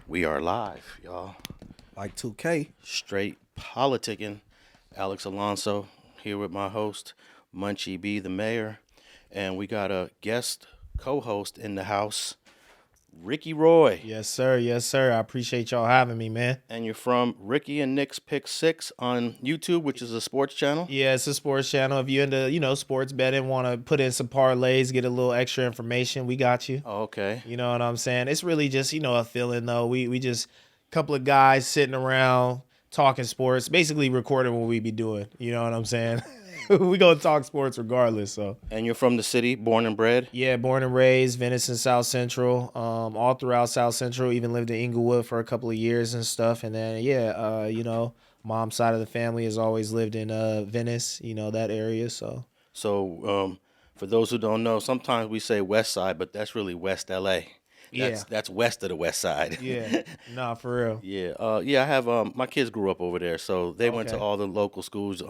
We are live, y'all. Like 2K. Straight politicking. Alex Alonso here with my host, Munchie B, the mayor. And we got a guest co-host in the house, Ricky Roy. Yes, sir. Yes, sir. I appreciate y'all having me, man. And you're from Ricky and Nick's Pick 6 on YouTube, which is a sports channel. Yeah, it's a sports channel. If you're into, sports betting, want to put in some parlays, get a little extra information, we got you. Oh, okay. You know what I'm saying? It's really just, a feeling, though. We just a couple of guys sitting around talking sports, basically recording what we be doing. You know what I'm saying? We gonna talk sports regardless. So. And you're from the city, born and bred? Yeah, born and raised, Venice and South Central, all throughout South Central. Even lived in Inglewood for a couple of years and stuff. And then mom's side of the family has always lived in Venice, that area. So for those who don't know, sometimes we say West Side, but that's really West LA. That's west of the West Side. Yeah, nah, for real. Yeah. I have my kids grew up over there, so they went to all the local schools.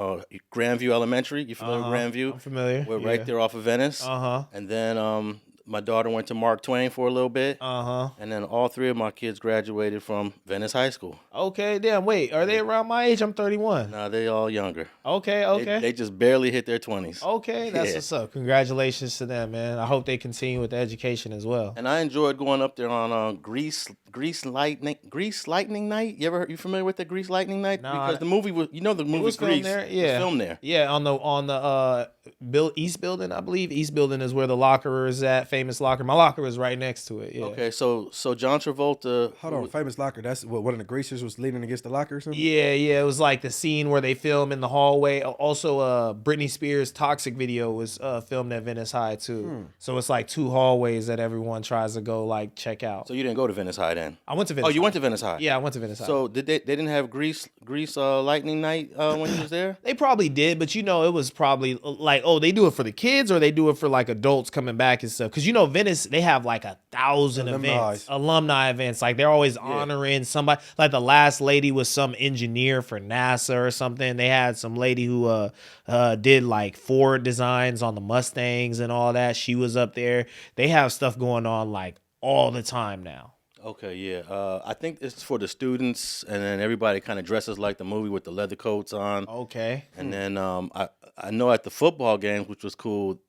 Grandview Elementary, you familiar with Grandview? I'm familiar. We're right there off of Venice. And then my daughter went to Mark Twain for a little bit. And then all three of my kids graduated from Venice High School. Okay, damn. Wait, are they around my age? I'm 31. Nah, they all younger. Okay. They just barely hit their 20s. Okay, that's what's up. Congratulations to them, man. I hope they continue with the education as well. And I enjoyed going up there on Grease Lightning Night. You familiar with the Grease Lightning Night? Nah, because the movie was, the movie was Grease. There? Yeah. It was filmed there. Yeah, on the East Building, I believe. East Building is where the locker is at. Famous locker. My locker was right next to it. Yeah. Okay, so John Travolta. Hold on, famous locker. That's what one of the greasers was leaning against the locker or something? Yeah. It was like the scene where they film in the hallway. Also, Britney Spears' Toxic video was filmed at Venice High too. So it's like two hallways that everyone tries to go check out. So you didn't go to Venice High then? I went to Venice. Oh, you went to Venice High? Yeah, I went to Venice High. So they didn't have Grease Lightning Night when you was there? They probably did, but it was probably they do it for the kids or they do it for adults coming back and stuff. Because Venice, they have 1,000 alumni events. They're always honoring somebody. The last lady was some engineer for NASA or something. They had some lady who did Ford designs on the Mustangs and all that. She was up there. They have stuff going on all the time now. Okay, yeah. I think it's for the students, and then everybody kind of dresses like the movie with the leather coats on. Okay. And then I know at the football games, which was cool,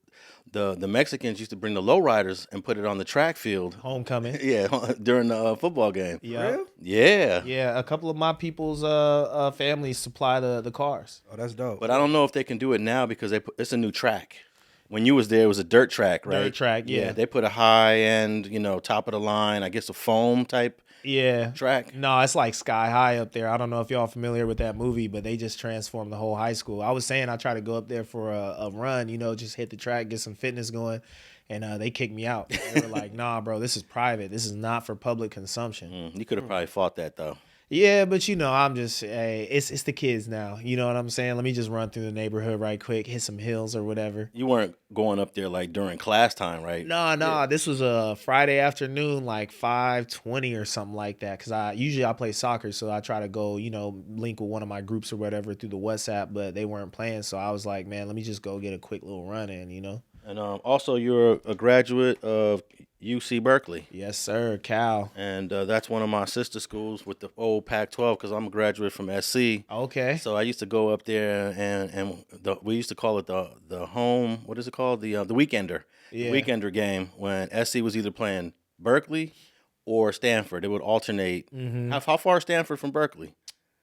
the Mexicans used to bring the lowriders and put it on the track field. Homecoming. Yeah, during the football game. Yeah. Real? Yeah. Yeah, a couple of my people's families supply the cars. Oh, that's dope. But I don't know if they can do it now because it's a new track. When you was there, it was a dirt track, right? Dirt track, yeah. They put a high end, top of the line, I guess a foam type track. No, it's sky high up there. I don't know if y'all familiar with that movie, but they just transformed the whole high school. I was saying I tried to go up there for a run, just hit the track, get some fitness going, and they kicked me out. They were like, nah, bro, this is private. This is not for public consumption. You could have probably fought that, though. Yeah, but I'm just, it's the kids now. You know what I'm saying? Let me just run through the neighborhood right quick, hit some hills or whatever. You weren't going up there during class time, right? No. This was a Friday afternoon, 5:20 or something like that. Because I play soccer, so I try to go, link with one of my groups or whatever through the WhatsApp, but they weren't playing. So I was like, man, let me just go get a quick little run in, And also, you're a graduate of UC Berkeley. Yes, sir, Cal. And that's one of my sister schools with the old Pac-12 because I'm a graduate from SC. Okay. So I used to go up there and we used to call it the home, what is it called? The Weekender. Yeah. The Weekender game when SC was either playing Berkeley or Stanford. It would alternate. How far is Stanford from Berkeley?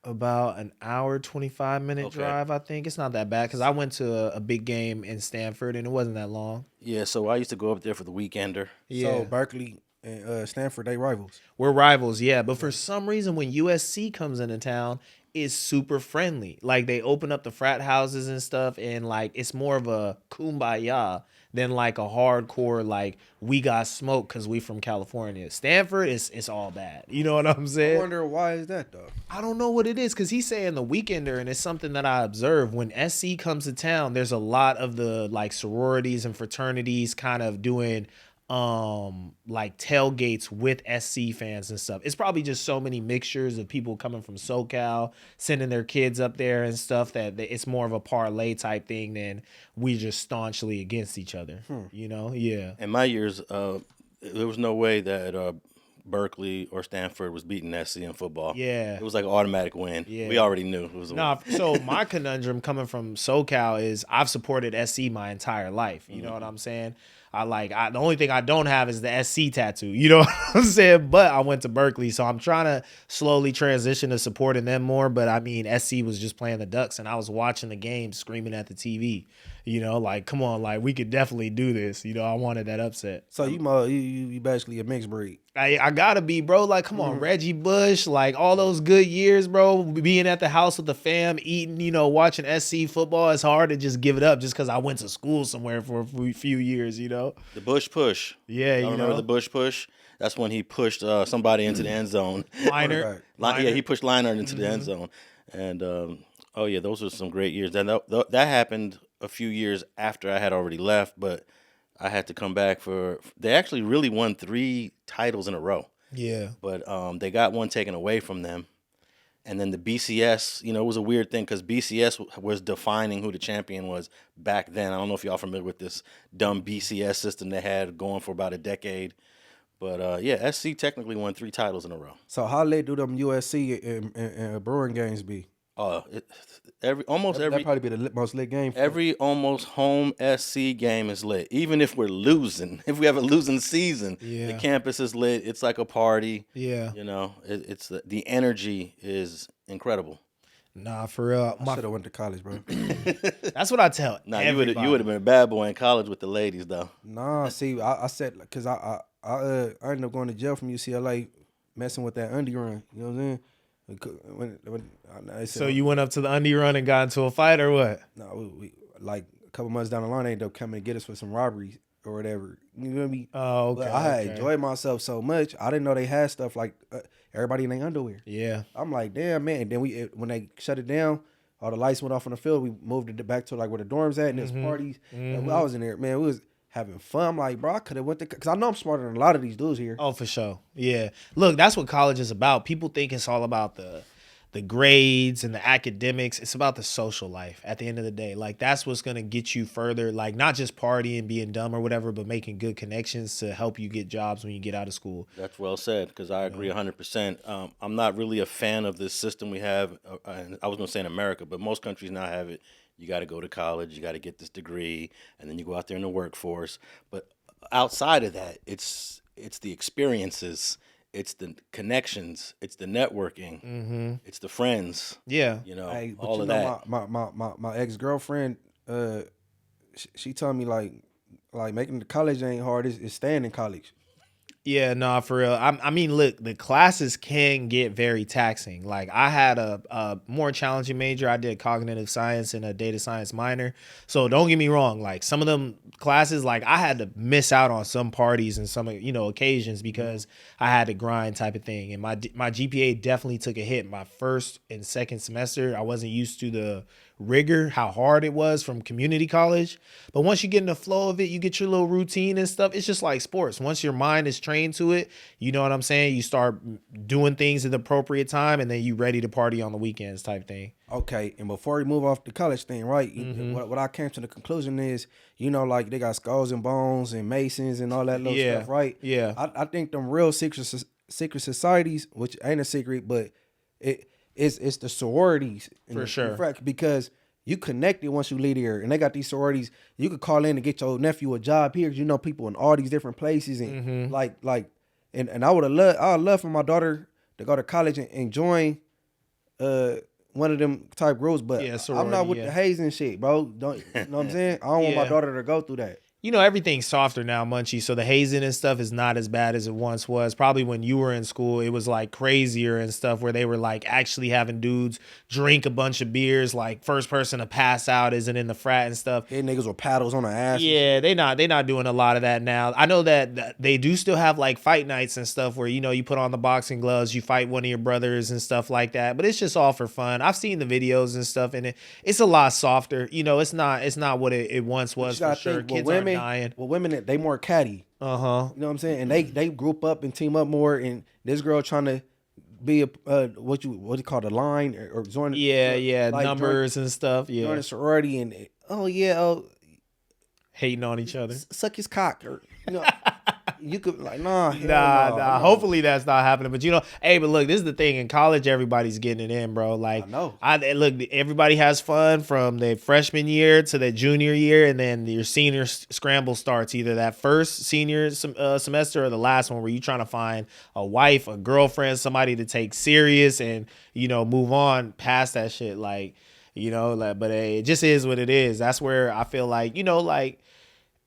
About an hour, 25-minute drive, I think. It's not that bad because I went to a big game in Stanford and it wasn't that long. Yeah, so I used to go up there for the Weekender. Yeah. So Berkeley and Stanford, they rivals. We're rivals, yeah. But for some reason, when USC comes into town, it's super friendly. They open up the frat houses and stuff, and it's more of a kumbaya than a hardcore we got smoke because we from California. Stanford it's all bad. You know what I'm saying? I wonder why is that though? I don't know what it is because he's saying the Weekender, and it's something that I observe when SC comes to town. There's a lot of the sororities and fraternities kind of doing tailgates with SC fans and stuff. It's probably just so many mixtures of people coming from SoCal, sending their kids up there and stuff that it's more of a parlay type thing than we just staunchly against each other. Yeah. In my years, there was no way that Berkeley or Stanford was beating SC in football. Yeah. It was like an automatic win. Yeah. We already knew it was a win. So my conundrum coming from SoCal is I've supported SC my entire life. You know what I'm saying? The only thing I don't have is the SC tattoo. You know what I'm saying? But I went to Berkeley, so I'm trying to slowly transition to supporting them more. But I mean, SC was just playing the Ducks, and I was watching the game, screaming at the TV. You know, like, come on, like, we could definitely do this. You know, I wanted that upset. So you basically a mixed breed. I gotta be, bro. Like, come on, Reggie Bush, like all those good years, bro. Being at the house with the fam, eating, you know, watching SC football. It's hard to just give it up just because I went to school somewhere for a few years, you know. The Bush push. Yeah, you remember know the Bush push? That's when he pushed somebody into the end zone. Liner. Yeah, he pushed Leinart into the end zone. And oh yeah, those were some great years. And that happened a few years after I had already left, but I had to come back they actually really won 3 titles in a row. Yeah. But they got one taken away from them. And then the BCS, you know, it was a weird thing because BCS was defining who the champion was back then. I don't know if y'all familiar with this dumb BCS system they had going for about a decade. But yeah, SC technically won 3 titles in a row. So how late do them USC and Bruin games be? That'd probably be the most lit game. Every almost home SC game is lit. Even if we're losing, if we have a losing season, the campus is lit. It's like a party. Yeah, you know, it's the energy is incredible. Nah, for real. I should have went to college, bro. That's what I tell. Nah, you would have been a bad boy in college with the ladies, though. Nah, see, I said because I ended up going to jail from UCLA, messing with that undie run. You know what I'm saying? So you went up to the undie run and got into a fight or what? No, we like a couple months down the line, they ended up coming to get us for some robberies or whatever. You know what I mean? Oh, okay. But I had enjoyed myself so much. I didn't know they had stuff like everybody in their underwear. Yeah. I'm like, damn, man. And then when they shut it down, all the lights went off on the field. We moved it back to like where the dorms at and there's parties. And I was in there, man. We was having fun. I'm like, bro, I could have went to, because I know I'm smarter than a lot of these dudes here. Oh, for sure. Yeah. Look, that's what college is about. People think it's all about the grades and the academics. It's about the social life at the end of the day. Like, that's what's going to get you further. Like, not just partying, being dumb or whatever, but making good connections to help you get jobs when you get out of school. That's well said, because I agree 100%. I'm not really a fan of this system we have. I was going to say in America, but most countries now have it. You got to go to college, you got to get this degree, and then you go out there in the workforce. But outside of that, it's the experiences, it's the connections, it's the networking, it's the friends. Yeah, you know, hey, all of that. My ex-girlfriend, she told me like making the college ain't hard. It's staying in college. Yeah, no, for real. I mean, look, the classes can get very taxing. Like, I had a more challenging major. I did cognitive science and a data science minor. So don't get me wrong. Like, some of them classes, like, I had to miss out on some parties and some, you know, occasions because I had to grind type of thing. And my GPA definitely took a hit. My first and second semester, I wasn't used to the rigor, how hard it was from community college. But once you get in the flow of it, you get your little routine and stuff. It's just like sports. Once your mind is trained to it, you know what I'm saying? You start doing things at the appropriate time, and then you ready to party on the weekends type thing. Okay, and before we move off the college thing, right? What I came to the conclusion is, you know, like they got Skulls and Bones and Masons and all that little stuff, right? Yeah. I think them real secret societies, which ain't a secret, but it's the sororities for sure, because you connected once you leave here, and they got these sororities. You could call in and get your nephew a job here. You know, people in all these different places, and and I would love for my daughter to go to college and join one of them type groups, but I'm not with the hazing shit, bro. Don't you know what I'm saying? I don't want my daughter to go through that. You know, everything's softer now, Munchie, so the hazing and stuff is not as bad as it once was. Probably when you were in school, it was like crazier and stuff where they were like actually having dudes drink a bunch of beers, like first person to pass out isn't in the frat and stuff. Hey, niggas with paddles on their ass. Yeah, they not doing a lot of that now. I know that they do still have like fight nights and stuff where, you know, you put on the boxing gloves, you fight one of your brothers and stuff like that, but it's just all for fun. I've seen the videos and stuff, and it's a lot softer. You know, it's not what it once was for sure. Kids aren't dying. Well, women, they more catty. You know what I'm saying? And they group up and team up more. And this girl trying to be a what you call the line or join. Like numbers and stuff. Yeah, join a sorority and hating on each other. Suck his cock, or you you could like, nah. Nah. Hopefully that's not happening. But hey, but look, this is the thing. In college, everybody's getting it in, bro. Like, I know. Look, everybody has fun from their freshman year to their junior year, and then your senior scramble starts either that first senior semester or the last one, where you're trying to find a wife, a girlfriend, somebody to take serious, and move on past that shit. Like, but hey, it just is what it is. That's where I feel like, like.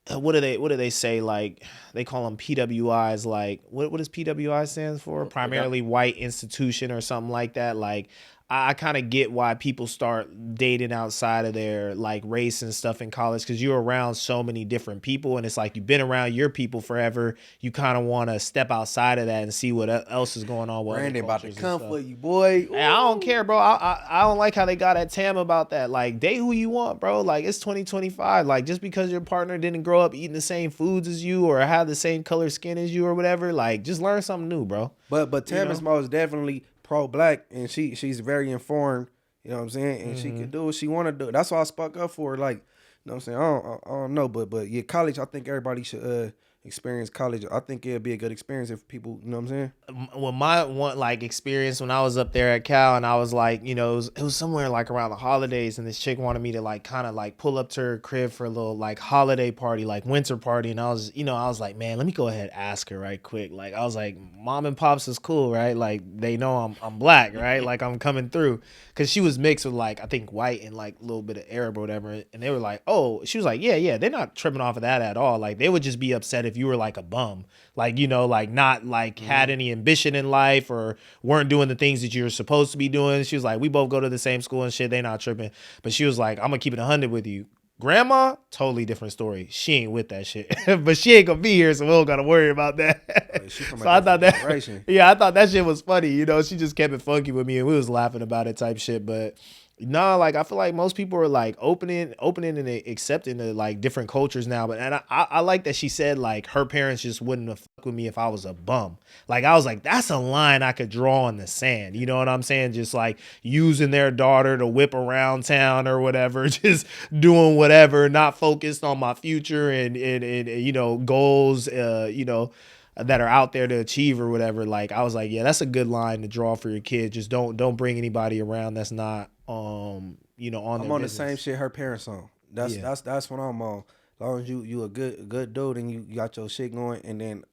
What do they say? Like, they call them PWIs. Like, what does PWI stands for? Primarily white institution or something like that. Like, I kind of get why people start dating outside of their like race and stuff in college, because you're around so many different people, and it's like you've been around your people forever. You kind of want to step outside of that and see what else is going on with Brandon other about to cultures come and stuff. for you, boy. Hey, I don't care, bro. I don't like how they got at Tam about that. Like, date who you want, bro. Like, it's 2025. Like, just because your partner didn't grow up eating the same foods as you or have the same color skin as you or whatever, like, just learn something new, bro. But Tam is most definitely pro-black, and she's very informed. You know what I'm saying? And she can do what she want to do. That's why I spoke up for her. Like, you know what I'm saying? I don't know, but yeah, college. I think everybody should experience college. I think it'd be a good experience if people, you know what I'm saying? Well, my one like experience when I was up there at Cal, and I was like, it was somewhere like around the holidays, and this chick wanted me to like kind of like pull up to her crib for a little like holiday party, like winter party, and I was like, man, let me go ahead and ask her right quick. Like, I was like, mom and pops is cool, right? Like, they know I'm black, right? Like, I'm coming through, because she was mixed with like, I think white and like a little bit of Arab or whatever, and they were like, oh, she was like, yeah, they're not tripping off of that at all. Like, they would just be upset if you were like a bum, like, like not like had any ambition in life or weren't doing the things that you're supposed to be doing. She was like, we both go to the same school and shit, they not tripping. But she was like, I'm gonna keep it 100 with you. Grandma, totally different story. She ain't with that shit. But she ain't gonna be here, so we don't gotta worry about that. So I thought that, yeah, I thought that shit was funny. She just kept it funky with me, and we was laughing about it type shit. But nah, like, I feel like most people are like opening and accepting the like different cultures now. But I like that she said like her parents just wouldn't have fucked with me if I was a bum. Like, I was like, that's a line I could draw in the sand. You know what I'm saying? Just like using their daughter to whip around town or whatever, just doing whatever, not focused on my future and goals, that are out there to achieve or whatever. Like, I was like, yeah, that's a good line to draw for your kid. Just don't bring anybody around that's not on I'm on the same shit her parents on. That's what I'm on. As long as you a good dude and you got your shit going, and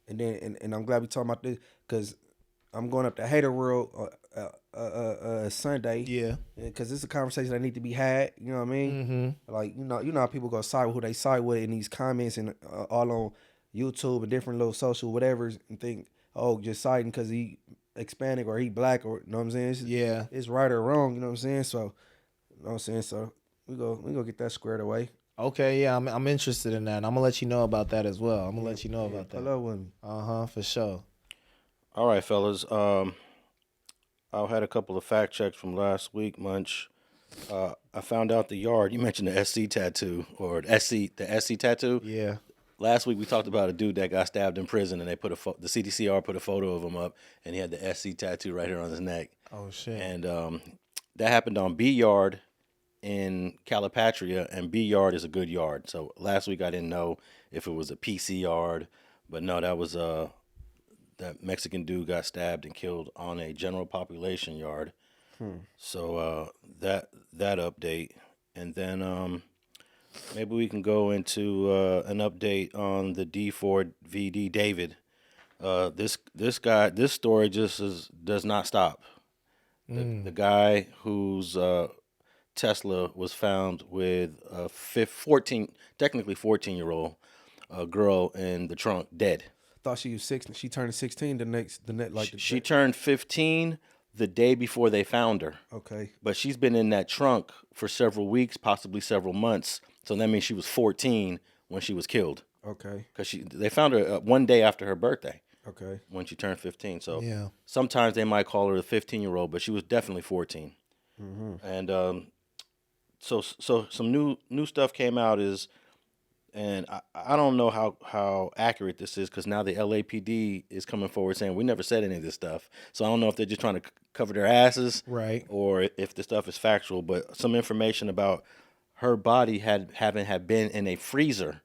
I'm glad we talking about this, because I'm going up to Hater World Sunday. Yeah, because it's a conversation that need to be had. You know what I mean? Like, you know how people go side with who they side with in these comments and all on YouTube and different little social whatevers, and think, oh, just siding because he Hispanic or he black, or you know what I'm saying? It's right or wrong. You know what I'm saying? So, you know what I'm saying? So we go get that squared away. Okay, yeah, I'm interested in that. I'm gonna let you know about that as well. I'm gonna let you know about that. Hello, with me. For sure. All right, fellas. I had a couple of fact checks from last week, Munch. I found out the yard. You mentioned the SC tattoo or the SC tattoo. Yeah. Last week we talked about a dude that got stabbed in prison, and they put the CDCR put a photo of him up, and he had the SC tattoo right here on his neck. Oh shit! And that happened on B Yard in Calipatria, and B Yard is a good yard. So last week I didn't know if it was a PC yard, but no, that was that Mexican dude got stabbed and killed on a general population yard. So that update, and then maybe we can go into an update on the D4vd David. This story just does not stop. The guy whose Tesla was found with a 14-year-old girl in the trunk, dead. Thought she was 16. She turned 16 she turned 15 the day before they found her. Okay. But she's been in that trunk for several weeks, possibly several months. So that means she was 14 when she was killed. Okay. Because they found her one day after her birthday. Okay. When she turned 15. So yeah. Sometimes they might call her a 15-year-old, but she was definitely 14. And so some new stuff came out and I don't know how accurate this is, because now the LAPD is coming forward saying we never said any of this stuff. So I don't know if they're just trying to cover their asses, right, or if the stuff is factual. But some information about her body had been in a freezer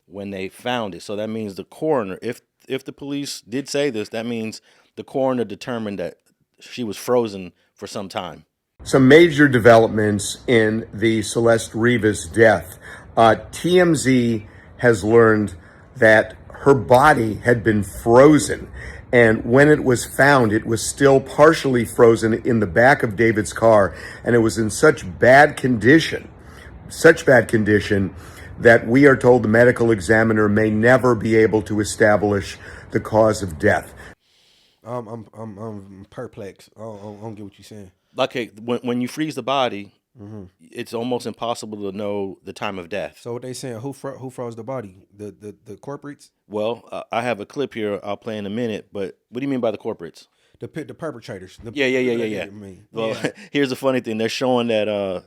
when they found it. So that means the coroner, if the police did say this, that means the coroner determined that she was frozen for some time. Some major developments in the Celeste Rivas death. TMZ has learned that her body had been frozen, and when it was found, it was still partially frozen in the back of David's car, and it was in such bad condition that we are told the medical examiner may never be able to establish the cause of death. I'm perplexed. I don't get what you're saying. Okay, when you freeze the body, it's almost impossible to know the time of death. So what they saying? Who froze the body? The corporates? Well, I have a clip here I'll play in a minute, but what do you mean by the corporates? The perpetrators. Yeah. Well, here's the funny thing. They're showing that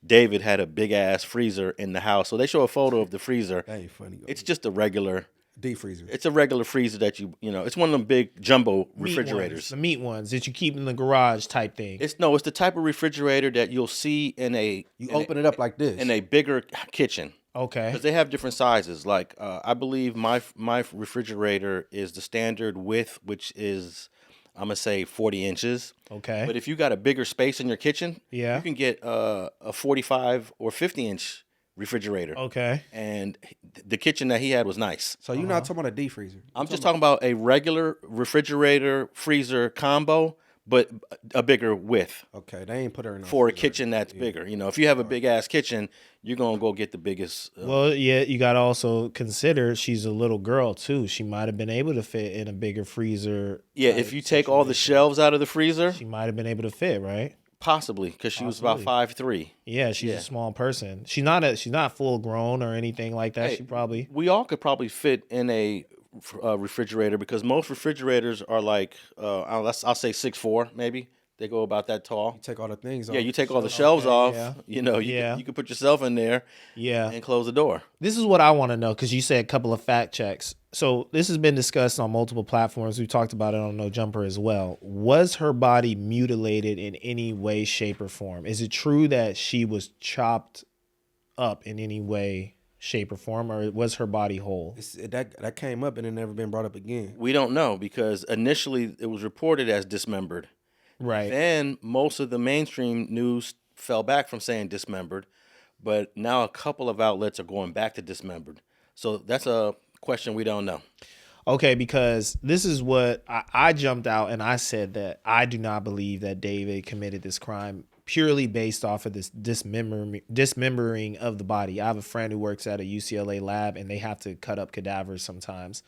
David had a big-ass freezer in the house. So they show a photo of the freezer. That ain't funny. It's just a regular deep freezer. It's a regular freezer that you know, it's one of them big jumbo refrigerators. The meat ones that you keep in the garage type thing. It's the type of refrigerator that you'll see in a... You open it up like this. In a bigger kitchen. Okay. Because they have different sizes. Like, I believe my refrigerator is the standard width, which is, I'm going to say 40 inches. Okay. But if you got a bigger space in your kitchen, yeah, you can get a 45 or 50 inch refrigerator. Okay. And the kitchen that he had was nice. So you're not talking about a deep freezer. I'm just talking about a regular refrigerator freezer combo, but a bigger width. Okay, they ain't put her in for a kitchen that's bigger. You know, if you have a big ass kitchen, you're gonna go get the biggest. Well, yeah, you gotta also consider she's a little girl too. She might have been able to fit in a bigger freezer. Yeah, if you take all the shelves out of the freezer, she might have been able to fit, right? Possibly, because she was about 5'3". Yeah, she's a small person. She's not full grown or anything like that. Hey, we all could probably fit in a refrigerator, because most refrigerators are like I'll say 6'4", maybe. They go about that tall. You take all the things off. Yeah, you take all the shelves off. Yeah. You know, you could put yourself in there. Yeah. And close the door. This is what I want to know, because you said a couple of fact checks. So this has been discussed on multiple platforms. We talked about it on No Jumper as well. Was her body mutilated in any way, shape, or form? Is it true that she was chopped up in any way, shape, or form, or was her body whole? That came up and it never been brought up again. We don't know, because initially it was reported as dismembered. Right. Then most of the mainstream news fell back from saying dismembered, but now a couple of outlets are going back to dismembered. So that's a question we don't know. Okay, because this is what I jumped out and I said that I do not believe that David committed this crime purely based off of this dismembering of the body. I have a friend who works at a UCLA lab, and they have to cut up cadavers sometimes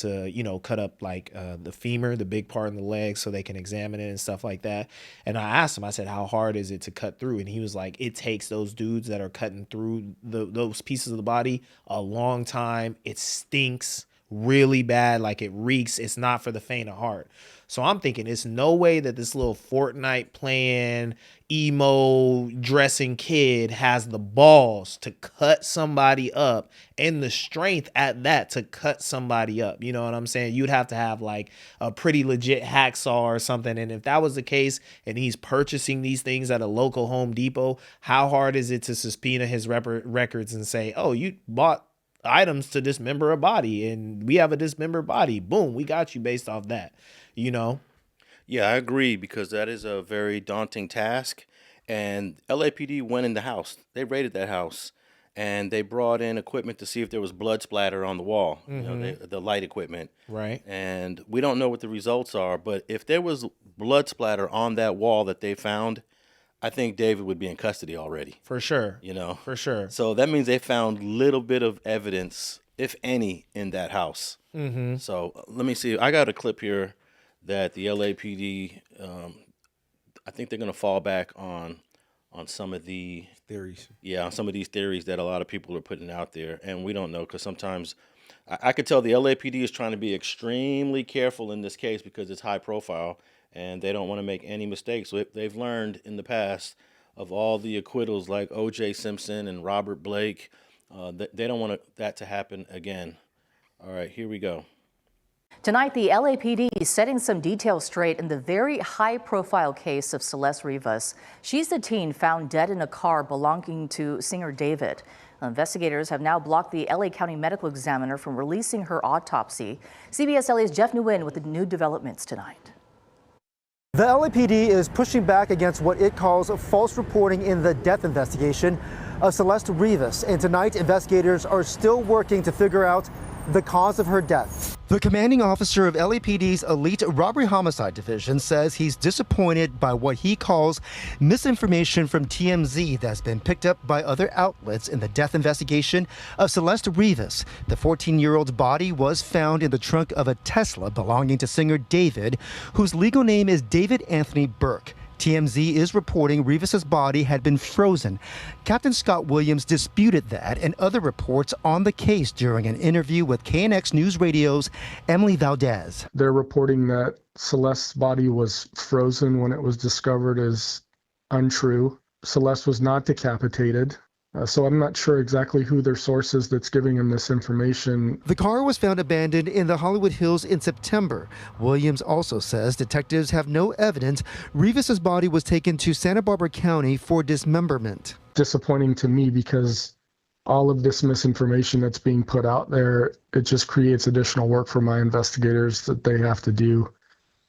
to, you know, cut up like the femur, the big part in the leg, so they can examine it and stuff like that. And I asked him, I said, how hard is it to cut through? And he was like, it takes those dudes that are cutting through those pieces of the body a long time. It stinks really bad, like it reeks. It's not for the faint of heart. So I'm thinking it's no way that this little Fortnite playing, emo dressing kid has the balls to cut somebody up, and the strength at that to cut somebody up. You know what I'm saying? You'd have to have like a pretty legit hacksaw or something. And if that was the case, and he's purchasing these things at a local Home Depot, how hard is it to subpoena his records and say, oh, you bought items to dismember a body and we have a dismembered body? Boom, we got you based off that. You know? Yeah, I agree, because that is a very daunting task. And LAPD went in the house. They raided that house, and they brought in equipment to see if there was blood splatter on the wall, you know, the light equipment. Right. And we don't know what the results are, but if there was blood splatter on that wall that they found, I think David would be in custody already. For sure. You know? For sure. So that means they found little bit of evidence, if any, in that house. Mm-hmm. So let me see. I got a clip here that the LAPD, I think they're going to fall back on some of the theories. Yeah, on some of these theories that a lot of people are putting out there, and we don't know, because sometimes I could tell the LAPD is trying to be extremely careful in this case because it's high profile, and they don't want to make any mistakes. So they've learned in the past of all the acquittals like O.J. Simpson and Robert Blake. They don't want that to happen again. All right, here we go. Tonight, the LAPD is setting some details straight in the very high-profile case of Celeste Rivas. She's the teen found dead in a car belonging to singer David. Investigators have now blocked the LA County medical examiner from releasing her autopsy. CBS LA's Jeff Nguyen with the new developments tonight. The LAPD is pushing back against what it calls false reporting in the death investigation of Celeste Rivas. And tonight, investigators are still working to figure out the cause of her death. The commanding officer of LAPD's elite robbery homicide division says he's disappointed by what he calls misinformation from TMZ that's been picked up by other outlets in the death investigation of Celeste Rivas. The 14-year-old's body was found in the trunk of a Tesla belonging to singer David, whose legal name is David Anthony Burke. TMZ is reporting Rivas's body had been frozen. Captain Scott Williams disputed that and other reports on the case during an interview with KNX News Radio's Emily Valdez. They're reporting that Celeste's body was frozen when it was discovered is untrue. Celeste was not decapitated. So I'm not sure exactly who their source is that's giving them this information. The car was found abandoned in the Hollywood Hills in September. Williams also says detectives have no evidence Rivas's body was taken to Santa Barbara County for dismemberment. Disappointing to me because all of this misinformation that's being put out there, it just creates additional work for my investigators that they have to do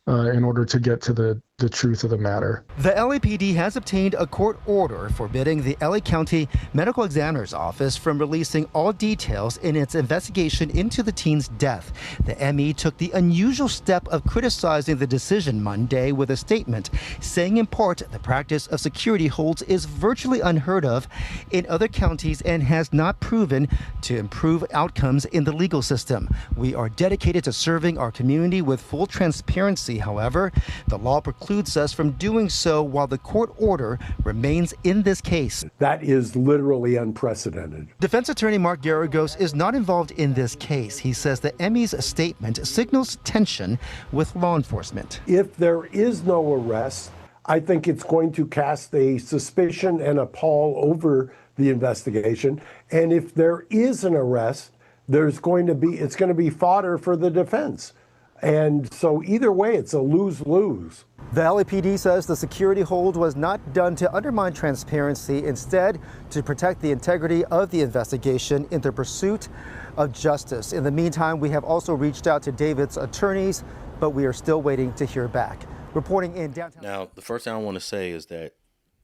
in order to get to the truth of the matter. The LAPD has obtained a court order forbidding the LA County Medical Examiner's Office from releasing all details in its investigation into the teen's death. The ME took the unusual step of criticizing the decision Monday with a statement saying in part the practice of security holds is virtually unheard of in other counties and has not proven to improve outcomes in the legal system. We are dedicated to serving our community with full transparency. However, the law precludes us from doing so while the court order remains in this case. That is literally unprecedented. Defense attorney Mark Garagos is not involved in this case. He says the ME's statement signals tension with law enforcement. If there is no arrest, I think it's going to cast a suspicion and a pall over the investigation. And if there is an arrest, it's going to be fodder for the defense. And so either way, it's a lose-lose. The LAPD says the security hold was not done to undermine transparency, instead to protect the integrity of the investigation in the pursuit of justice. In the meantime, we have also reached out to David's attorneys, but we are still waiting to hear back. Reporting in downtown. Now, the first thing I want to say is that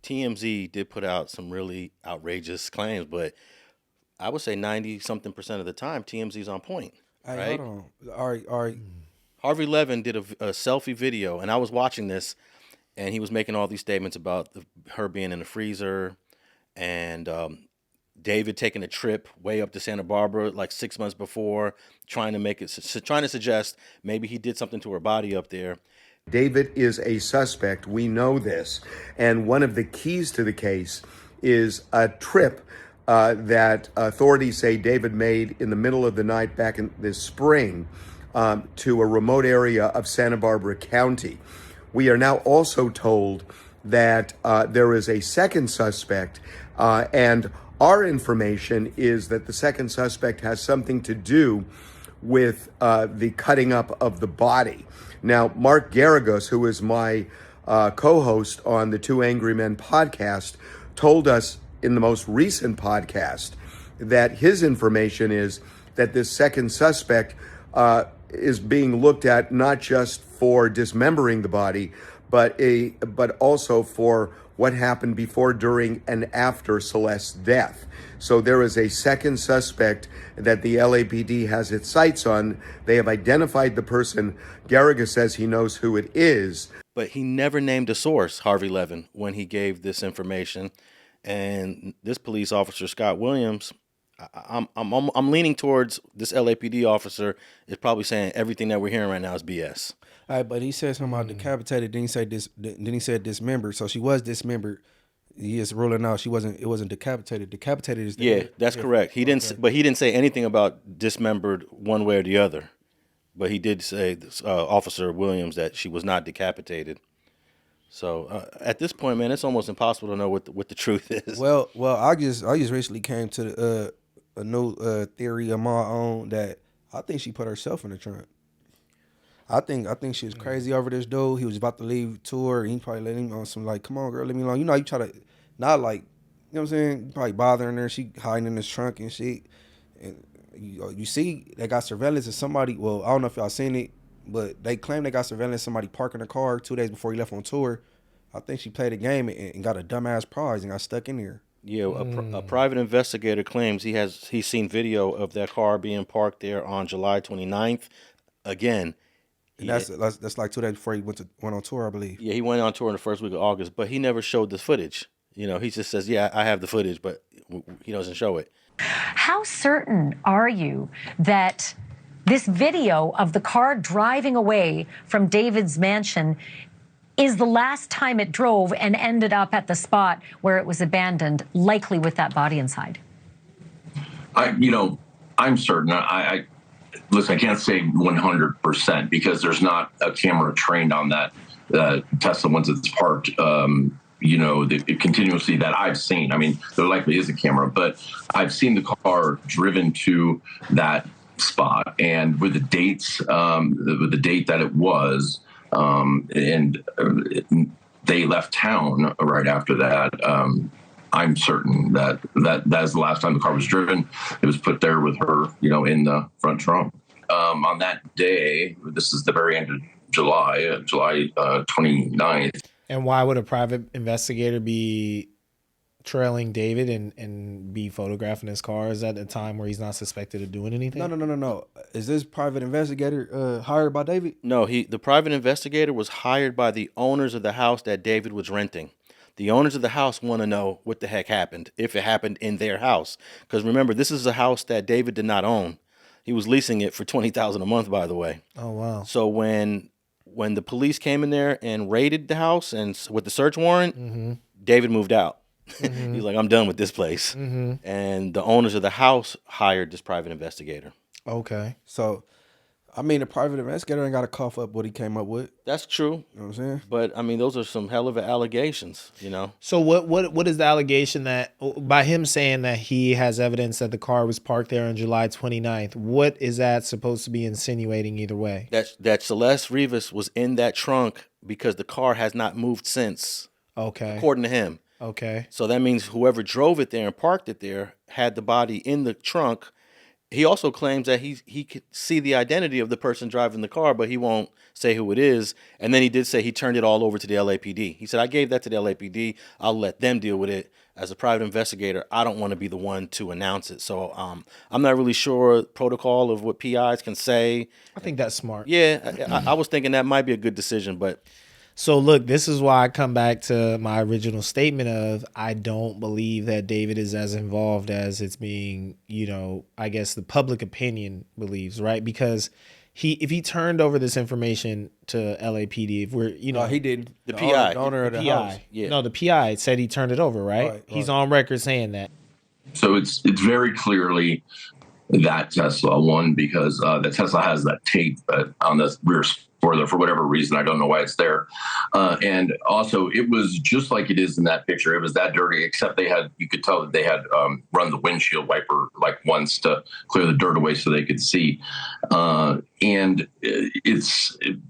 TMZ did put out some really outrageous claims, but I would say 90-something% of the time, TMZ's on point. Hey, right? hold on. All right. Harvey Levin did a selfie video, and I was watching this, and he was making all these statements about her being in the freezer, and David taking a trip way up to Santa Barbara like 6 months before, trying to suggest maybe he did something to her body up there. David is a suspect. We know this. And one of the keys to the case is a trip that authorities say David made in the middle of the night back in this spring to a remote area of Santa Barbara County. We are now also told that there is a second suspect, and our information is that the second suspect has something to do with the cutting up of the body. Now, Mark Garagos, who is my co-host on the Two Angry Men podcast, told us in the most recent podcast that his information is that this second suspect is being looked at not just for dismembering the body, but also for what happened before, during, and after Celeste's death. So there is a second suspect that the LAPD has its sights on. They have identified the person. Garagos says he knows who it is. But he never named a source, Harvey Levin, when he gave this information. And this police officer, Scott Williams, I'm leaning towards this LAPD officer is probably saying everything that we're hearing right now is BS. All right, but he said something about decapitated. Then he said dismembered. So she was dismembered. He is ruling out it wasn't decapitated. Decapitated is that's correct. He didn't, but he didn't say anything about dismembered one way or the other. But he did say, Officer Williams, that she was not decapitated. So at this point, man, it's almost impossible to know what the truth is. Well, I just recently came to a new theory of my own that I think she put herself in the trunk. I think she was crazy over this dude. He was about to leave tour, and he probably let him on some like, come on, girl, let me alone. You know, you try to not like know what I'm saying, probably bothering her. She hiding in his trunk and shit. And you see, they got surveillance of somebody. Well, I don't know if y'all seen it, but they claim they got surveillance of somebody parking a car 2 days before he left on tour. I think she played a game and got a dumbass prize and got stuck in there. Yeah, a private investigator claims he's seen video of that car being parked there on July 29th. Again, and that's like 2 days before he went on tour, I believe. Yeah, he went on tour in the first week of August, but he never showed the footage. You know, he just says, "Yeah, I have the footage," but he doesn't show it. How certain are you that this video of the car driving away from David's mansion is the last time it drove and ended up at the spot where it was abandoned, likely with that body inside? I'm certain. Listen, I can't say 100% because there's not a camera trained on that Tesla once it's parked. Continuously that I've seen. I mean, there likely is a camera, but I've seen the car driven to that spot, and with the dates, with the date that it was. And they left town right after that. I'm certain that is the last time the car was driven. It was put there with her, in the front trunk. On that day, this is the very end of July 29th. And why would a private investigator be trailing David and be photographing his car? Is that a time where he's not suspected of doing anything? No. Is this private investigator hired by David? No, the private investigator was hired by the owners of the house that David was renting. The owners of the house want to know what the heck happened, if it happened in their house. Because remember, this is a house that David did not own. He was leasing it for $20,000 a month, by the way. Oh, wow. So when the police came in there and raided the house and with the search warrant, David moved out. He's like, I'm done with this place. And the owners of the house hired this private investigator. Okay. So, I mean, the private investigator ain't got to cough up what he came up with. That's true. You know what I'm saying? But, I mean, those are some hell of allegations, So what is the allegation that, by him saying that he has evidence that the car was parked there on July 29th, what is that supposed to be insinuating either way? That Celeste Rivas was in that trunk because the car has not moved since. Okay. According to him. Okay. So that means whoever drove it there and parked it there had the body in the trunk. He also claims that he could see the identity of the person driving the car, but he won't say who it is. And then he did say he turned it all over to the LAPD. He said, I gave that to the LAPD. I'll let them deal with it. As a private investigator, I don't want to be the one to announce it. So I'm not really sure protocol of what PIs can say. I think that's smart. Yeah, I was thinking that might be a good decision, but... So look, this is why I come back to my original statement of I don't believe that David is as involved as it's being, I guess the public opinion believes, right? Because if he turned over this information to LAPD, if we're, No, he didn't. The PI. The owner of the house. Yeah. No, the PI said he turned it over, right? He's on record saying that. So it's very clearly that Tesla one, because the Tesla has that tape on the rear spoiler for whatever reason. I don't know why it's there. And also it was just like it is in that picture. It was that dirty, except you could tell that they had run the windshield wiper like once to clear the dirt away so they could see. And it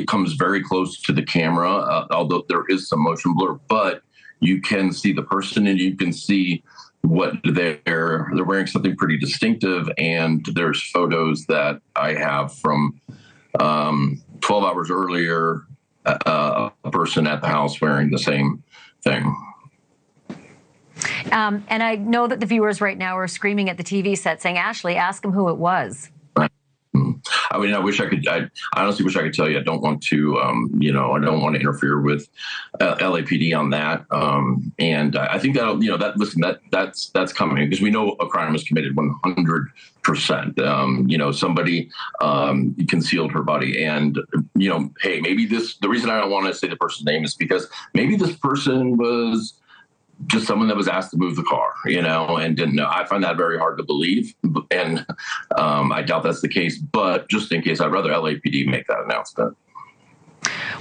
comes very close to the camera, although there is some motion blur, but you can see the person and you can see what they're wearing, something pretty distinctive. And there's photos that I have from 12 hours earlier, a person at the house wearing the same thing. And I know that the viewers right now are screaming at the TV set saying, Ashley, ask him who it was. I mean, I honestly wish I could tell you. I don't want to, I don't want to interfere with LAPD on that. And I think that's coming because we know a crime was committed 100%. Somebody concealed her body. And, hey, maybe the reason I don't want to say the person's name is because maybe this person was just someone that was asked to move the car, and didn't know. I find that very hard to believe. And I doubt that's the case. But just in case, I'd rather LAPD make that announcement.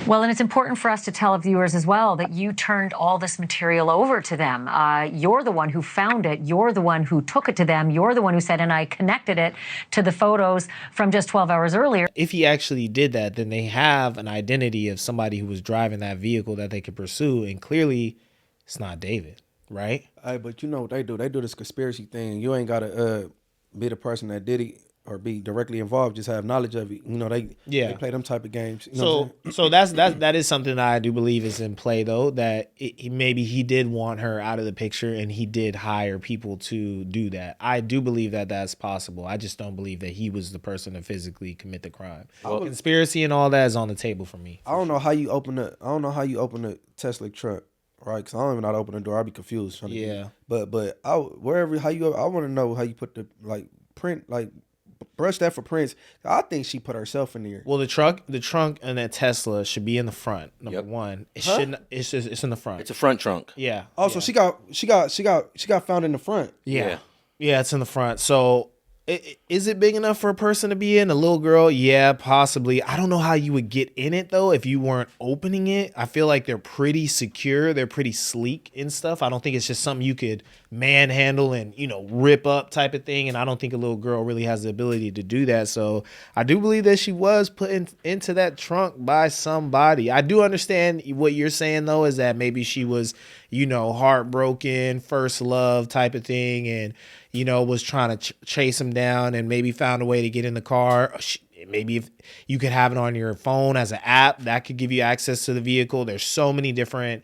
Well, and it's important for us to tell viewers as well that you turned all this material over to them. You're the one who found it. You're the one who took it to them. You're the one who said, and I connected it to the photos from just 12 hours earlier. If he actually did that, then they have an identity of somebody who was driving that vehicle that they could pursue. And clearly, it's not David. right? Hey, but you know what they do? They do this conspiracy thing. You ain't gotta be the person that did it or be directly involved. Just have knowledge of it. You know, they play them type of games. You know what I'm so that is something that I do believe is in play, though. That maybe he did want her out of the picture, and he did hire people to do that. I do believe that that's possible. I just don't believe that he was the person to physically commit the crime. Conspiracy and all that is on the table for me. I don't know how you open a Tesla truck. Right, because I don't even know how to open the door. I'll be confused. Yeah, but I want to know how you put the print brush that for prints. I think she put herself in there. Well, the trunk in that Tesla should be in the front. Number one, it shouldn't. It's in the front. It's a front trunk. Yeah. Oh, so she got found in the front. Yeah, it's in the front. So. Is it big enough for a person to be in? A little girl? Yeah, possibly. I don't know how you would get in it, though, if you weren't opening it. I feel like they're pretty secure. They're pretty sleek and stuff. I don't think it's just something you could manhandle and, rip up type of thing. And I don't think a little girl really has the ability to do that. So I do believe that she was put into that trunk by somebody. I do understand what you're saying, though, is that maybe she was, heartbroken, first love type of thing. And, was trying to chase him down and maybe found a way to get in the car. Maybe if you could have it on your phone as an app, that could give you access to the vehicle. There's so many different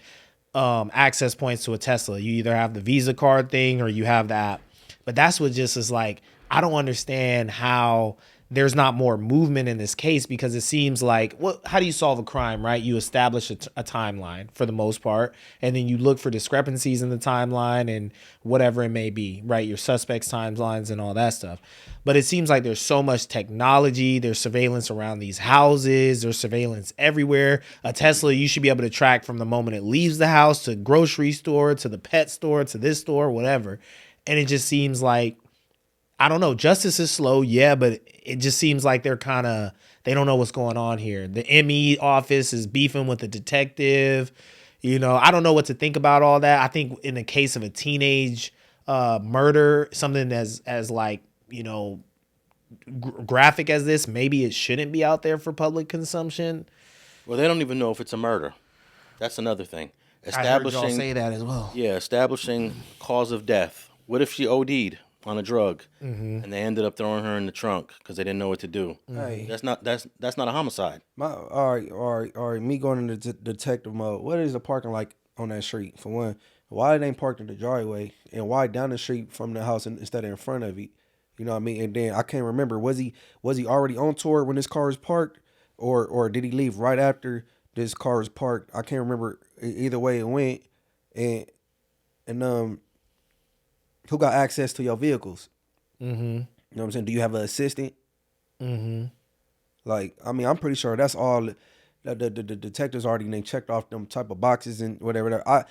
access points to a Tesla. You either have the Visa card thing or you have the app. But that's what just is like, I don't understand how there's not more movement in this case, because it seems like, how do you solve a crime, right? You establish a timeline for the most part, and then you look for discrepancies in the timeline and whatever it may be, right? Your suspects' timelines and all that stuff. But it seems like there's so much technology. There's surveillance around these houses. There's surveillance everywhere. A Tesla, you should be able to track from the moment it leaves the house to grocery store, to the pet store, to this store, whatever. And it just seems like, I don't know, justice is slow, yeah, but it just seems like they don't know what's going on here. The ME office is beefing with the detective. I don't know what to think about all that. I think in the case of a teenage murder, something as like, graphic as this, maybe it shouldn't be out there for public consumption. Well, they don't even know if it's a murder. That's another thing. I heard y'all say that as well. Yeah, establishing cause of death. What if she OD'd on a drug and they ended up throwing her in the trunk because they didn't know what to do? Hey. That's not a homicide. All right. Me going into detective mode. What is the parking like on that street? For one, why it ain't parked in the driveway, and why down the street from the house instead of in front of it? You know what I mean? And then I can't remember, was he already on tour when this car was parked, or did he leave right after this car was parked? I can't remember either way it went. And who got access to your vehicles? Mm-hmm. You know what I'm saying? Do you have an assistant? Mm-hmm. Like, I mean, I'm pretty sure that's all the detectives already checked off them type of boxes and whatever. I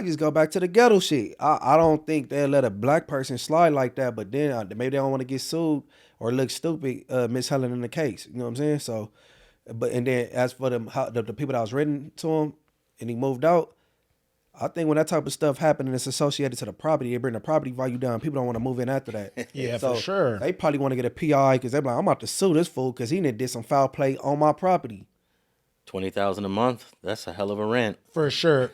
just go back to the ghetto shit. I don't think they'll let a black person slide like that, but then maybe they don't want to get sued or look stupid mishandling the case. You know what I'm saying? So, and then as for the people that was written to him and he moved out, I think when that type of stuff happened and it's associated to the property, they bring the property value down. People don't want to move in after that. Yeah, so for sure. They probably want to get a PI because they're like, I'm about to sue this fool because he did some foul play on my property. $20,000 a month. That's a hell of a rent. For sure.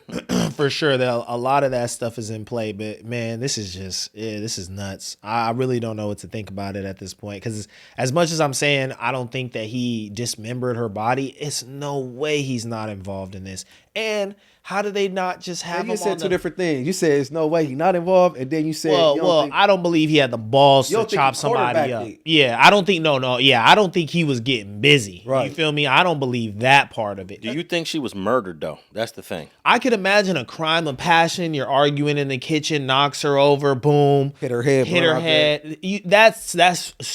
For sure. A lot of that stuff is in play. But, man, this is nuts. I really don't know what to think about it at this point. Because as much as I'm saying I don't think that he dismembered her body, it's no way he's not involved in this. And how do they not just have him You said two different things. You said it's no way he's not involved, and then you said I don't believe he had the balls to chop somebody up. Yeah, I don't think I don't think he was getting busy. Right. You feel me? I don't believe that part of it. Do you think she was murdered though? That's the thing. I could imagine a crime of passion. You're arguing in the kitchen, knocks her over, boom, hit her head. That's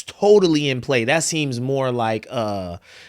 totally in play. That seems more like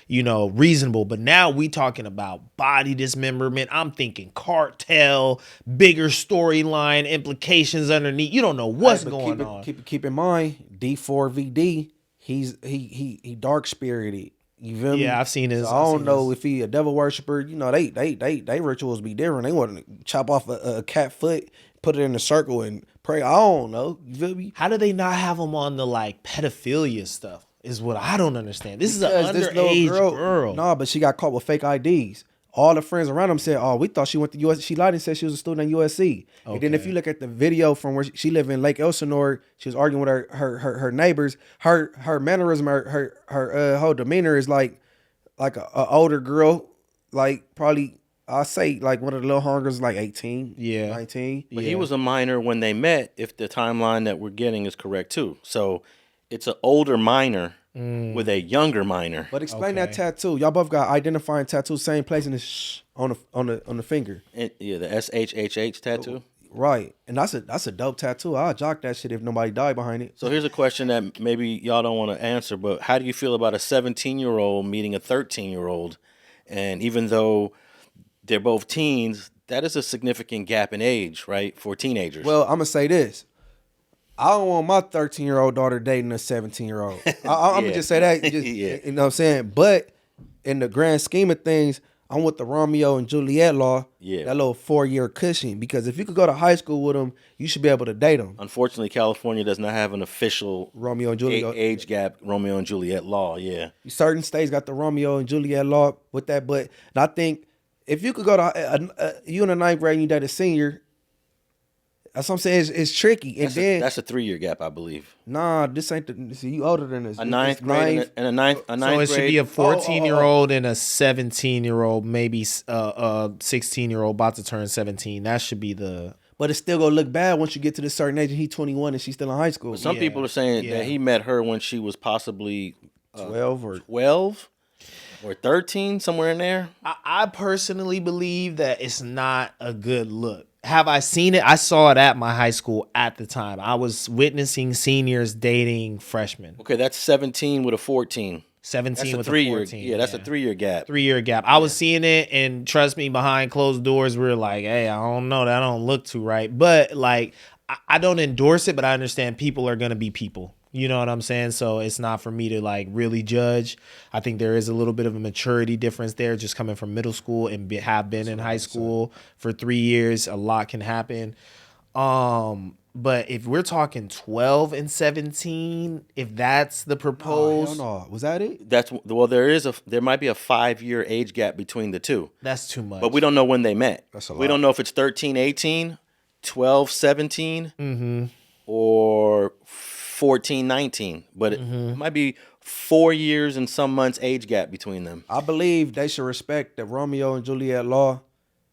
reasonable. But now we talking about body dismemberment. I'm thinking cartel, bigger storyline implications underneath. You don't know what's going on. Keep in mind, D4vd. He dark spirited. You feel me? Yeah, I've seen his. So I don't know if he a devil worshiper. They rituals be different. They want to chop off a cat foot, put it in a circle, and pray. I don't know. You feel me? How do they not have him on the pedophilia stuff? Is what I don't understand. This is an underage girl. No, but she got caught with fake IDs. all the friends around him said, "Oh, we thought she went to USC." She lied and said she was a student at USC. Okay. And then if you look at the video from where she lived in Lake Elsinore, she was arguing with her neighbors. Her mannerism, her whole demeanor is like a older girl, like probably I say like one of the little hungers, like 18, 19. But he was a minor when they met. If the timeline that we're getting is correct too, so it's an older minor. With a younger minor. But explain that tattoo. Y'all both got identifying tattoos, same place in the shh on the finger. The SHHH tattoo. Right. And that's a dope tattoo. I'll jock that shit if nobody died behind it. So here's a question that maybe y'all don't want to answer, but how do you feel about a 17-year-old meeting a 13-year-old? And even though they're both teens, that is a significant gap in age, right? For teenagers. Well, I'm gonna say this. I don't want my 13-year-old daughter dating a 17-year-old. I'm gonna just say that. You know what I'm saying? But in the grand scheme of things, I'm with the Romeo and Juliet law. Yeah. That little 4-year cushion. Because if you could go to high school with them, you should be able to date them. Unfortunately, California does not have an official Romeo and Juliet age gap Romeo and Juliet law. Yeah. Certain states got the Romeo and Juliet law with that. But I think if you could go to you in the 9th grade and you date a senior. That's what I'm saying. It's tricky. And that's a 3-year gap, I believe. Nah, this ain't see, you older than this. A 9th grade and a ninth So it grade. should be a 14-year-old and a 17-year-old, maybe a 16-year-old about to turn 17. That should be the. But it's still gonna look bad once you get to this certain age and he's 21 and she's still in high school. But some people are saying that he met her when she was possibly 12 or 13, somewhere in there. I personally believe that it's not a good look. Have I seen it? I saw it at my high school at the time. I was witnessing seniors dating freshmen. Okay, that's 17 with a 14. 17 with a 14. Yeah, that's a 3-year gap. 3-year gap. I was seeing it, and trust me, behind closed doors, we were like, hey, I don't know. That don't look too right. But, like, I don't endorse it, but I understand people are going to be people. You know what I'm saying? So it's not for me to like really judge. I think there is a little bit of a maturity difference there, just coming from middle school and have been in high school for 3 years. A lot can happen. But if we're talking 12 and 17, if that's the proposed, no. Was that it? There might be a 5-year age gap between the two. That's too much. But we don't know when they met. That's a lot. We don't know if it's 13, 18, 12, 17, or 14, 19, but it might be 4 years and some months age gap between them. I believe they should respect the Romeo and Juliet law.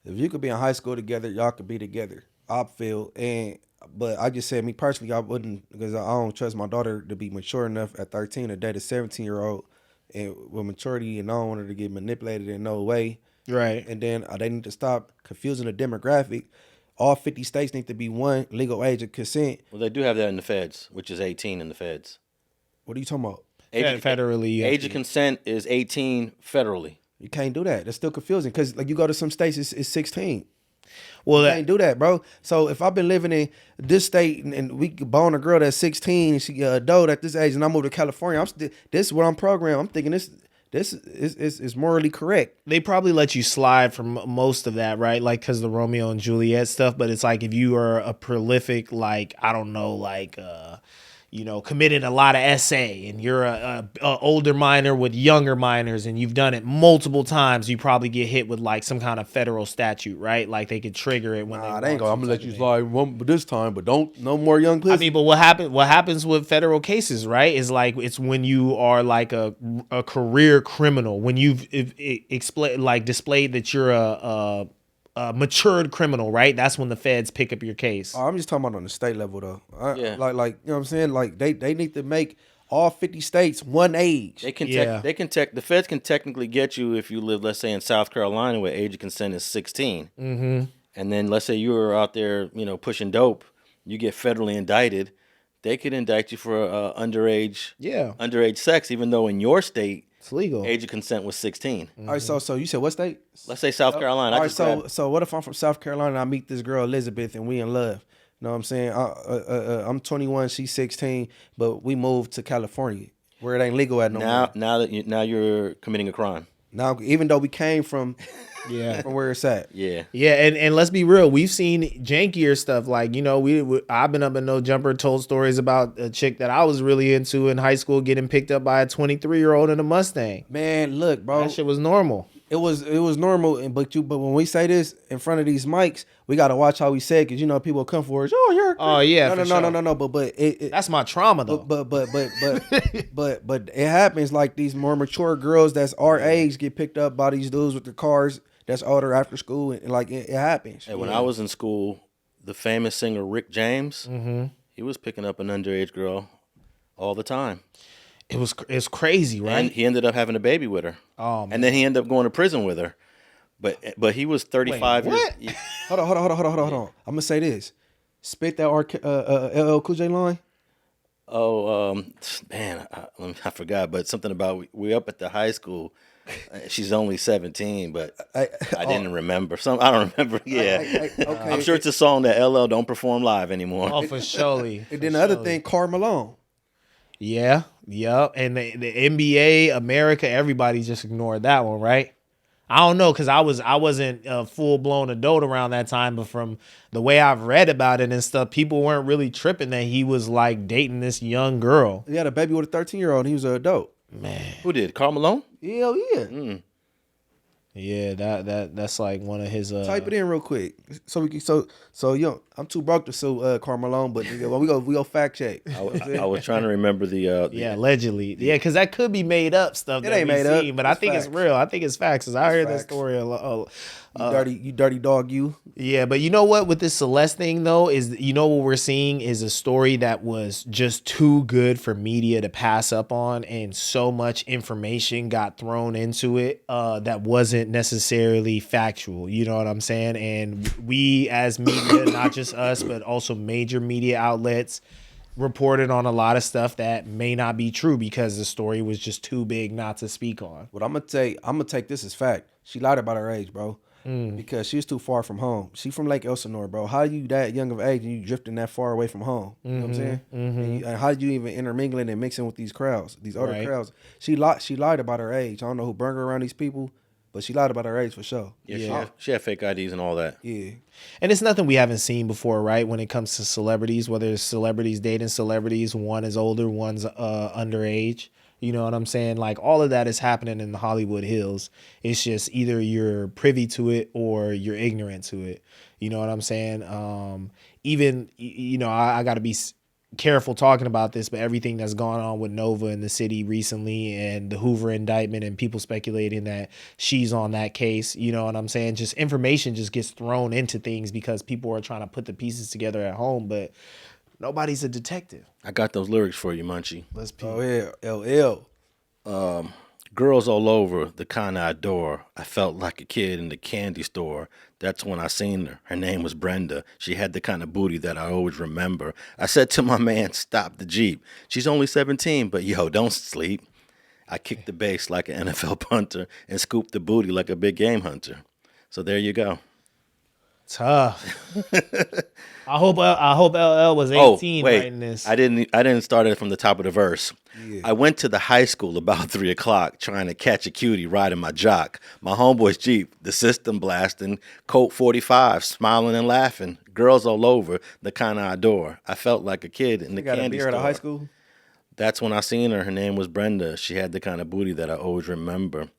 If you could be in high school together, y'all could be together. I feel, but I just said me personally, I wouldn't, because I don't trust my daughter to be mature enough at 13 to date a 17-year-old and with maturity, and I don't want her to get manipulated in no way. Right. And then they need to stop confusing the demographic. All 50 states need to be one legal age of consent. Well, they do have that in the feds, which is 18 in the feds. What are you talking about? Federally. Age of consent is 18 federally. You can't do that. That's still confusing because like you go to some states, it's 16. Well, you can't do that, bro. So if I've been living in this state and we bone a girl that's 16 and she adult at this age and I move to California, this is what I'm programmed. I'm thinking this is morally correct. They probably let you slide from most of that, right? Like, because the Romeo and Juliet stuff. But it's like if you are a prolific, like, I don't know, like, committed a lot of SA and you're a older minor with younger minors and you've done it multiple times, you probably get hit with like some kind of federal statute, right? Like they could trigger it when they ain't gonna. I'm gonna let you slide one this time, but no more young pussy. I mean, but what happens with federal cases, right? Is like it's when you are like a career criminal, when you've displayed that you're a matured criminal, right? That's when the feds pick up your case. I'm just talking about on the state level, though. Like you know what I'm saying? Like they need to make all 50 states one age. The feds can technically get you if you live, let's say, in South Carolina, where age of consent is 16, and then let's say you were out there, pushing dope, you get federally indicted. They could indict you for underage sex, even though in your state it's legal. Age of consent was 16. All right, so you said what state? Let's say South Carolina. All right, so what if I'm from South Carolina and I meet this girl Elizabeth and we in love? You know what I'm saying? I'm 21, she's 16, but we moved to California where it ain't legal at no more. Now you're committing a crime. Now, even though we came from from where it's at. Yeah. And let's be real, we've seen jankier stuff. Like, I've been up in No Jumper, told stories about a chick that I was really into in high school getting picked up by a 23-year-old in a Mustang. Man, look, bro. That shit was normal. It was normal, but when we say this in front of these mics, we gotta watch how we say it, because you know people come for us. Oh, you're no. But that's my trauma though. But it happens. Like these more mature girls that's our age get picked up by these dudes with the cars that's older after school, and like it happens. And when I was in school, the famous singer Rick James, Mm-hmm. he was picking up an underage girl all the time. It's crazy, right? And he ended up having a baby with her. Oh, man. And then he ended up going to prison with her. But he was 35 Wait, what? years. Hold on. I'm gonna say this. Spit that LL Cool J line. Oh, man, I forgot. But something about we up at the high school. She's only 17, but I didn't remember. I don't remember. Yeah, okay. I'm sure it's a song that LL don't perform live anymore. Oh, for surely. And then the other thing, Karl Malone. Yeah, yep. And the NBA, America, everybody just ignored that one, right? I don't know, because I wasn't a full blown adult around that time, but from the way I've read about it and stuff, people weren't really tripping that he was like dating this young girl. He had a baby with a 13-year-old, and he was an adult. Man, Who did? Karl Malone? Hell yeah. Yeah, that's like one of his. Type it in real quick, so we can. So yo, I'm too broke to sue Karl Malone, but we go fact check. I was trying to remember the allegedly, because that could be made up stuff. It that ain't we made up. seen, but I think facts. it's real. I think it's facts. Cause I heard that facts. story a lot. You dirty dog, you. Yeah, but you know what? With this Celeste thing, though, is what we're seeing is a story that was just too good for media to pass up on, and so much information got thrown into it that wasn't necessarily factual. You know what I'm saying? And we, as media, not just us, but also major media outlets, reported on a lot of stuff that may not be true because the story was just too big not to speak on. What I'm gonna take this as fact. She lied about her age, bro. Because she's too far from home. She from Lake Elsinore, bro. How you that young of age and you drifting that far away from home? You know what I'm saying? And how you even intermingling and mixing with these crowds, these other crowds? She lied about her age. I don't know who burned her around these people, but she lied about her age for sure. Yeah, she had fake IDs and all that. Yeah. And it's nothing we haven't seen before, right? When it comes to celebrities, whether it's celebrities dating celebrities, one is older, one's underage. You know what I'm saying? Like, all of that is happening in the Hollywood Hills. It's just either you're privy to it or you're ignorant to it. You know what I'm saying? Even, I got to be careful talking about this, but everything that's gone on with Nova in the city recently and the Hoover indictment and people speculating that she's on that case, you know what I'm saying? Just information just gets thrown into things because people are trying to put the pieces together at home, but nobody's a detective. I got those lyrics for you, Munchie. Let's peep. Oh yeah, LL. Girls all over, the kind I adore. I felt like a kid in the candy store. That's when I seen her. Her name was Brenda. She had the kind of booty that I always remember. I said to my man, stop the Jeep. She's only 17, but yo, don't sleep. I kicked the bass like an NFL punter and scooped the booty like a big game hunter. So there you go. Tough. I hope LL was 18 writing this. I didn't start it from the top of the verse. Yeah. I went to the high school about 3 o'clock trying to catch a cutie riding my jock. My homeboy's Jeep, the system blasting, Colt 45, smiling and laughing. Girls all over, the kind I adore. I felt like a kid in the candy store. At a high school? That's when I seen her. Her name was Brenda. She had the kind of booty that I always remember.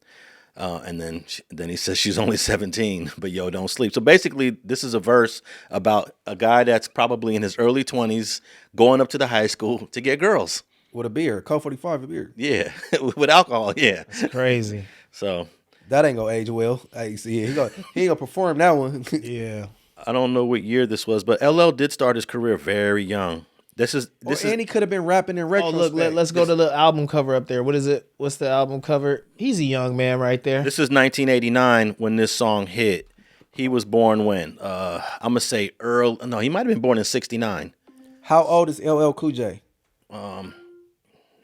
And then he says she's only 17, but yo, don't sleep. So basically, this is a verse about a guy that's probably in his early 20s going up to the high school to get girls. With a beer, Colt 45 a beer. Yeah, with alcohol, yeah. It's crazy. So that ain't gonna age well. Hey, see, he ain't gonna perform that one. Yeah. I don't know what year this was, but LL did start his career very young. And he could have been rapping in retrospect. Oh, look, let's go to the album cover up there. What is it? What's the album cover? He's a young man right there. This is 1989 when this song hit. He was born when? I'm going to say no, he might have been born in 69. How old is LL Cool J? No.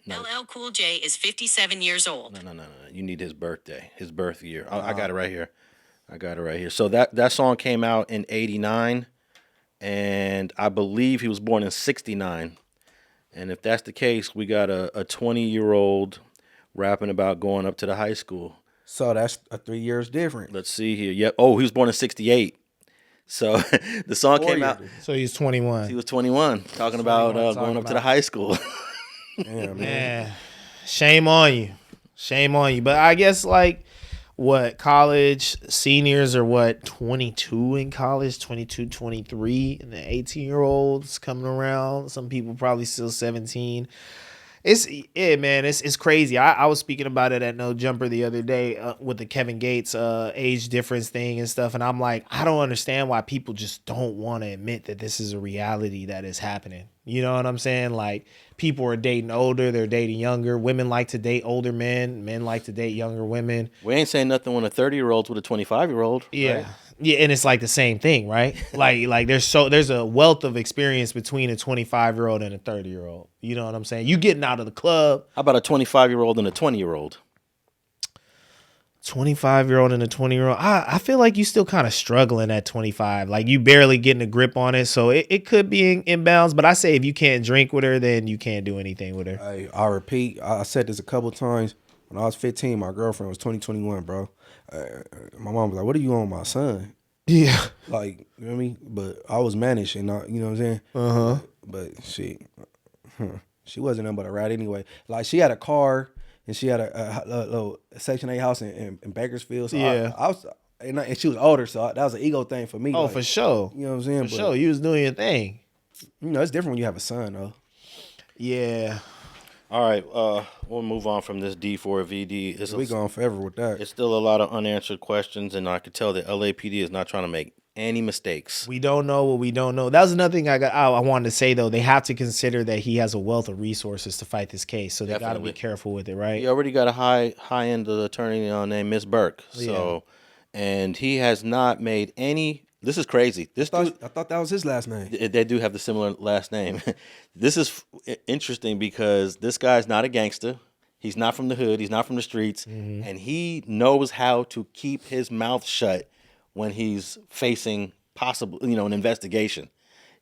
LL Cool J is 57 years old. No. You need his birthday, his birth year. I got it right here. So that song came out in 89. And I believe he was born in 69. And if that's the case, we got a 20-year-old rapping about going up to the high school. So that's 3 years different. Let's see here. Yep. Oh, he was born in 68. So the song came out. So he's 21. He was 21, talking about going up to the high school. Yeah, man. Shame on you. But I guess, like, what, college seniors are what, 22 in college, 22, 23, and the 18-year-olds coming around. Some people probably still 17. It's crazy. I was speaking about it at No Jumper the other day with the Kevin Gates age difference thing and stuff, and I'm like, I don't understand why people just don't want to admit that this is a reality that is happening. You know what I'm saying? Like, people are dating older, they're dating younger. Women like to date older men. Men like to date younger women. We ain't saying nothing when a 30-year-old's with a 25-year-old. Yeah. Right? Yeah, and it's like the same thing, right? like there's a wealth of experience between a 25-year-old and a 30-year-old. You know what I'm saying? You getting out of the club. How about a 25-year-old and a 20-year-old? 25-year-old and a 20-year-old. I feel like you still kind of struggling at 25. Like, you barely getting a grip on it. So it could be in bounds. But I say if you can't drink with her, then you can't do anything with her. I repeat, I said this a couple times. When I was 15, my girlfriend was 21, bro. My mom was like, "What are you on, my son?" Yeah. Like, you know what I mean? But I was managed, and you know what I'm saying? Uh-huh. But she wasn't nothing but a rat anyway. Like, she had a car, and she had a little Section 8 house in Bakersfield. So yeah. I was, and she was older, so that was an ego thing for me. Oh, like, for sure. You know what I'm saying? For sure. You was doing your thing. You know, it's different when you have a son, though. Yeah. All right, we'll move on from this D4vd. We going forever with that. It's still a lot of unanswered questions, and I could tell the LAPD is not trying to make any mistakes. We don't know what we don't know. That was another thing I wanted to say, though. They have to consider that he has a wealth of resources to fight this case, so they got to be careful with it, right? He already got a high-end attorney named Miss Burke, so and he has not made any. This is crazy. I thought that was his last name. They do have the similar last name. This is interesting because this guy's not a gangster. He's not from the hood. He's not from the streets. Mm-hmm. And he knows how to keep his mouth shut when he's facing an investigation.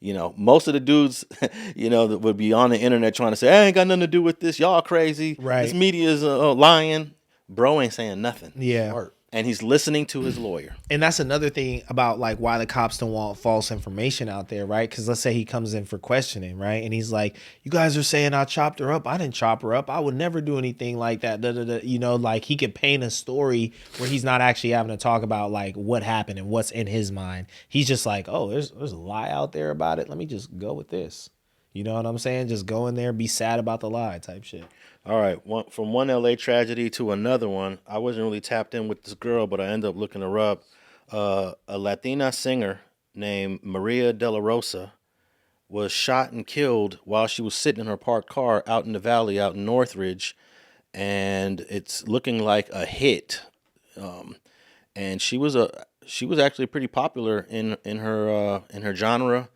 You know, most of the dudes, that would be on the internet trying to say, I ain't got nothing to do with this. Y'all crazy. Right. This media is lying. Bro ain't saying nothing. Yeah. Smart. And he's listening to his lawyer. And that's another thing about, like, why the cops don't want false information out there, right? Because let's say he comes in for questioning, right? And he's like, you guys are saying I chopped her up. I didn't chop her up. I would never do anything like that. Like, he could paint a story where he's not actually having to talk about, like, what happened and what's in his mind. He's just like, oh, there's a lie out there about it. Let me just go with this. You know what I'm saying? Just go in there and be sad about the lie type shit. All right, from one LA tragedy to another one. I wasn't really tapped in with this girl, but I ended up looking her up. A Latina singer named Maria de la Rosa was shot and killed while she was sitting in her parked car out in the valley, out in Northridge, and it's looking like a hit. And she was actually pretty popular in her genre.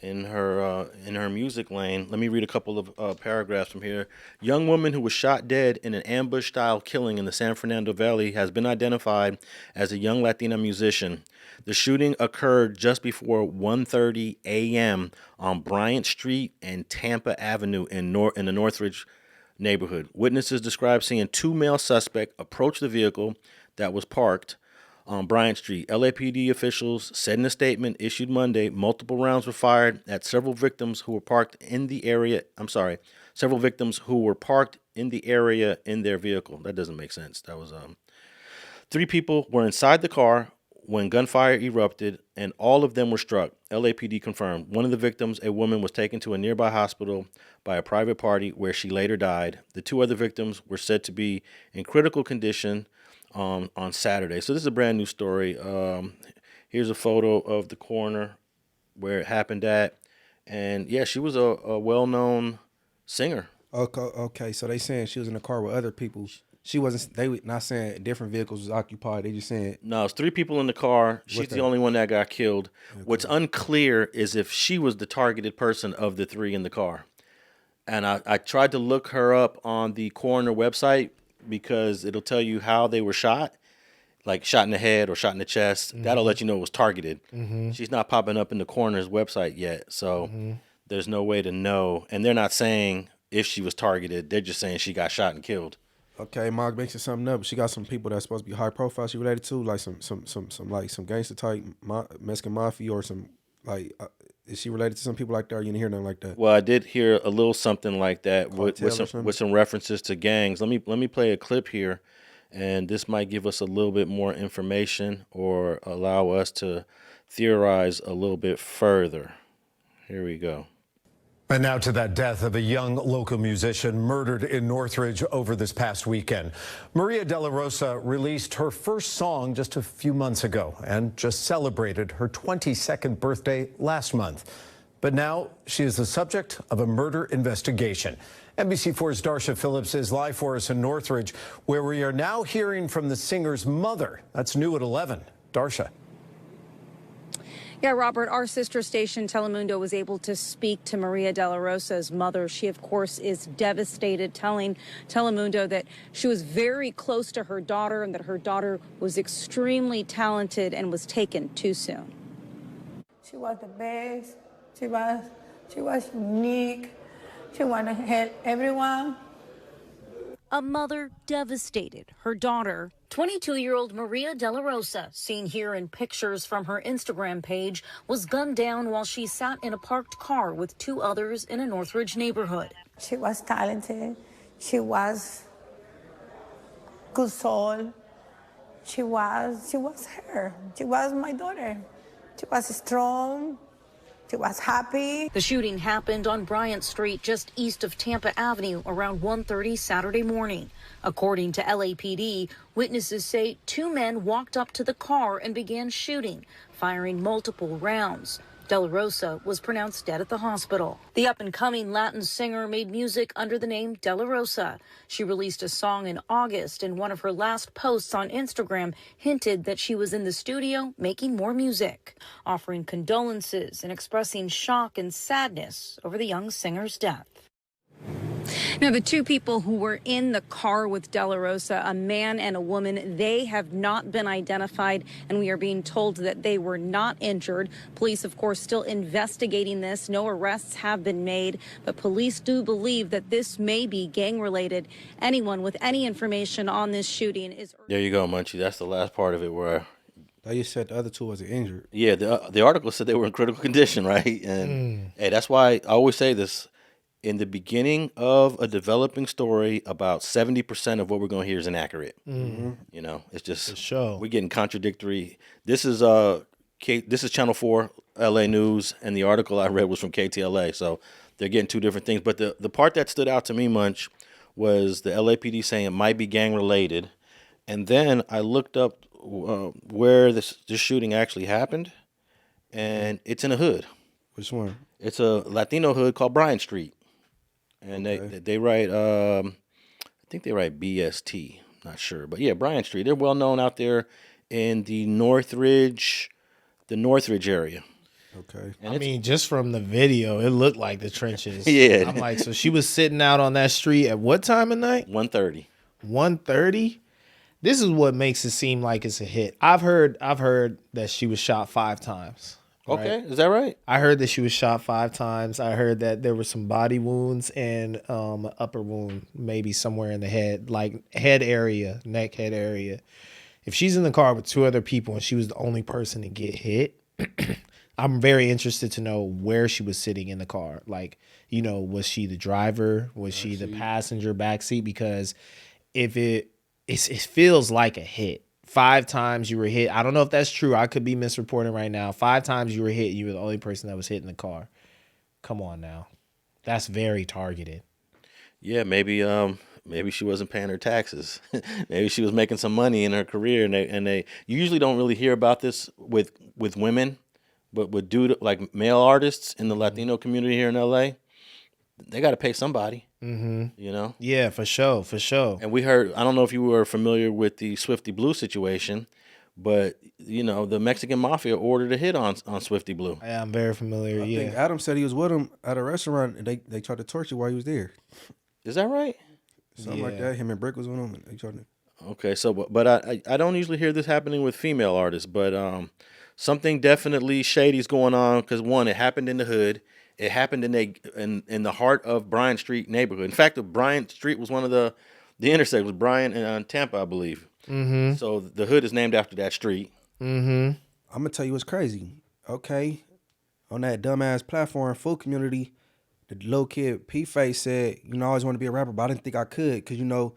In her music lane. Let me read a couple of paragraphs from here. Young woman who was shot dead in an ambush-style killing in the San Fernando Valley has been identified as a young Latina musician. The shooting occurred just before 1:30 a.m. on Bryant Street and Tampa Avenue in the Northridge neighborhood. Witnesses described seeing two male suspects approach the vehicle that was parked on Bryant Street. LAPD officials said in a statement issued Monday, multiple rounds were fired at several victims who were parked in the area. Several victims who were parked in the area in their vehicle. That doesn't make sense. That was 3 people were inside the car when gunfire erupted, and all of them were struck. LAPD confirmed. One of the victims, a woman, was taken to a nearby hospital by a private party where she later died. The 2 other victims were said to be in critical condition on Saturday. So this is a brand new story. Here's a photo of the corner where it happened at. And yeah, she was a well-known singer. Okay. So they saying she was in the car with other people. She wasn't, they were not saying different vehicles was occupied. They just saying. No, it's 3 people in the car. She's the only one that got killed. Okay. What's unclear is if she was the targeted person of the 3 in the car. And I tried to look her up on the coroner website, because it'll tell you how they were shot, like shot in the head or shot in the chest. Mm-hmm. That'll let you know it was targeted. Mm-hmm. She's not popping up in the coroner's website yet, so there's no way to know. And they're not saying if she was targeted. They're just saying she got shot and killed. Okay, Mark mixing something up. She got some people that's supposed to be high profile. She related to, like some gangster type Mexican mafia or some like. Is she related to some people like that? Or you didn't hear nothing like that? Well, I did hear a little something like that with some references to gangs. Let me play a clip here, and this might give us a little bit more information or allow us to theorize a little bit further. Here we go. And now to that death of a young local musician murdered in Northridge over this past weekend. Maria de la Rosa released her first song just a few months ago and just celebrated her 22nd birthday last month. But now she is the subject of a murder investigation. NBC4's Darsha Phillips is live for us in Northridge, where we are now hearing from the singer's mother. That's new at 11. Darsha. Yeah, Robert, our sister station Telemundo was able to speak to Maria de la Rosa's mother. She, of course, is devastated, telling Telemundo that she was very close to her daughter and that her daughter was extremely talented and was taken too soon. She was the best. She was unique. She wanted to help everyone. A mother devastated. Her daughter, 22-year-old Maria de la Rosa, seen here in pictures from her Instagram page, was gunned down while she sat in a parked car with two others in a Northridge neighborhood. She was talented. She was good soul. She was her. She was my daughter. She was strong. She was happy. The shooting happened on Bryant Street, just east of Tampa Avenue, around 1:30 Saturday morning. According to LAPD, witnesses say two men walked up to the car and began shooting, firing multiple rounds. De La Rosa was pronounced dead at the hospital. The up-and-coming Latin singer made music under the name De La Rosa. She released a song in August, and one of her last posts on Instagram hinted that she was in the studio making more music, offering condolences and expressing shock and sadness over the young singer's death. Now, the two people who were in the car with De La Rosa, a man and a woman, they have not been identified, and we are being told that they were not injured. Police, of course, still investigating this. No arrests have been made, but police do believe that this may be gang-related. Anyone with any information on this shooting is... There you go, Munchie. That's the last part of it where... They just said the other two wasn't injured. Yeah, the article said they were in critical condition, right? And hey, that's why I always say this. In the beginning of a developing story, about 70% of what we're going to hear is inaccurate. You know, it's just we're getting contradictory. This is Channel 4 LA News, and the article I read was from KTLA. So they're getting two different things. But the part that stood out to me, Munch, was the LAPD saying it might be gang related, and then I looked up where this shooting actually happened, and it's in a hood. Which one? It's a Latino hood called Bryant Street. And they write, I think they write BST, not sure. But yeah, Bryant Street. They're well known out there in the Northridge area. Okay. And I mean, just from the video, it looked like the trenches. Yeah. I'm like, so she was sitting out on that street at what time of night? 1:30. 1:30? This is what makes it seem like it's a hit. I've heard that she was shot 5 times. Okay, right? is that right? I heard that she was shot 5 times. I heard that there were some body wounds and upper wound, maybe somewhere in the head, like head area, neck, head area. If she's in the car with 2 other people and she was the only person to get hit, I'm very interested to know where she was sitting in the car. Like, you know, was she the driver? Was she the passenger backseat? Because if it feels like a hit. 5 times you were hit. I don't know if that's true. I could be misreporting right now. 5 times you were hit. You were the only person that was hit in the car. Come on now. That's very targeted. Yeah, maybe she wasn't paying her taxes. Maybe she was making some money in her career, and they you usually don't really hear about this with women, but with like male artists in the Latino community here in LA, they got to pay somebody. You know? Yeah, for sure. And we heard, I don't know if you were familiar with the Swifty Blue situation, but, you know, the Mexican mafia ordered a hit on Swifty Blue. Yeah, I'm very familiar, I think Adam said he was with him at a restaurant, and they tried to torture while he was there. Is that right? Something like that. Him and Brick was with him, and they tried to... Okay, so, but I don't usually hear this happening with female artists, but something definitely shady's going on, because, one, it happened in the hood. It happened in the heart of Bryant Street neighborhood. In fact, Bryant Street was one of the intersections was Bryant and Tampa, I believe. So the hood is named after that street. I'm gonna tell you what's crazy. Okay, on that dumbass platform, full community, the little kid P-Face said, you know, I always want to be a rapper, but I didn't think I could, because, you know,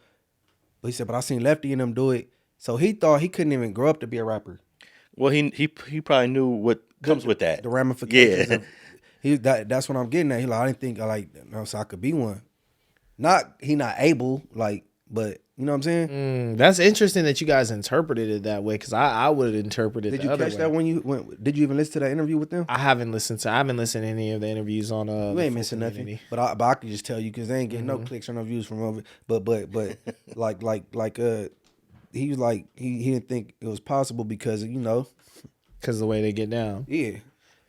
But he said, but I seen Lefty and them do it. So he thought he couldn't even grow up to be a rapper. Well, he probably knew what comes with that. The ramifications. Yeah. That's what I'm getting at. He like, I didn't think so I could be one. Not able, like, but you know what I'm saying? That's interesting that you guys interpreted it that way, because I would interpret it the other way. Did you catch that when you went? Did you even listen to that interview with them? I haven't listened to any of the interviews on you ain't missing nothing. But I could just tell you, because they ain't getting no clicks or no views from over. But like he was like he didn't think it was possible because because of the way they get down. Yeah,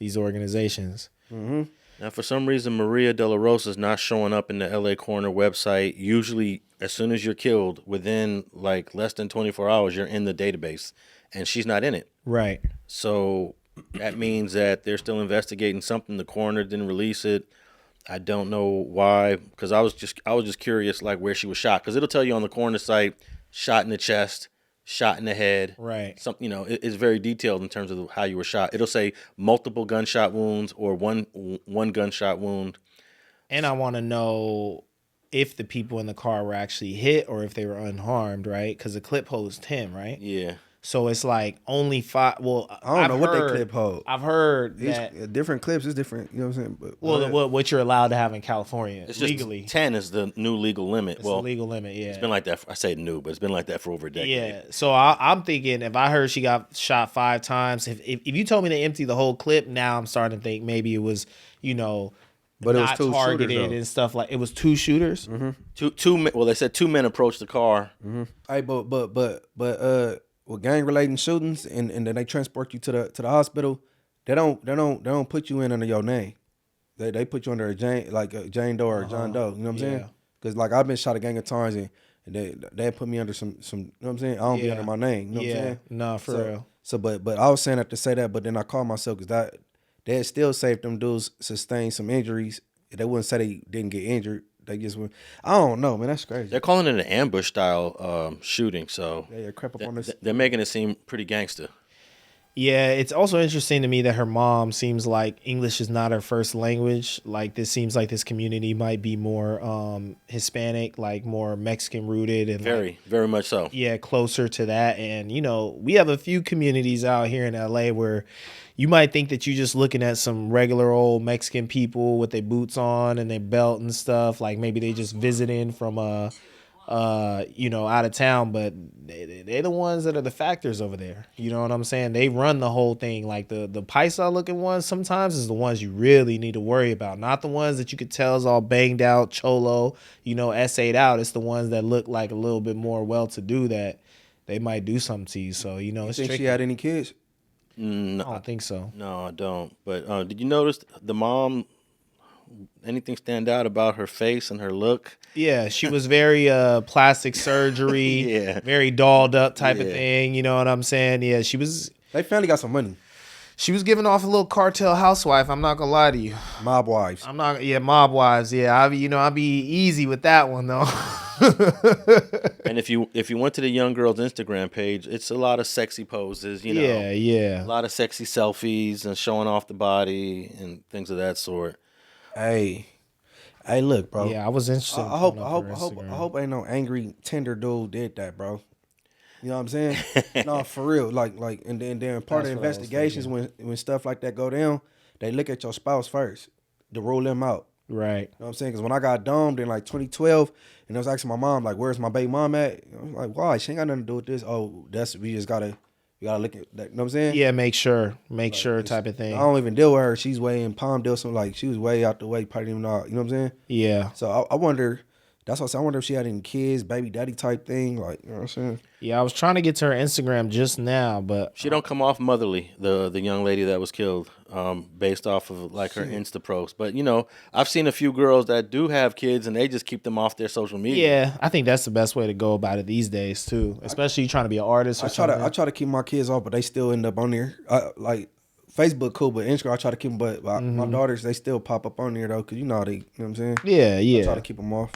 these organizations. Now, for some reason, Maria De La Rosa is not showing up in the LA Coroner website. Usually, as soon as you're killed, within like less than 24 hours, you're in the database, and she's not in it. Right. So that means that they're still investigating something. The coroner didn't release it. I don't know why, because I was just curious, like where she was shot, because it'll tell you on the coroner site, shot in the chest, shot in the head. Right. It's very detailed in terms of how you were shot. It'll say multiple gunshot wounds or one gunshot wound. And I want to know if the people in the car were actually hit or if they were unharmed, right? Because the clip holds 10, right? Yeah. So it's like only 5. Well, I don't know what they clip hold. I've heard that different clips is different. You know what I'm saying? But, what you're allowed to have in California it's legally. 10 is the new legal limit. It's the legal limit. Yeah. It's been like that. I say new, but it's been like that for over a decade. Yeah. So I'm thinking, if I heard she got shot 5 times, if you told me to empty the whole clip, now I'm starting to think maybe it was, but it was not two targeted shooters, and stuff like. It was 2 shooters. Two. Well, they said 2 men approached the car. Hey, but with gang related shootings and then they transport you to the hospital, they don't put you in under your name. They put you under a Jane Doe or John Doe. You know what I'm saying? Because like I've been shot a gang of times and they put me under some. You know what I'm saying? I don't be under my name. You know what I'm saying? No, for real. So but I was saying that to say that, but then I called myself because they had still saved them dudes sustain some injuries. They wouldn't say they didn't get injured. They just went. I don't know, man. That's crazy. They're calling it an ambush style shooting. So yeah, crap up on this. They're making it seem pretty gangster. Yeah, it's also interesting to me that her mom seems like English is not her first language. Like this seems like this community might be more Hispanic, like more Mexican rooted, and very much so. Yeah, closer to that. And we have a few communities out here in LA where you might think that you're just looking at some regular old Mexican people with their boots on and their belt and stuff. Like maybe they just visiting from out of town, but they're the ones that are the factors over there. You know what I'm saying? They run the whole thing. Like the paisa looking ones sometimes is the ones you really need to worry about. Not the ones that you could tell is all banged out, cholo, essayed out. It's the ones that look like a little bit more well-to-do that they might do something to you. So, you it's think tricky. she had any kids? No, I don't think so. No, I don't. But did you notice the mom? Anything stand out about her face and her look? Yeah, she was very plastic surgery, very dolled up type of thing. You know what I'm saying? Yeah, she was. They finally got some money. She was giving off a little cartel housewife. I'm not gonna lie to you. Mob wives. I'm not. Yeah, mob wives. Yeah, I'll be easy with that one though. And if you went to the young girl's Instagram page, it's a lot of sexy poses. Yeah. A lot of sexy selfies and showing off the body and things of that sort. Hey, look, bro. Yeah, I was interested. I hope ain't no angry Tinder dude did that, bro. You know what I'm saying? No, for real. Like, and then part of the investigations when stuff like that go down, they look at your spouse first to rule them out. Right. You know what I'm saying? Because when I got domed in like 2012, and I was asking my mom, like, where's my baby mom at? I was like, why? She ain't got nothing to do with this. Oh, we just gotta look at that. You know what I'm saying? Yeah, make sure type of thing. I don't even deal with her. She's way in Palmdale, so like she was way out the way. Probably didn't even know. You know what I'm saying? Yeah. So I wonder. That's what I said. I wonder if she had any kids, baby daddy type thing. Like, you know what I'm saying? Yeah, I was trying to get to her Instagram just now, but she don't come off motherly. The young lady that was killed, based off of like her Insta post. But I've seen a few girls that do have kids and they just keep them off their social media. Yeah, I think that's the best way to go about it these days too. Especially you trying to be an artist. I try to keep my kids off, but they still end up on there. Like Facebook cool, but Instagram I try to keep them. But my daughters, they still pop up on there though, cause you know what I'm saying? Yeah. I try to keep them off.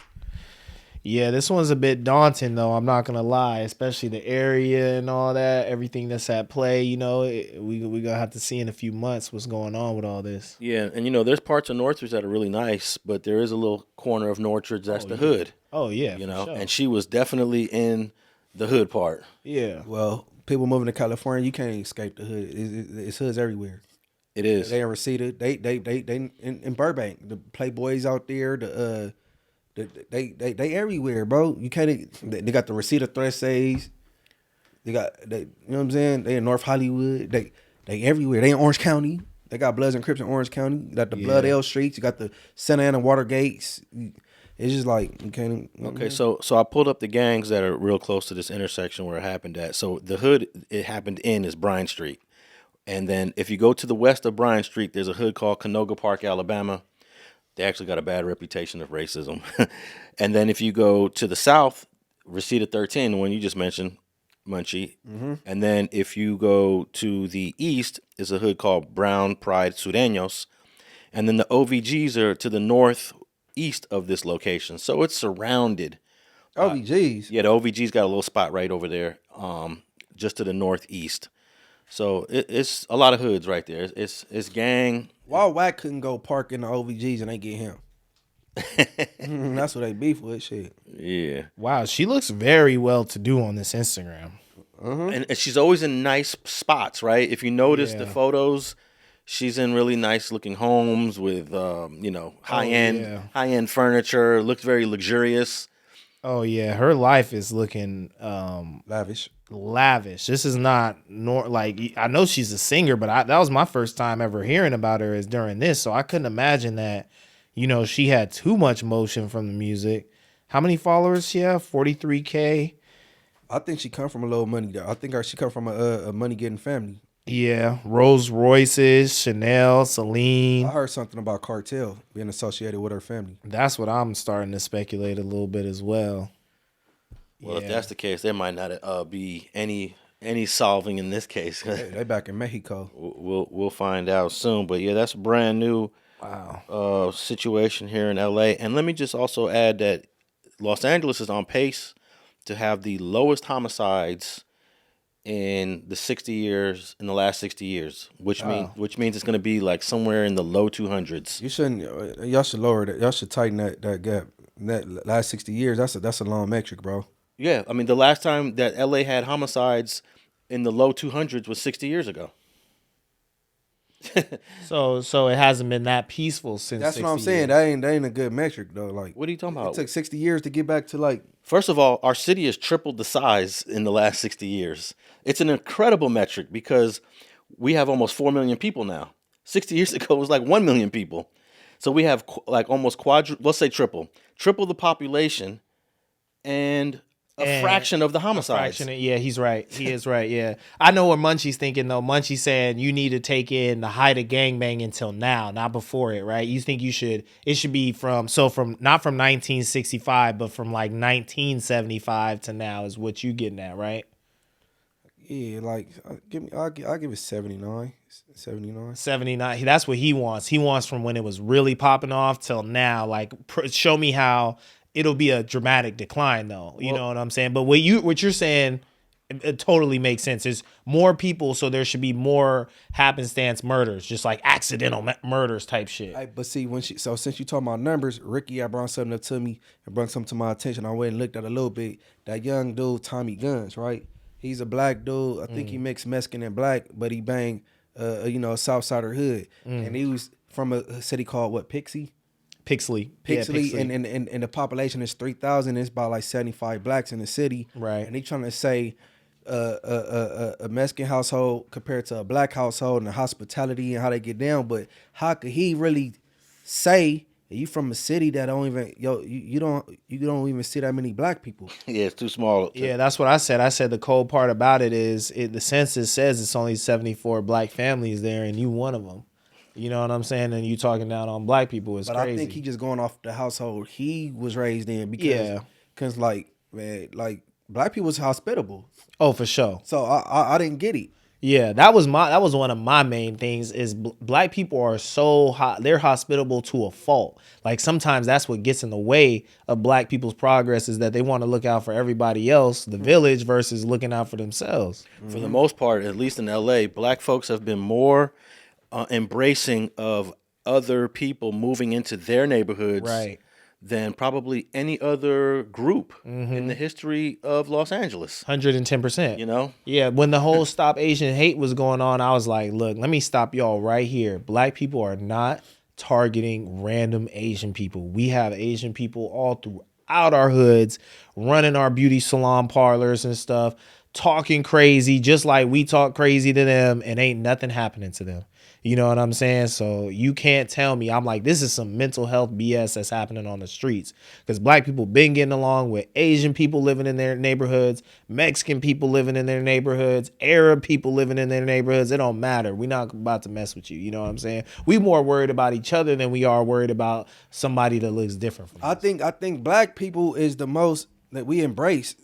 Yeah, this one's a bit daunting though. I'm not gonna lie, especially the area and all that, everything that's at play. We gonna have to see in a few months what's going on with all this. Yeah, and there's parts of Northridge that are really nice, but there is a little corner of Northridge that's the hood. Oh yeah, you know, sure. and she was definitely in the hood part. Yeah. Well, people moving to California, you can't escape the hood. It's hoods everywhere. It is. They in Reseda. They in Burbank. The Playboys out there. They everywhere, bro. You can't. They got the Reseda Thresays. You know what I'm saying? They in North Hollywood. They everywhere. They in Orange County. They got Bloods and Crips in Orange County. You got the Blood L Streets. You got the Santa Ana Watergates. It's just like you can't. Okay, so I pulled up the gangs that are real close to this intersection where it happened at. So the hood it happened in is Bryant Street, and then if you go to the west of Bryant Street, there's a hood called Canoga Park, Alabama. They actually got a bad reputation of racism. And then if you go to the south, Reseda 13, the one you just mentioned, Munchie. Mm-hmm. And then if you go to the east, is a hood called Brown Pride Sureños. And then the OVGs are to the northeast of this location. So it's surrounded. OVGs? Yeah, the OVG's got a little spot right over there, just to the northeast. So it's a lot of hoods right there. It's gang. Why Wack couldn't go park in the OVGs and they get him? That's what they beef with, shit. Yeah. Wow, she looks very well to do on this Instagram. And she's always in nice spots, right? If you notice the photos, she's in really nice looking homes with high end furniture. Looks very luxurious. Oh yeah, her life is looking lavish. This is not I know she's a singer, but that was my first time ever hearing about her is during this. So I couldn't imagine that, she had too much motion from the music. How many followers she have? 43K. I think she come from a little money though. I think she come from a money getting family. Yeah, Rolls Royces, Chanel, Celine. I heard something about Cartel being associated with her family. That's what I'm starting to speculate a little bit as well. Well, if that's the case, there might not be any solving in this case. They back in Mexico. We'll find out soon. But yeah, that's a brand new situation here in LA. And let me just also add that Los Angeles is on pace to have the lowest homicides in the last 60 years, which means it's going to be like somewhere in the low 200s. Y'all should lower that. Y'all should tighten that gap. That last 60 years, that's a long metric, bro. Yeah, I mean the last time that LA had homicides in the low 200s was 60 years ago. So it hasn't been that peaceful since. That's what I'm saying. That ain't a good metric though. Like, what are you talking about? It took 60 years to get back to like. First of all, our city has tripled the size in the last 60 years. It's an incredible metric because we have almost 4 million people now. 60 years ago, it was like 1 million people. So we have like almost let's say triple the population and a fraction of the homicides. Yeah, he's right. He is right. Yeah, I know what Munchie's thinking though. Munchie's saying you need to take in the height of gangbang until now, not before it, right? You think it should be from not from 1965, but from like 1975 to now is what you getting at, right? Yeah, like I'll give it 79. 79. That's what he wants. He wants from when it was really popping off till now. Like show me how it'll be a dramatic decline though. You know what I'm saying? But what you're saying, it totally makes sense. There's more people, so there should be more happenstance murders, just like accidental murders type shit. But see, since you talking about numbers, Ricky, I brought something up to me and brought something to my attention. I went and looked at it a little bit. That young dude, Tommy Guns, right? He's a black dude. I think he mixed Mexican and black, but he banged, a Southsider hood. And he was from a city called Pixley. Pixley. And the population is 3,000. It's about like 75 blacks in the city. Right. And he trying to say a Mexican household compared to a black household and the hospitality and how they get down. But how could he really say you from a city that don't even you don't even see that many black people? Yeah, it's too small. Yeah, that's what I said. I said the cold part about it is the census says it's only 74 black families there, and you one of them. You know what I'm saying? And you talking down on black people is crazy. I think he just going off the household he was raised in because like black people was hospitable. Oh, for sure. So I didn't get it. Yeah, that was one of my main things is black people are so they're hospitable to a fault. Like sometimes that's what gets in the way of black people's progress is that they want to look out for everybody else, the village versus looking out for themselves. For the most part, at least in LA, black folks have been more embracing of other people moving into their neighborhoods than probably any other group in the history of Los Angeles. 110%. You know? Yeah, when the whole Stop Asian Hate was going on, I was like, look, let me stop y'all right here. Black people are not targeting random Asian people. We have Asian people all throughout our hoods, running our beauty salon parlors and stuff, talking crazy just like we talk crazy to them, and ain't nothing happening to them. You know what I'm saying? So you can't tell me. I'm like, this is some mental health BS that's happening on the streets, because black people been getting along with Asian people living in their neighborhoods, Mexican people living in their neighborhoods, Arab people living in their neighborhoods. It don't matter. We're not about to mess with you. You know what I'm saying? We more worried about each other than we are worried about somebody that looks different from us. I think black people is the most that we embrace.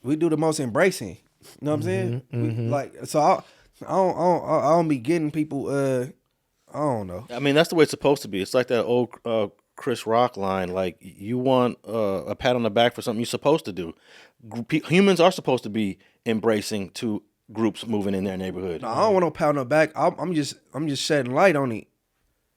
We do the most embracing. You know what I'm saying? We, like, so I don't be getting people. I don't know. I mean, that's the way it's supposed to be. It's like that old Chris Rock line. Like, you want a pat on the back for something you're supposed to do. Humans are supposed to be embracing to groups moving in their neighborhood. No, I don't want no pat on the back. I'm just shedding light on it,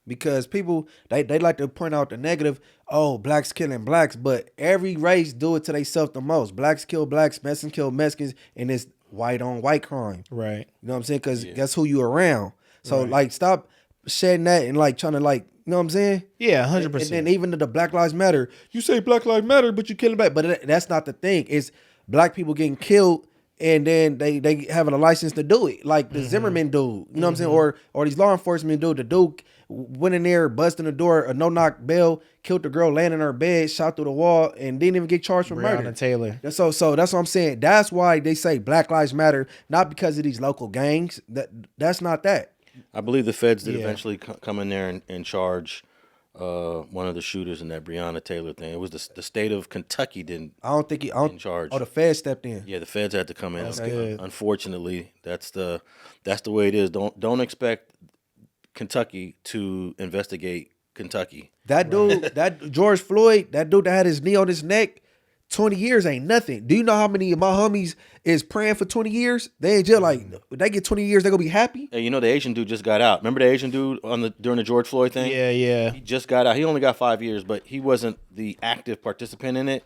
because people they like to point out the negative. Oh, blacks killing blacks, but every race do it to themselves the most. Blacks kill blacks, Mexicans kill Mexicans, and it's white on white crime. Right. You know what I'm saying? Because that's who you around. So like, stop shedding that and like trying to like, you know what I'm saying? Yeah, 100%. And then even the Black Lives Matter, you say Black Lives Matter, but you killing black. But that's not the thing. It's black people getting killed, and then they having a license to do it, like the Zimmerman dude. You know what I'm saying? Or these law enforcement dude. The dude went in there, busting the door, a no-knock bell, killed the girl laying in her bed, shot through the wall, and didn't even get charged for murder. Breonna Taylor. So that's what I'm saying. That's why they say Black Lives Matter, not because of these local gangs. That's not that. I believe the feds did eventually come in there and charge one of the shooters in that Breonna Taylor thing. It was the state of Kentucky didn't. I don't think in charge. Oh, the feds stepped in. Yeah, the feds had to come in. That's good. Unfortunately, that's the way it is. Don't expect Kentucky to investigate Kentucky. That dude, that George Floyd, that dude that had his knee on his neck, 20 years ain't nothing. Do you know how many of my homies is praying for 20 years? They ain't just like, if they get 20 years, they gonna be happy. Hey, you know the Asian dude just got out. Remember the Asian dude during the George Floyd thing? Yeah. He just got out. He only got 5 years, but he wasn't the active participant in it.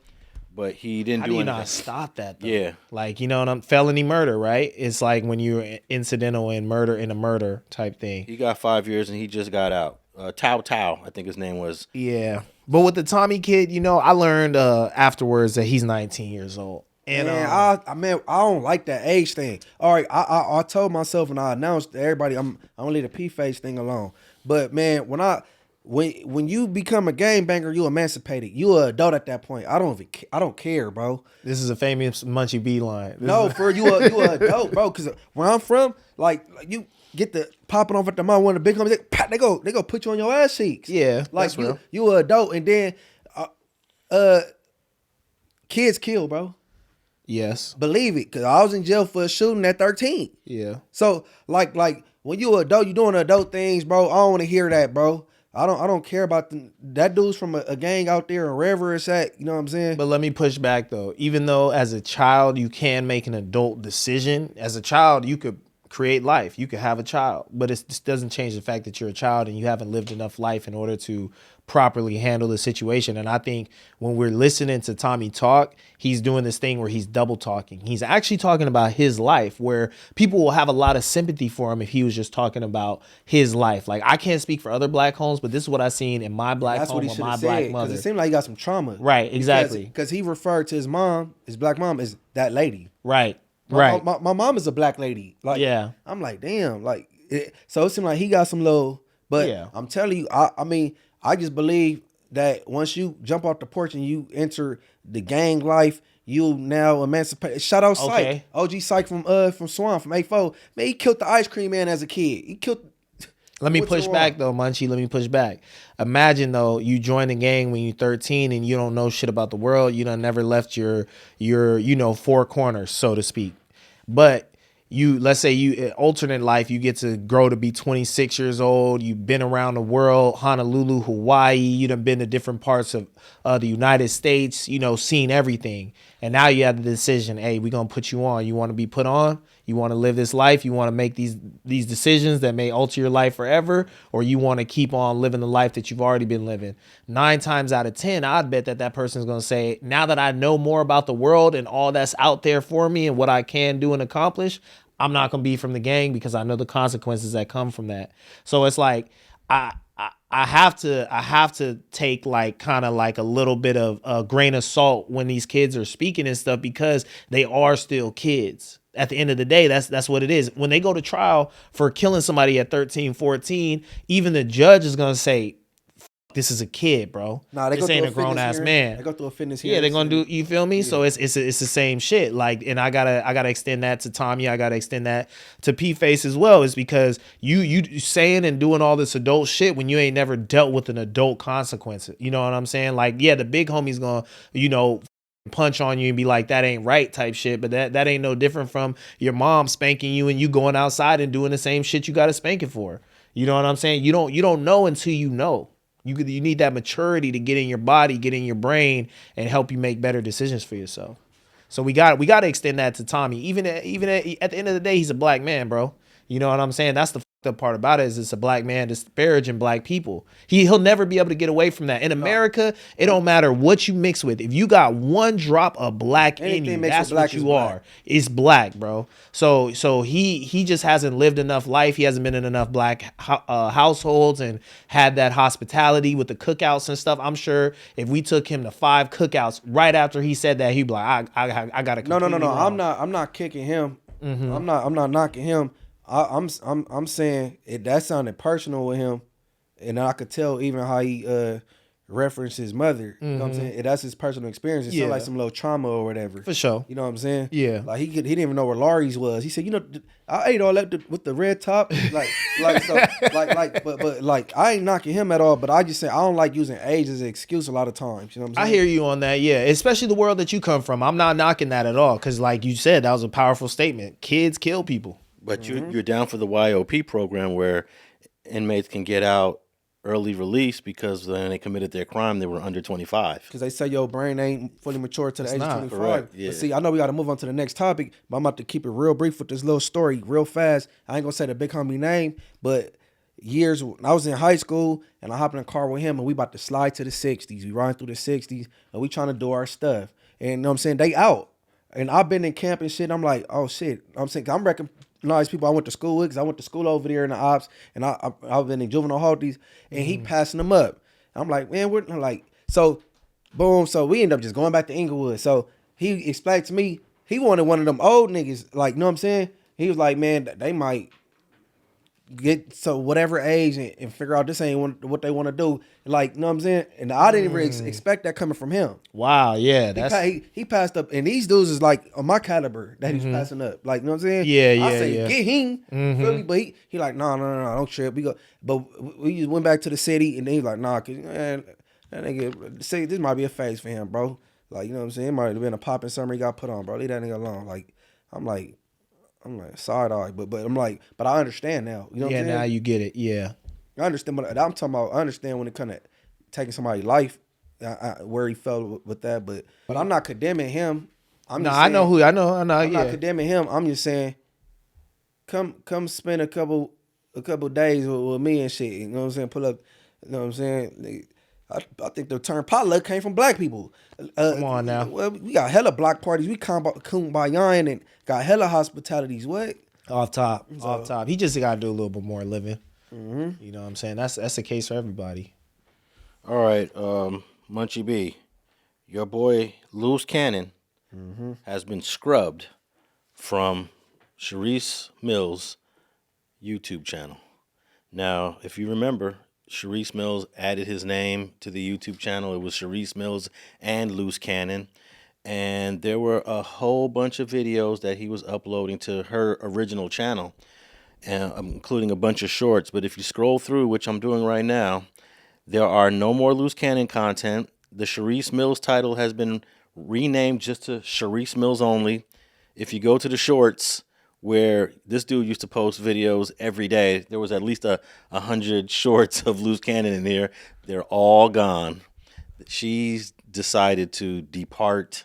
But he didn't How do do you anything. not stop that, though? Yeah. Like, you know, felony murder, right? It's like when you're incidental in a murder type thing. He got 5 years and he just got out. Tao, I think his name was. Yeah. But with the Tommy kid, you know, I learned afterwards that he's 19 years old. And I don't like that age thing. All right, I told myself and I announced to everybody I'm gonna leave the P-face thing alone. But man, when you become a gangbanger, you emancipated. You an adult at that point. I don't care, bro. This is a famous Munchie B line. You a adult, bro. Because where I'm from, like you get the popping off at the mouth when the big homies, they go put you on your ass cheeks. Yeah, like that's real. You an adult, and then kids kill, bro. Yes, believe it, because I was in jail for a shooting at 13. Yeah. So like when you an adult, you doing adult things, bro. I don't want to hear that, bro. I don't care about that dude's from a gang out there or wherever it's at. You know what I'm saying? But let me push back though. Even though as a child you can make an adult decision, as a child you could create life. You could have a child, but it just doesn't change the fact that you're a child and you haven't lived enough life in order to properly handle the situation. And I think when we're listening to Tommy talk, he's doing this thing where he's double talking. He's actually talking about his life, where people will have a lot of sympathy for him if he was just talking about his life. Like, I can't speak for other black homes, but this is what I seen in my black home with my black mother. Because it seemed like he got some trauma. Right, exactly. Because he referred to his black mom, as that lady. Right. My mom is a black lady. Like, yeah. I'm like, damn. Like, so it seemed like he got some little. But yeah. I'm telling you, I mean, I just believe that once you jump off the porch and you enter the gang life, you now emancipate. Shout out Syke. Okay. OG Syke from Swan, from A4. Man, he killed the ice cream man as a kid. He killed. Let me push back though, Munchie. Let me push back. Imagine though, you join the gang when you're 13 and you don't know shit about the world. You done never left your four corners, so to speak. But let's say you alternate life, you get to grow to be 26 years old. You've been around the world, Honolulu, Hawaii. You done been to different parts of the United States. Seen everything. And now you have the decision. Hey, we gonna put you on. You want to be put on? You want to live this life. You want to make these decisions that may alter your life forever, or you want to keep on living the life that you've already been living. 9 times out of 10, I'd bet that person is going to say, now that I know more about the world and all that's out there for me and what I can do and accomplish, I'm not going to be from the gang because I know the consequences that come from that. So it's like, I have to take like kind of like a little bit of a grain of salt when these kids are speaking and stuff, because they are still kids. At the end of the day, that's what it is. When they go to trial for killing somebody at 13, 14, even the judge is going to say, this is a kid, bro. Nah, they this go ain't through a grown ass man. They go through a fitness Yeah, hearing. they're gonna do. You feel me? Yeah. So it's the same shit. Like, and I gotta extend that to Tommy. I gotta extend that to P-Face as well. Is because you saying and doing all this adult shit when you ain't never dealt with an adult consequence. You know what I'm saying? Like, yeah, the big homie's gonna punch on you and be like, that ain't right type shit. But that ain't no different from your mom spanking you and you going outside and doing the same shit you got to spank it for. You know what I'm saying? You don't know until you know. You need that maturity to get in your body, get in your brain, and help you make better decisions for yourself. So we got to extend that to Tommy. Even at the end of the day, he's a black man, bro. You know what I'm saying? That's the fucked up part about it, is it's a black man disparaging black people. He'll never be able to get away from that. In America, it don't matter what you mix with. If you got one drop of black in you, that's what you are. It's black, bro. So he just hasn't lived enough life. He hasn't been in enough black households and had that hospitality with the cookouts and stuff. I'm sure if we took him to 5 cookouts right after he said that, he'd be like, I got to. No. I'm not kicking him. Mm-hmm. I'm not knocking him. I'm saying that sounded personal with him, and I could tell even how he referenced his mother. You know what I'm saying? That's his personal experience. It sounded like some little trauma or whatever. For sure. You know what I'm saying? Yeah. Like he didn't even know where Laurie's was. He said, I ate all that with the red top. But I ain't knocking him at all. But I just say I don't like using age as an excuse a lot of times. You know what I'm saying? I hear you on that. Yeah, especially the world that you come from. I'm not knocking that at all, because like you said, that was a powerful statement. Kids kill people. But you're down for the YOP program where inmates can get out early release because when they committed their crime, they were under 25. Because they say your brain ain't fully mature to the age of 25. Correct, yeah. But see, I know we got to move on to the next topic, but I'm about to keep it real brief with this little story real fast. I ain't going to say the big homie name, but years when I was in high school and I hopped in a car with him and we about to slide to the 60s. We riding through the 60s and we trying to do our stuff. And you know what I'm saying? They out. And I've been in camp and shit. I'm like, oh shit. I'm saying, I'm recognizing people I went to school with, because I went to school over there in the ops, and I've been in juvenile halties, and he passing them up. I'm like, man, we're like, so boom. So we end up just going back to Inglewood. So he explained to me, he wanted one of them old niggas, like, you know what I'm saying? He was like, man, they might get so whatever age and figure out this ain't what they want to do. Like, you know what I'm saying? And I didn't really expect that coming from him. Wow, yeah. He passed up, and these dudes is like on my caliber that he's passing up. Like, you know what I'm saying? Yeah. I say, get him. Feel me? But he like, no, don't trip. But we just went back to the city, and then he's like, nah, cause man, that nigga, say this might be a phase for him, bro. Like, you know what I'm saying? It might have been a popping summer he got put on, bro. Leave that nigga alone. Like, I'm like side eye, but I'm like, but I understand now. You know what I'm saying? Yeah, now you get it. Yeah, I understand. But I'm talking about, I understand when it kind of taking somebody's life, where he felt with that. But I'm not condemning him. I know. I'm not condemning him. I'm just saying, come spend a couple days with me and shit. You know what I'm saying? Pull up. You know what I'm saying? I think the term potluck came from black people. Come on now. Well, we got hella block parties. We kumbaya and got hella hospitalities. What? Off top. He just got to do a little bit more living. Mm-hmm. You know what I'm saying? That's the case for everybody. All right, Munchie B, your boy Luce Cannon has been scrubbed from Charisse Mills' YouTube channel. Now, if you remember, Charisse Mills added his name to the YouTube channel. It was Charisse Mills and Luce Cannon. And there were a whole bunch of videos that he was uploading to her original channel, including a bunch of shorts. But if you scroll through, which I'm doing right now, there are no more Luce Cannon content. The Charisse Mills title has been renamed just to Charisse Mills only. If you go to the shorts, where this dude used to post videos every day, there was at least 100 shorts of Luce Cannon in there. They're all gone. She's decided to depart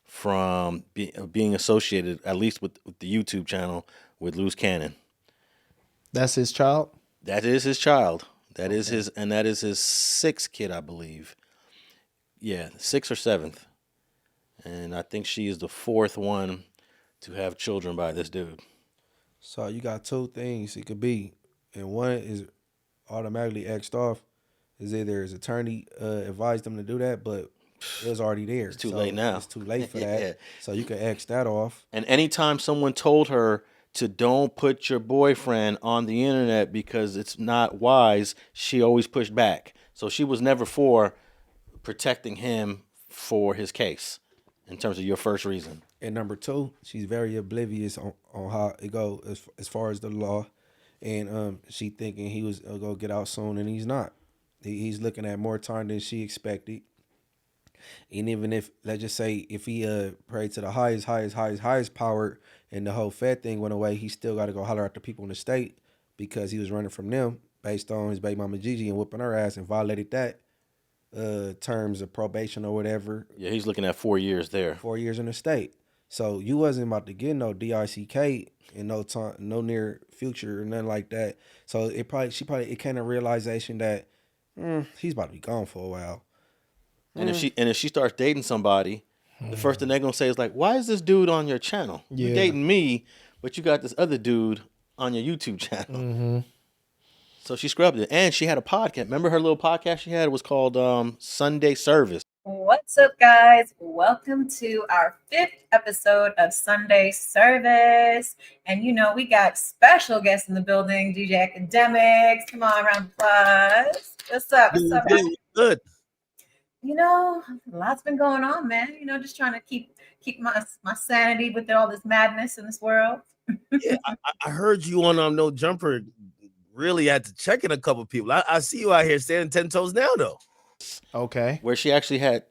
from being associated, at least with the YouTube channel, with Luce Cannon. That's his child? That is his child. That is his, and that is his sixth kid, I believe. Yeah, sixth or seventh. And I think she is the fourth one to have children by this dude. So you got two things it could be. And one is automatically X'd off. Is either his attorney advised him to do that, but it was already there. It's too late now. It's too late for that. Yeah. So you can X that off. And anytime someone told her to don't put your boyfriend on the internet because it's not wise, she always pushed back. So she was never for protecting him for his case in terms of your first reason. And number two, she's very oblivious on how it go as far as the law. And she thinking he was going to get out soon, and he's not. He's looking at more time than she expected. And even if, let's just say, if he prayed to the highest power and the whole Fed thing went away, he still got to go holler at the people in the state because he was running from them based on his baby mama Gigi and whooping her ass and violated that terms of probation or whatever. Yeah, he's looking at 4 years there. 4 years in the state. So you wasn't about to get no DICK in no time, no near future or nothing like that. So it came to realization that he's about to be gone for a while. And if she starts dating somebody, the first thing they're gonna say is like, "Why is this dude on your channel? You're dating me, but you got this other dude on your YouTube channel." Mm-hmm. So she scrubbed it, and she had a podcast. Remember her little podcast she had? It was called Sunday Service. What's up, guys? Welcome to our 5th episode of Sunday Service. And you know, we got special guests in the building, DJ Academics. Come on, round of applause. What's up? What's up? Good. You know, a lot's been going on, man. You know, just trying to keep my sanity with all this madness in this world. Yeah, I heard you on No Jumper really had to check in a couple people. I see you out here standing 10 toes down, though. Okay. Where she actually had,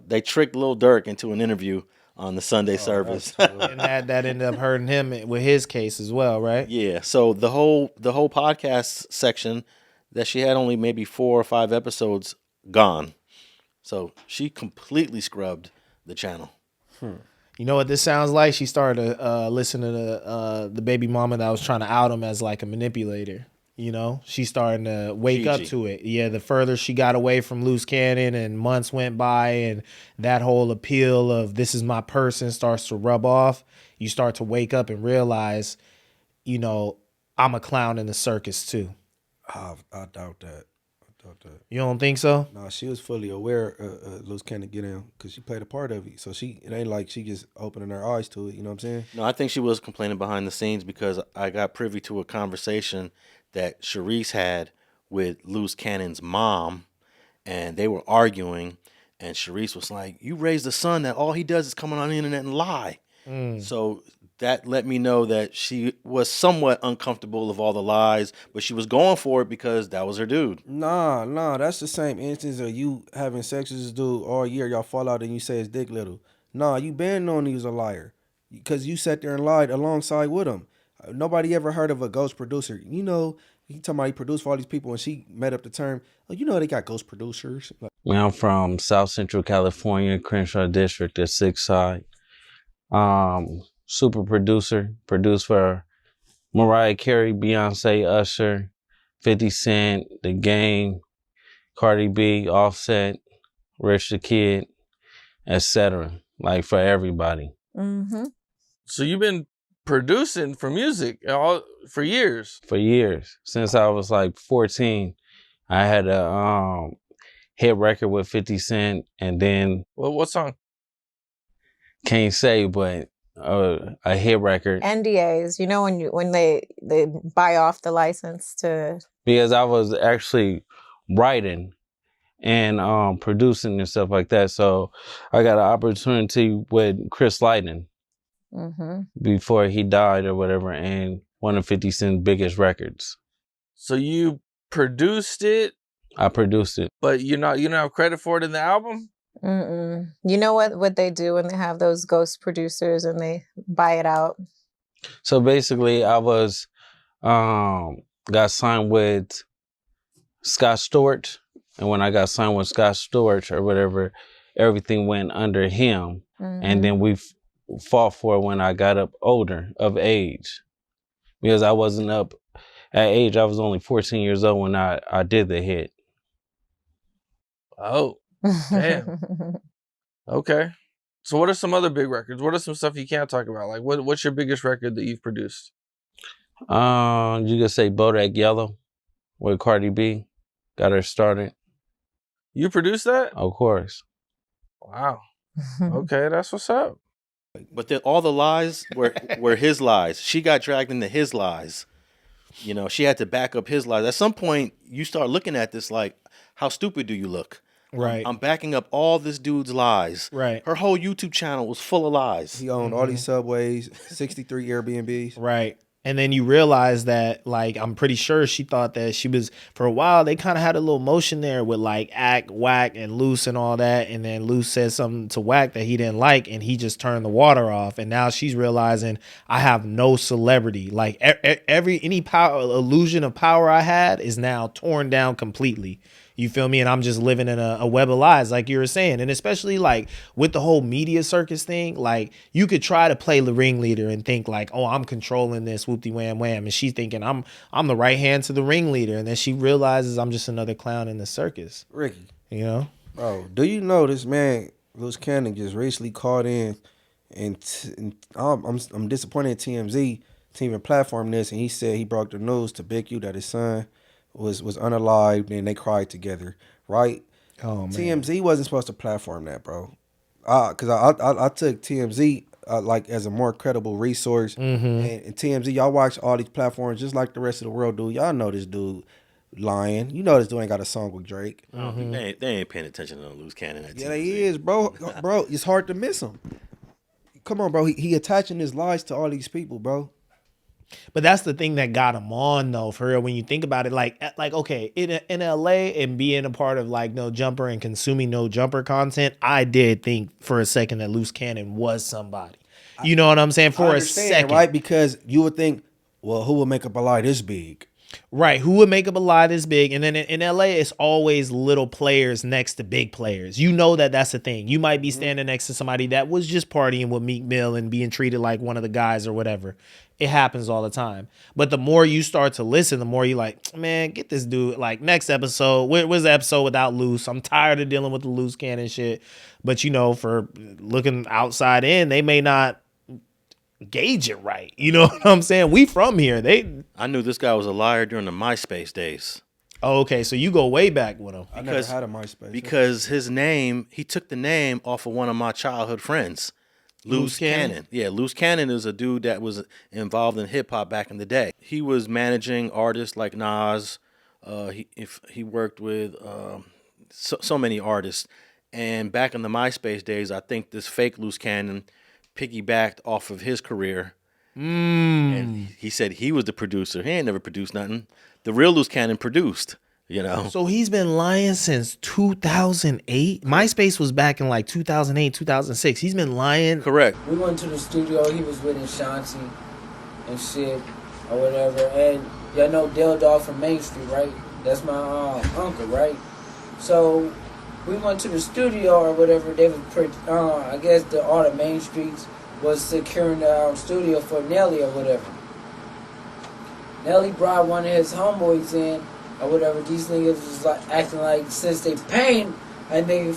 they tricked Lil Durk into an interview on the Sunday Service. And that ended up hurting him with his case as well, right? Yeah. So the whole podcast section that she had only maybe 4 or 5 episodes gone. So she completely scrubbed the channel. You know what this sounds like? She started to listen to the baby mama that was trying to out him as like a manipulator. You know, she's starting to wake up to it. Yeah, the further she got away from Luce Cannon and months went by and that whole appeal of this is my person starts to rub off, you start to wake up and realize, you know, I'm a clown in the circus too. I doubt that. You don't think so? No, she was fully aware of Luce Cannon get in because she played a part of it. So it ain't like she just opening her eyes to it. You know what I'm saying? No, I think she was complaining behind the scenes because I got privy to a conversation that Charisse had with Luce Cannon's mom, and they were arguing, and Charisse was like, "You raised a son that all he does is come on the internet and lie." So that let me know that she was somewhat uncomfortable of all the lies, but she was going for it because that was her dude. Nah, that's the same instance of you having sex with this dude all year, y'all fall out and you say his dick little. Nah, you been knowing he was a liar because you sat there and lied alongside with him. Nobody ever heard of a ghost producer. You know, he talking about he produced for all these people, and she made up the term. Oh, you know they got ghost producers. Well, I'm from South Central California, Crenshaw District, the 6th side. Super producer, produced for Mariah Carey, Beyonce, Usher, 50 Cent, The Game, Cardi B, Offset, Rich the Kid, etc. Like for everybody. Mm-hmm. So you've been producing for music for years? For years. Since I was like 14, I had a hit record with 50 Cent, and then... Well, what song? Can't say, but a hit record. NDAs, you know, when they buy off the license to... Because I was actually writing and producing and stuff like that. So I got an opportunity with Chris Lighten before he died or whatever, and one of 50 Cent's biggest records. So you produced it? I produced it. But you don't have credit for it in the album? Mm-mm. You know what they do when they have those ghost producers and they buy it out? So basically I was got signed with Scott Storch, and when I got signed with Scott Storch or whatever, everything went under him. And then we fought for it when I got up older of age. Because I wasn't up at age, I was only 14 years old when I did the hit. Oh, damn. Okay. So what are some other big records? What are some stuff you can't talk about? Like what's your biggest record that you've produced? You could say Bodak Yellow with Cardi B. Got her started. You produced that? Of course. Wow. Okay, that's what's up. But all the lies were his lies. She got dragged into his lies. You know, she had to back up his lies. At some point, you start looking at this like, how stupid do you look? Right. I'm backing up all this dude's lies. Right. Her whole YouTube channel was full of lies. He owned all these Subways, 63 Airbnbs. Right. And then you realize that, like, I'm pretty sure she thought that she was, for a while, they kind of had a little motion there with, like, Wack, and Luce and all that. And then Luce said something to Wack that he didn't like, and he just turned the water off. And now she's realizing, I have no celebrity. Like, any power, illusion of power I had is now torn down completely. You feel me? And I'm just living in a web of lies, like you were saying. And especially like with the whole media circus thing, like you could try to play the ringleader and think like, oh, I'm controlling this, whoopty wham wham. And she's thinking I'm the right hand to the ringleader. And then she realizes I'm just another clown in the circus. Ricky. You know? Bro, do you know this man, Luce Cannon, just recently called in and I'm disappointed in TMZ to even platform this. And he said he broke the news to Big U that his son was unalived and they cried together, right? Oh man, TMZ wasn't supposed to platform that, bro. Cause I took TMZ like as a more credible resource, and TMZ, y'all watch all these platforms just like the rest of the world do. Y'all know this dude lying. You know this dude ain't got a song with Drake. They ain't paying attention to Luce Cannon. Yeah, he is, bro. Bro, it's hard to miss him. Come on, bro. He attaching his lies to all these people, bro. But that's the thing that got him on, though, for real. When you think about it, like okay, in LA and being a part of like No Jumper and consuming No Jumper content, I did think for a second that Luce Cannon was somebody. You know what I'm saying? For a second, right? Because you would think, well, who would make up a lie this big? Right. Who would make up a lie this big? And then in LA, it's always little players next to big players. You know that's the thing. You might be standing next to somebody that was just partying with Meek Mill and being treated like one of the guys or whatever. It happens all the time. But the more you start to listen, the more you like, man, get this dude. Like next episode, where's the episode without Luce? I'm tired of dealing with the Luce Cannon shit. But you know, for looking outside in, they may not gauge it right. You know what I'm saying? We from here. I knew this guy was a liar during the MySpace days. Oh, okay. So you go way back with him. I never had a MySpace. Because his name, he took the name off of one of my childhood friends. Luce Cannon. Yeah, Luce Cannon is a dude that was involved in hip hop back in the day. He was managing artists like Nas. He worked with so many artists. And back in the MySpace days, I think this fake Luce Cannon piggybacked off of his career. And he said he was the producer. He ain't never produced nothing. The real Luce Cannon produced. You know, so he's been lying since 2008. MySpace was back in like 2008, 2006. He's been lying. Correct. We went to the studio. He was with Ashanti and shit or whatever. And y'all know Del Dog from Main Street, right? That's my uncle, right? So we went to the studio or whatever. They was, I guess all the Main Streets was securing the studio for Nelly or whatever. Nelly brought one of his homeboys in. Or whatever, these niggas was like acting like since they paying a nigga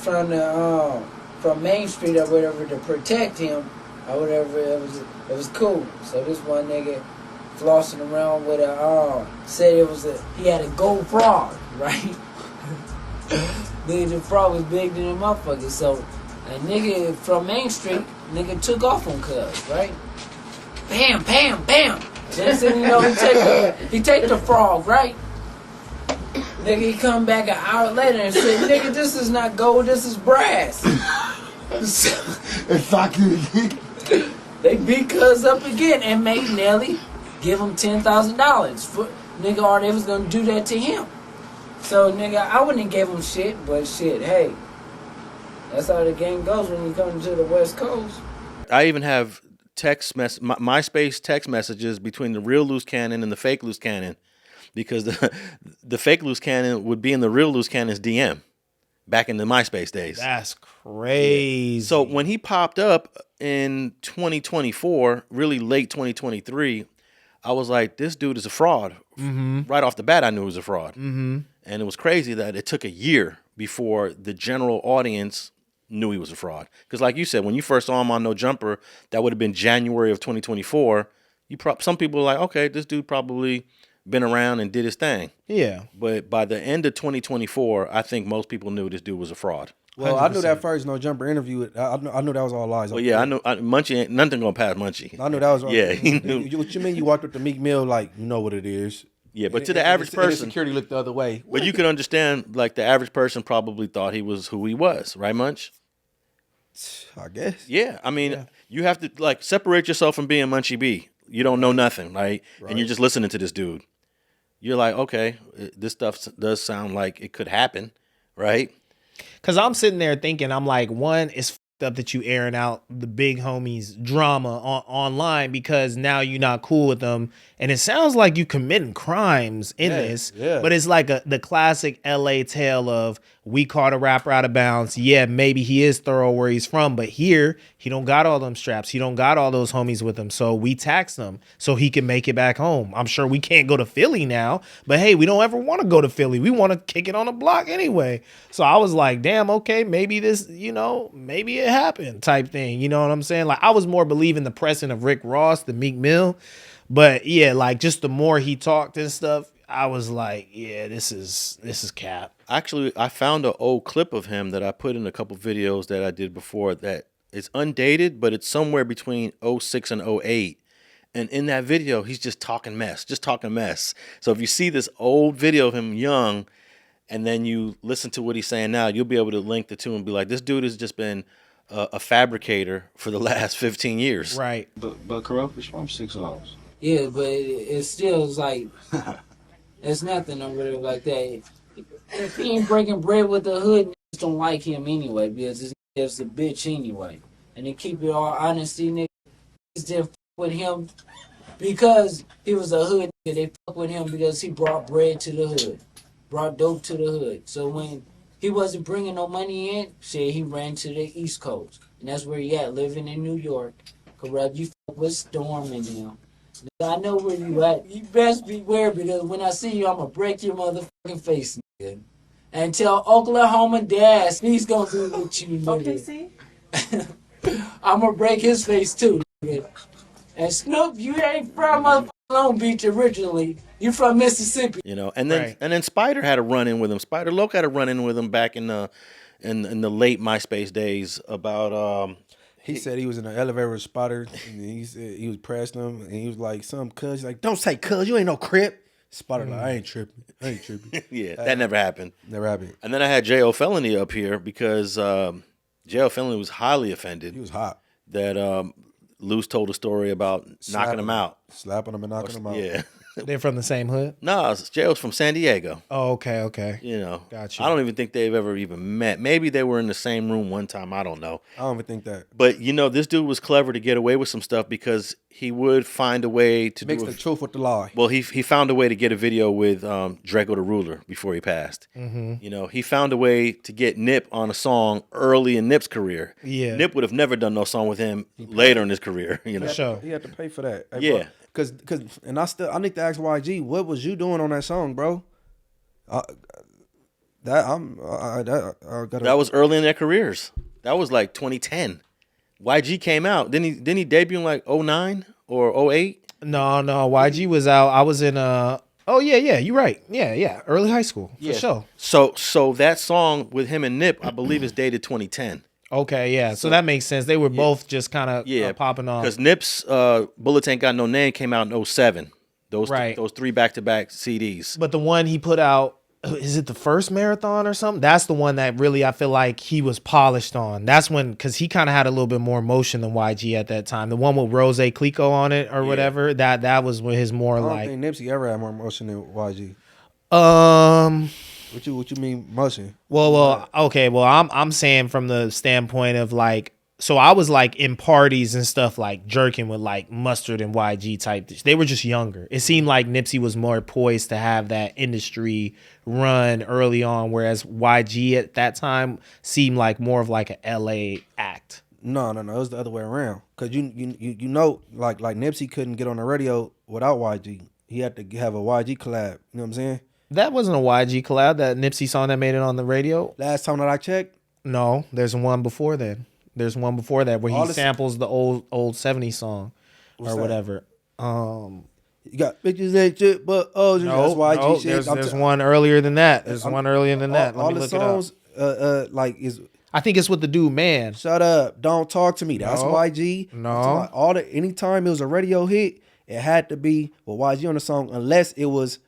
from Main Street or whatever to protect him or whatever, it was cool. So this one nigga flossing around with said he had a gold frog, right? Nigga, the frog was big than a motherfucker. So a nigga from Main Street, nigga took off on Cuz, right? Bam, bam, bam. Next thing you know, he take the frog, right? Nigga, he come back an hour later and said, nigga, this is not gold, this is brass. They beat Cuz up again and made Nelly give him $10,000. Nigga, or they was gonna do that to him. So, nigga, I wouldn't have gave him shit, but shit, hey, that's how the game goes when you come to the West Coast. I even have MySpace text messages between the real Luce Cannon and the fake Luce Cannon. Because the fake Luce Cannon would be in the real Luce Cannon's DM back in the MySpace days. That's crazy. Yeah. So when he popped up in 2024, really late 2023, I was like, this dude is a fraud. Right off the bat, I knew he was a fraud. And it was crazy that it took a year before the general audience knew he was a fraud. Because like you said, when you first saw him on No Jumper, that would have been January of 2024. Some people were like, okay, this dude probably been around and did his thing. Yeah. But by the end of 2024, I think most people knew this dude was a fraud. Well, 100%. I knew that first No Jumper interview. I knew that was all lies. Well, yeah, I knew Munchie ain't nothing gonna pass Munchie. I knew that was all. Yeah, he knew. What you mean? You walked up to Meek Mill like you know what it is. Yeah, but to the average person, security looked the other way. But you could understand, like the average person probably thought he was who he was, right, Munch? I guess. Yeah, I mean, you have to like separate yourself from being Munchie B. You don't know nothing, right? And you're just listening to this dude. You're like, okay, this stuff does sound like it could happen, right? Because I'm sitting there thinking, I'm like, one, it's up that you airing out the big homies drama online because now you're not cool with them, and it sounds like you committing crimes in this. But it's like the classic LA tale of we caught a rapper out of bounds. Yeah, maybe he is thorough where he's from, but here he don't got all them straps. He don't got all those homies with him, so we taxed him so he can make it back home. I'm sure we can't go to Philly now, but hey, we don't ever want to go to Philly. We want to kick it on the block anyway. So I was like, damn, okay, maybe this, maybe it happened type thing. You know what I'm saying? Like I was more believing the pressing of Rick Ross than Meek Mill, but yeah, like just the more he talked and stuff, I was like, yeah, this is cap. Actually, I found an old clip of him that I put in a couple videos that I did before that it's undated, but it's somewhere between 06 and 08. And in that video, he's just talking mess. So if you see this old video of him young, and then you listen to what he's saying now, you'll be able to link the two and be like, this dude has just been a fabricator for the last 15 years. Right. But Kurupt is from 6 hours. Yeah, but it still is like, it's nothing over there like that. If he ain't breaking bread with the hood, niggas don't like him anyway because this nigga's a bitch anyway. And to keep it all honesty, niggas didn't fuck with him because he was a hood nigga. They fuck with him because he brought bread to the hood, brought dope to the hood. So when he wasn't bringing no money in, shit, he ran to the East Coast. And that's where he at, living in New York. Kurupt, you fuck with Storm and them. I know where you at. You best beware because when I see you, I'm going to break your motherfucking face, nigga. And tell Oklahoma Daz he's going to do what you, nigga. Okay, see? I'm going to break his face too, nigga. And Snoop, you ain't from motherfucking Long Beach originally. You from Mississippi. And then Spider had a run-in with him. Spider Loc had a run-in with him back in the late MySpace days about... He said he was in an elevator with Spider, and he said he was pressing him, and he was like, "Some cuz." He's like, "Don't say cuz, you ain't no crip." Spider like, "I ain't tripping. Yeah, that never happened. Never happened. And then I had J.O. Felony up here because J.O. Felony was highly offended. He was hot. That Luce told a story about knocking him out. Slapping him and knocking him out. Yeah. They're from the same hood? No, J.O.'s from San Diego. Oh, okay. Gotcha. I don't even think they've ever even met. Maybe they were in the same room one time. I don't know. I don't even think that. But, this dude was clever to get away with some stuff because he would find a way to mix the truth with the lie. Well, he found a way to get a video with Draco the Ruler before he passed. Mm-hmm. He found a way to get Nip on a song early in Nip's career. Yeah. Nip would have never done no song with him later in his career. He had to pay for that. Hey, yeah. Cause I need to ask YG, what was you doing on that song, bro? That was early in their careers. That was like 2010. YG came out. Didn't he debut in like 09 or 08? No. YG was out. I was in oh yeah, you're right. Yeah. Early high school. For sure. So that song with him and Nip, I believe, is dated 2010. Okay, yeah. So that makes sense. They were both just kind of popping off. Because Nip's Bullets Ain't Got No Name came out in 07. Those 3 back-to-back CDs. But the one he put out, is it the first marathon or something? That's the one that really I feel like he was polished on. That's when, because he kind of had a little bit more emotion than YG at that time. The one with Rose Clico on it or whatever, that was when his more like... I don't think Nipsey ever had more emotion than YG. What you mean motion? Well, okay. Well, I'm saying from the standpoint of like So I was like in parties and stuff, like jerking with like Mustard and YG type. They were just younger. It seemed like Nipsey was more poised to have that industry run early on, whereas YG at that time seemed like more of like a LA act. No, it was the other way around. Cause you know, like Nipsey couldn't get on the radio without YG. He had to have a YG collab. You know what I'm saying? That wasn't a YG collab. That Nipsey song that made it on the radio. Last time that I checked. No, there's one before then. There's one before that where he samples the old 70s song or whatever. You got bitches ain't shit, but that's YG shit. There's one earlier than that. There's one earlier than that. Let all me the look songs, it up. like is. I think it's with the dude, man. Shut up! Don't talk to me. That's YG. No. Anytime it was a radio hit, it had to be with YG on the song, unless it was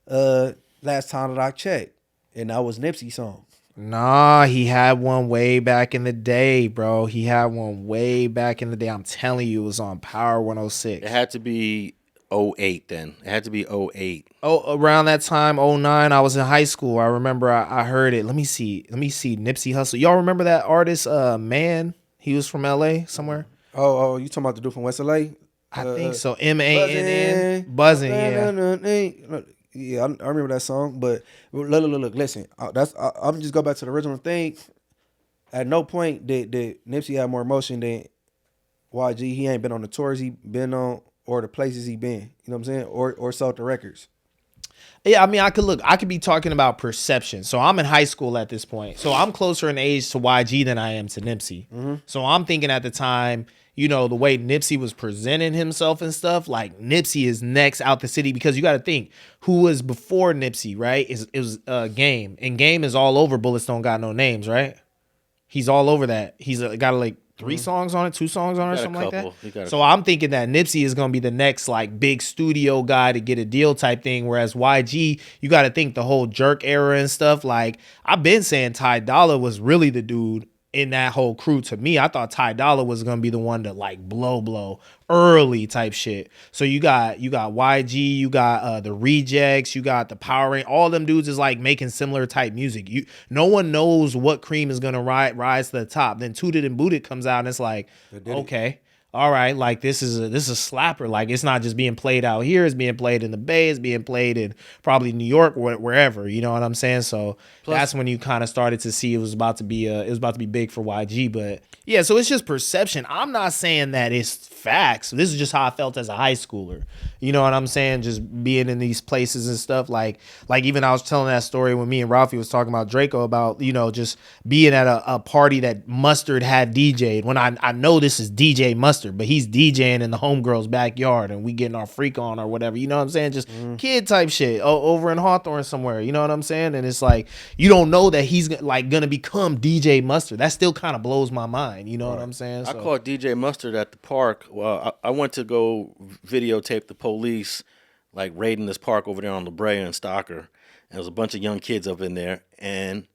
last time that I checked, and that was Nipsey's song. Nah, he had one way back in the day, bro. He had one way back in the day. I'm telling you, it was on Power 106. It had to be 08 then. It had to be 08. Oh, around that time, 09, I was in high school. I remember I heard it. Let me see. Nipsey Hussle. Y'all remember that artist, Man? He was from LA somewhere. Oh, you talking about the dude from West LA? I think so. MANN. Buzzing, yeah. Yeah, I remember that song, but look, listen. I'm just go back to the original thing. At no point did Nipsey have more emotion than YG. He ain't been on the tours he been on or the places he been. You know what I'm saying? Or sold the records. Yeah, I mean, I could be talking about perception. So I'm in high school at this point. So I'm closer in age to YG than I am to Nipsey. Mm-hmm. So I'm thinking at the time, you know, the way Nipsey was presenting himself and stuff, like Nipsey is next out the city, because you got to think who was before Nipsey, right? It was Game, and Game is all over Bullets Don't Got No Names, right? He's all over that. He's got like 3 songs on it, 2 songs on it, or something like that. So I'm thinking that Nipsey is gonna be the next like big studio guy to get a deal type thing. Whereas YG, you got to think the whole Jerk era and stuff. Like I've been saying, Ty Dolla was really the dude in that whole crew. To me, I thought Ty Dolla was gonna be the one to like blow early type shit. So you got YG, you got the Rejects, you got the Power Rangers. All them dudes is like making similar type music. No one knows what cream is gonna rise to the top. Then Tooted and Booted comes out and it's like, okay, all right, like this is a slapper. Like it's not just being played out here, it's being played in the Bay, it's being played in probably New York, wherever. You know what I'm saying? So that's when you kind of started to see it was about to be big for YG. But yeah, so it's just perception. I'm not saying that it's facts. This is just how I felt as a high schooler. You know what I'm saying? Just being in these places and stuff. Like even I was telling that story when me and Ralphie was talking about Draco about, you know, just being at a party that Mustard had DJ'd. When I know this is DJ Mustard, but he's DJing in the homegirl's backyard and we getting our freak on or whatever. You know what I'm saying? Just kid type shit over in Hawthorne somewhere. You know what I'm saying? And it's like, you don't know that he's like gonna become DJ Mustard. That still kind of blows my mind. You know what I'm saying? I caught DJ Mustard at the park. Well, I went to go videotape the police like raiding this park over there on La Brea and Stocker. And there was a bunch of young kids up in there, and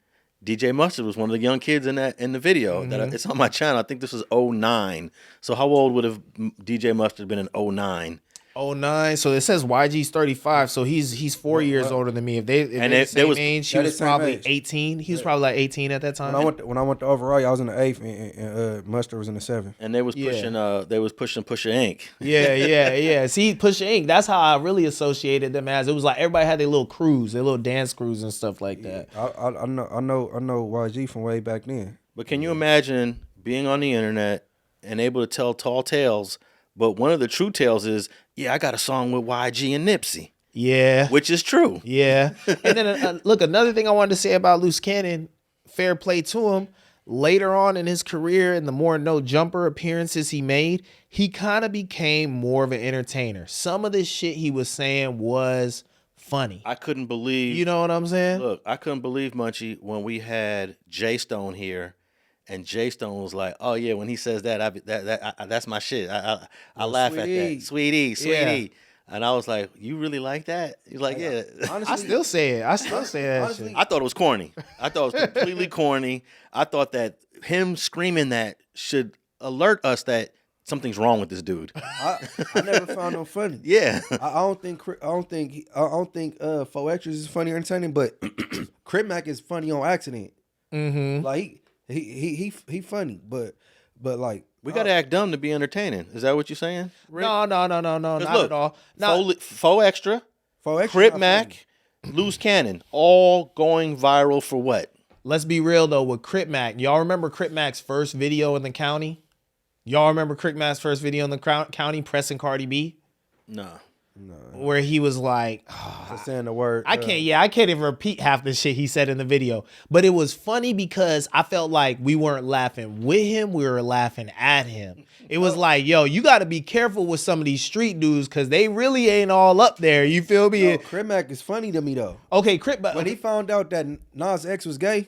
DJ Mustard was one of the young kids in the video. It's on my channel. I think this was 09. So how old would have DJ Mustard been in 09? 09. So it says YG's 35. So he's 4 years older than me. If they're the same age, he was probably 18. He was probably like 18 at that time. When I went to overall, I was in the 8th, and Mustard was in the 7th. And they was pushing Pusha Inc. Yeah. See, Pusha Inc. That's how I really associated them as. It was like everybody had their little crews, their little dance crews and stuff like that. I know YG from way back then. But can you imagine being on the internet and able to tell tall tales? But one of the true tales is, yeah, I got a song with YG and Nipsey. Yeah. Which is true. Yeah. And then, look, another thing I wanted to say about Luce Cannon, fair play to him, later on in his career and the more No Jumper appearances he made, he kind of became more of an entertainer. Some of this shit he was saying was funny. I couldn't believe. You know what I'm saying? Look, I couldn't believe, Munchie, when we had Jay Stone here. And Jay Stone was like, "Oh yeah, when he says that, that's my shit. I laugh at that, sweetie." Yeah. And I was like, "You really like that?" He's like, "Yeah." Honestly, I still say it. I still say that shit. I thought it was corny. I thought it was completely corny. I thought that him screaming that should alert us that something's wrong with this dude. I never found him funny. Yeah, I don't think 4Xers is funny or entertaining, but Crip Mac is funny on accident. Mm-hmm. Like he funny, but But like, we gotta act dumb to be entertaining. Is that what you're saying, Rick? No, not at all. Faux extra, Crip Mac, Luce Cannon, all going viral for what? Let's be real though with Crip Mac. Y'all remember Crip Mac's first video in the county? Y'all remember Crip Mac's first video in the county pressing Cardi B? No. Where he was like, just saying the word. I can't even repeat half the shit he said in the video. But it was funny because I felt like we weren't laughing with him, we were laughing at him. It was like, yo, you got to be careful with some of these street dudes because they really ain't all up there. You feel me? No, Crip Mac is funny to me though. Okay, when he found out that Nas X was gay,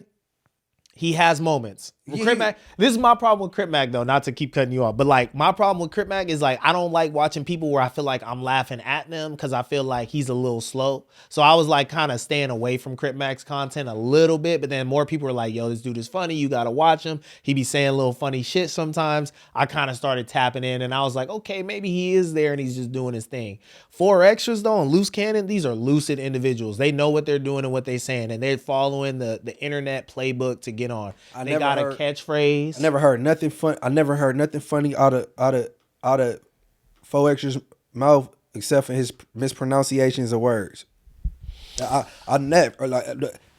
he has moments. Crip Mac, this is my problem with Crip Mac though, not to keep cutting you off, but like my problem with Crip Mac is like I don't like watching people where I feel like I'm laughing at them because I feel like he's a little slow. So I was like kind of staying away from Crip Mac's content a little bit, but then more people were like, yo, this dude is funny, you gotta watch him. He be saying little funny shit sometimes. I kind of started tapping in and I was like, okay, maybe he is there and he's just doing his thing. 4 extras though and Luce Cannon, these are lucid individuals. They know what they're doing and what they're saying and they're following the internet playbook to get on. They got a catchphrase. I never heard nothing fun. I never heard nothing funny out of 4 extras mouth except for his mispronunciations of words. I never like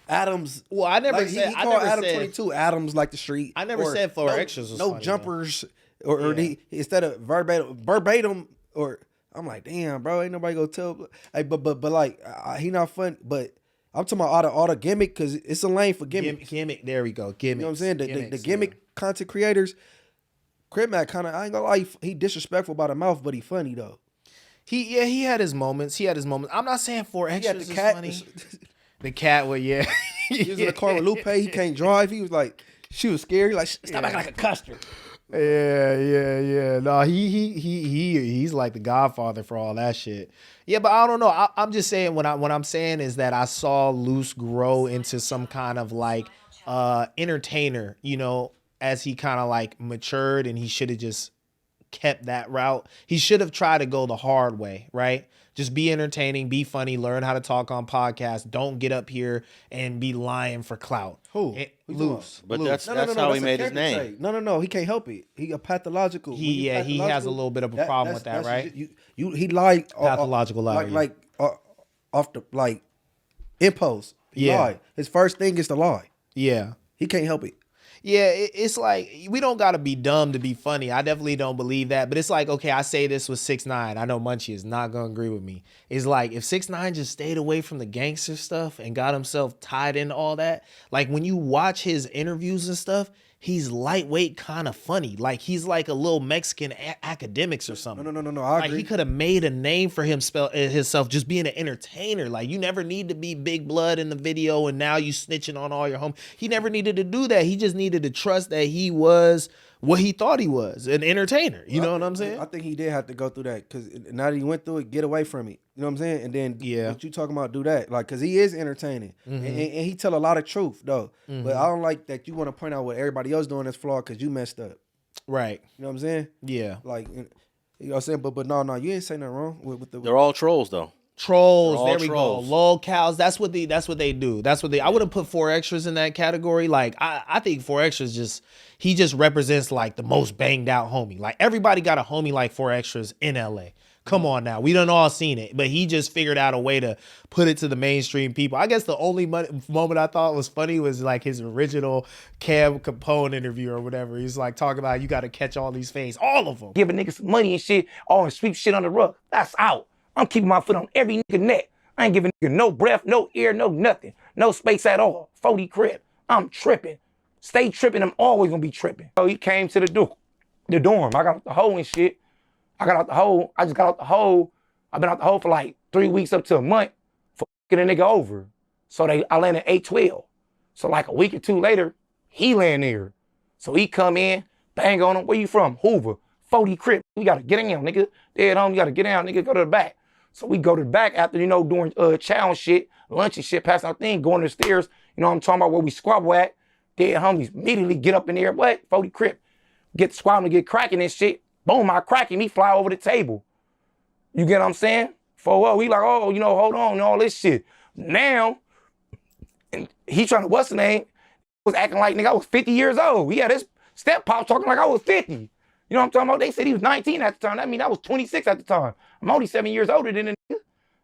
Adams. Well, I never like, said. He I called never Adam said 22 Adams like the street. I never said 4 extras was no funny, jumpers or he, instead of verbatim or I'm like damn bro ain't nobody gonna tell. Hey, but like he not fun. But I'm talking about all the gimmick because it's a lane for gimmick. Gimmick. There we go. Gimmick. You know what I'm saying? The gimmick content creators. Crip Mac kind of I ain't gonna lie he disrespectful by the mouth but he funny though. He had his moments. I'm not saying 4 extras is funny. The cat was he was in the car with Lupe. He can't drive. He was like she was scared. He like stop acting like a custard. Yeah. No, he's like the godfather for all that shit. Yeah, but I don't know. I'm just saying what I'm saying is that I saw Luce grow into some kind of like entertainer, you know, as he kind of like matured and he should have just kept that route. He should have tried to go the hard way, right? Just be entertaining, be funny, learn how to talk on podcasts. Don't get up here and be lying for clout. Who? Loose. But that's how he made his name. No. He can't help it. He a pathological. He has a little bit of a problem with that, right? He lied. Pathological lie. Like off the like impulse. He lied. His first thing is to lie. Yeah. He can't help it. Yeah, it's like we don't gotta be dumb to be funny. I definitely don't believe that. But it's like, okay, I say this with 6ix9ine. I know Munchie is not gonna agree with me. It's like if 6ix9ine just stayed away from the gangster stuff and got himself tied into all that, like when you watch his interviews and stuff, he's lightweight, kind of funny. Like he's like a little Mexican academics or something. No. I agree. He could have made a name for himself just being an entertainer. Like you never need to be big blood in the video and now you snitching on all your homies. He never needed to do that. He just needed to trust that he was what he thought he was, an entertainer. You know what I'm saying? I think he did have to go through that because now that he went through it, get away from it. You know what I'm saying? And then what you talking about, do that. Like, because he is entertaining. And he tell a lot of truth, though. But I don't like that you want to point out what everybody else doing is flawed because you messed up. Right. You know what I'm saying? Yeah. Like, you know what I'm saying? But no, you ain't saying nothing wrong. With They're all trolls, though. Trolls, there we go. Lolcows. That's what they do. I wouldn't put 4 extras in that category. Like I think 4 extras he just represents like the most banged out homie. Like everybody got a homie like 4 extras in LA. Come on now. We done all seen it. But he just figured out a way to put it to the mainstream people. I guess the only moment I thought was funny was like his original Cam Capone interview or whatever. He's like talking about you got to catch all these fades. All of them. Giving niggas some money and shit. And sweep shit on the rug. That's out. I'm keeping my foot on every nigga neck. I ain't giving nigga no breath, no ear, no nothing. No space at all. 40 crib. I'm tripping. Stay tripping. I'm always gonna be tripping. So he came to the dorm. I got out the hole and shit. I just got out the hole. I've been out the hole for like 3 weeks up to a month for getting a nigga over. So I landed 812. So like a week or 2 later, he land there. So he come in, bang on him. Where you from? Hoover. 40 crib. We gotta get in, nigga. Dead home, you gotta get down, nigga. Go to the back. So we go to the back after, doing chow and shit, lunch and shit, passing our thing, going to the stairs. You know what I'm talking about, where we squabble at. Dead homies immediately get up in there, what? 40 crib. Get squabbling, get cracking and shit. Boom, I crack him, he fly over the table. You get what I'm saying? For we like, hold on, and all this shit. Now, and he trying to, what's the name? Was acting like, nigga, I was 50 years old. He had his Step Pop talking like I was 50. You know what I'm talking about? They said he was 19 at the time. That mean I was 26 at the time. I'm only 7 years older than the nigga.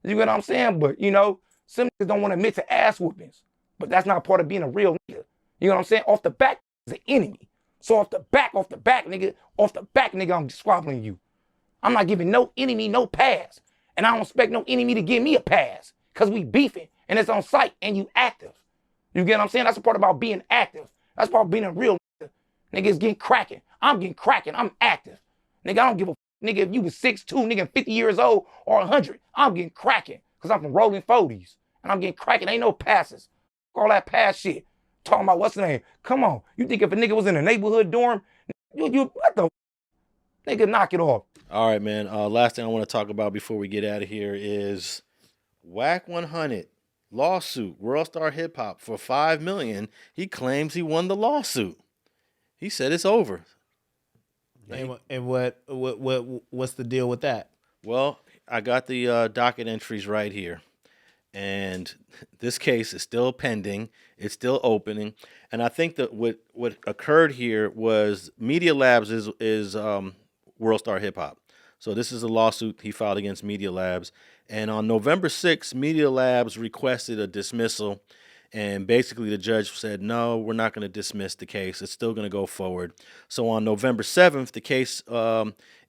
You get what I'm saying? But, you know, some niggas don't want to admit to ass whoopings. But that's not part of being a real nigga. You know what I'm saying? Off the back is an enemy. So off the back, nigga, I'm squabbling you. I'm not giving no enemy no pass. And I don't expect no enemy to give me a pass. Because we beefing and it's on site and you active. You get what I'm saying? That's the part about being active. That's part of being a real nigga. Nigga is getting cracking. I'm getting cracking. I'm active. Nigga, I don't give a nigga if you was 6'2", nigga, 50 years old or 100. I'm getting cracking. Because I'm from rolling 40s. And I'm getting cracking. Ain't no passes. All that pass shit. Talking about what's the name? Come on. You think if a nigga was in a neighborhood dorm, you what the nigga, knock it off. All right, man. Last thing I want to talk about before we get out of here is Wack100 lawsuit, WorldStar Hip Hop for $5 million. He claims he won the lawsuit. He said it's over. And what's the deal with that? Well, I got the docket entries right here. And this case is still pending. It's still opening. And I think that what occurred here was Media Labs is WorldStar Hip Hop. So this is a lawsuit he filed against Media Labs. And on November 6th, Media Labs requested a dismissal. And basically the judge said, no, we're not going to dismiss the case. It's still going to go forward. So on November 7th, the case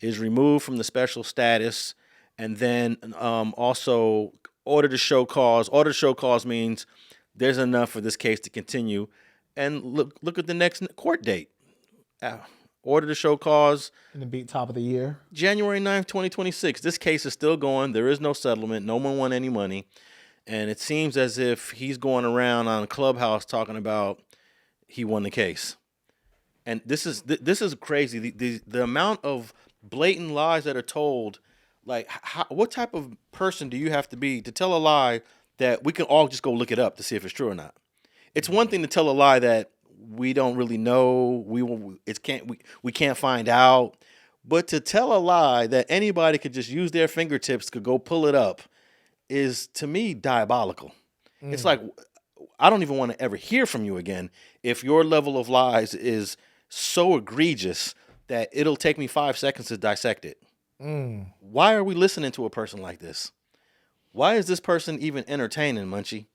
is removed from the special status. And then also order to show cause. Order to show cause means there's enough for this case to continue. And look at the next court date. Order to show cause. In the beat top of the year. January 9th, 2026. This case is still going. There is no settlement. No one won any money. And it seems as if he's going around on Clubhouse talking about he won the case. And this is crazy. The amount of blatant lies that are told. Like, what type of person do you have to be to tell a lie that we can all just go look it up to see if it's true or not? It's one thing to tell a lie that we don't really know, we can't find out, but to tell a lie that anybody could just use their fingertips to go pull it up is, to me, diabolical. It's like, I don't even want to ever hear from you again if your level of lies is so egregious that it'll take me 5 seconds to dissect it. Why are we listening to a person like this? Why is this person even entertaining, Munchie?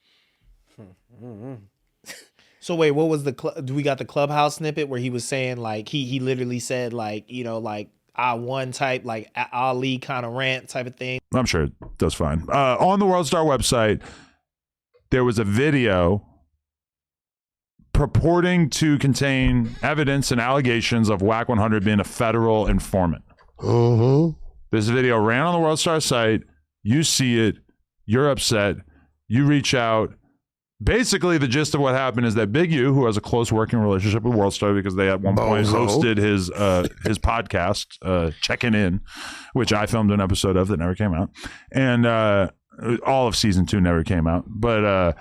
So wait, what was do we got the Clubhouse snippet where he was saying like he literally said like, you know, like I won type, like Ali kind of rant type of thing? I'm sure it does fine. On the WorldStar website, there was a video purporting to contain evidence and allegations of Wack100 being a federal informant. This video ran on the WorldStar site. You see it. You're upset. You reach out. Basically, the gist of what happened is that Big U, who has a close working relationship with WorldStar because they at one point hosted his podcast, Checking In, which I filmed an episode of that never came out. And all of season 2 never came out. But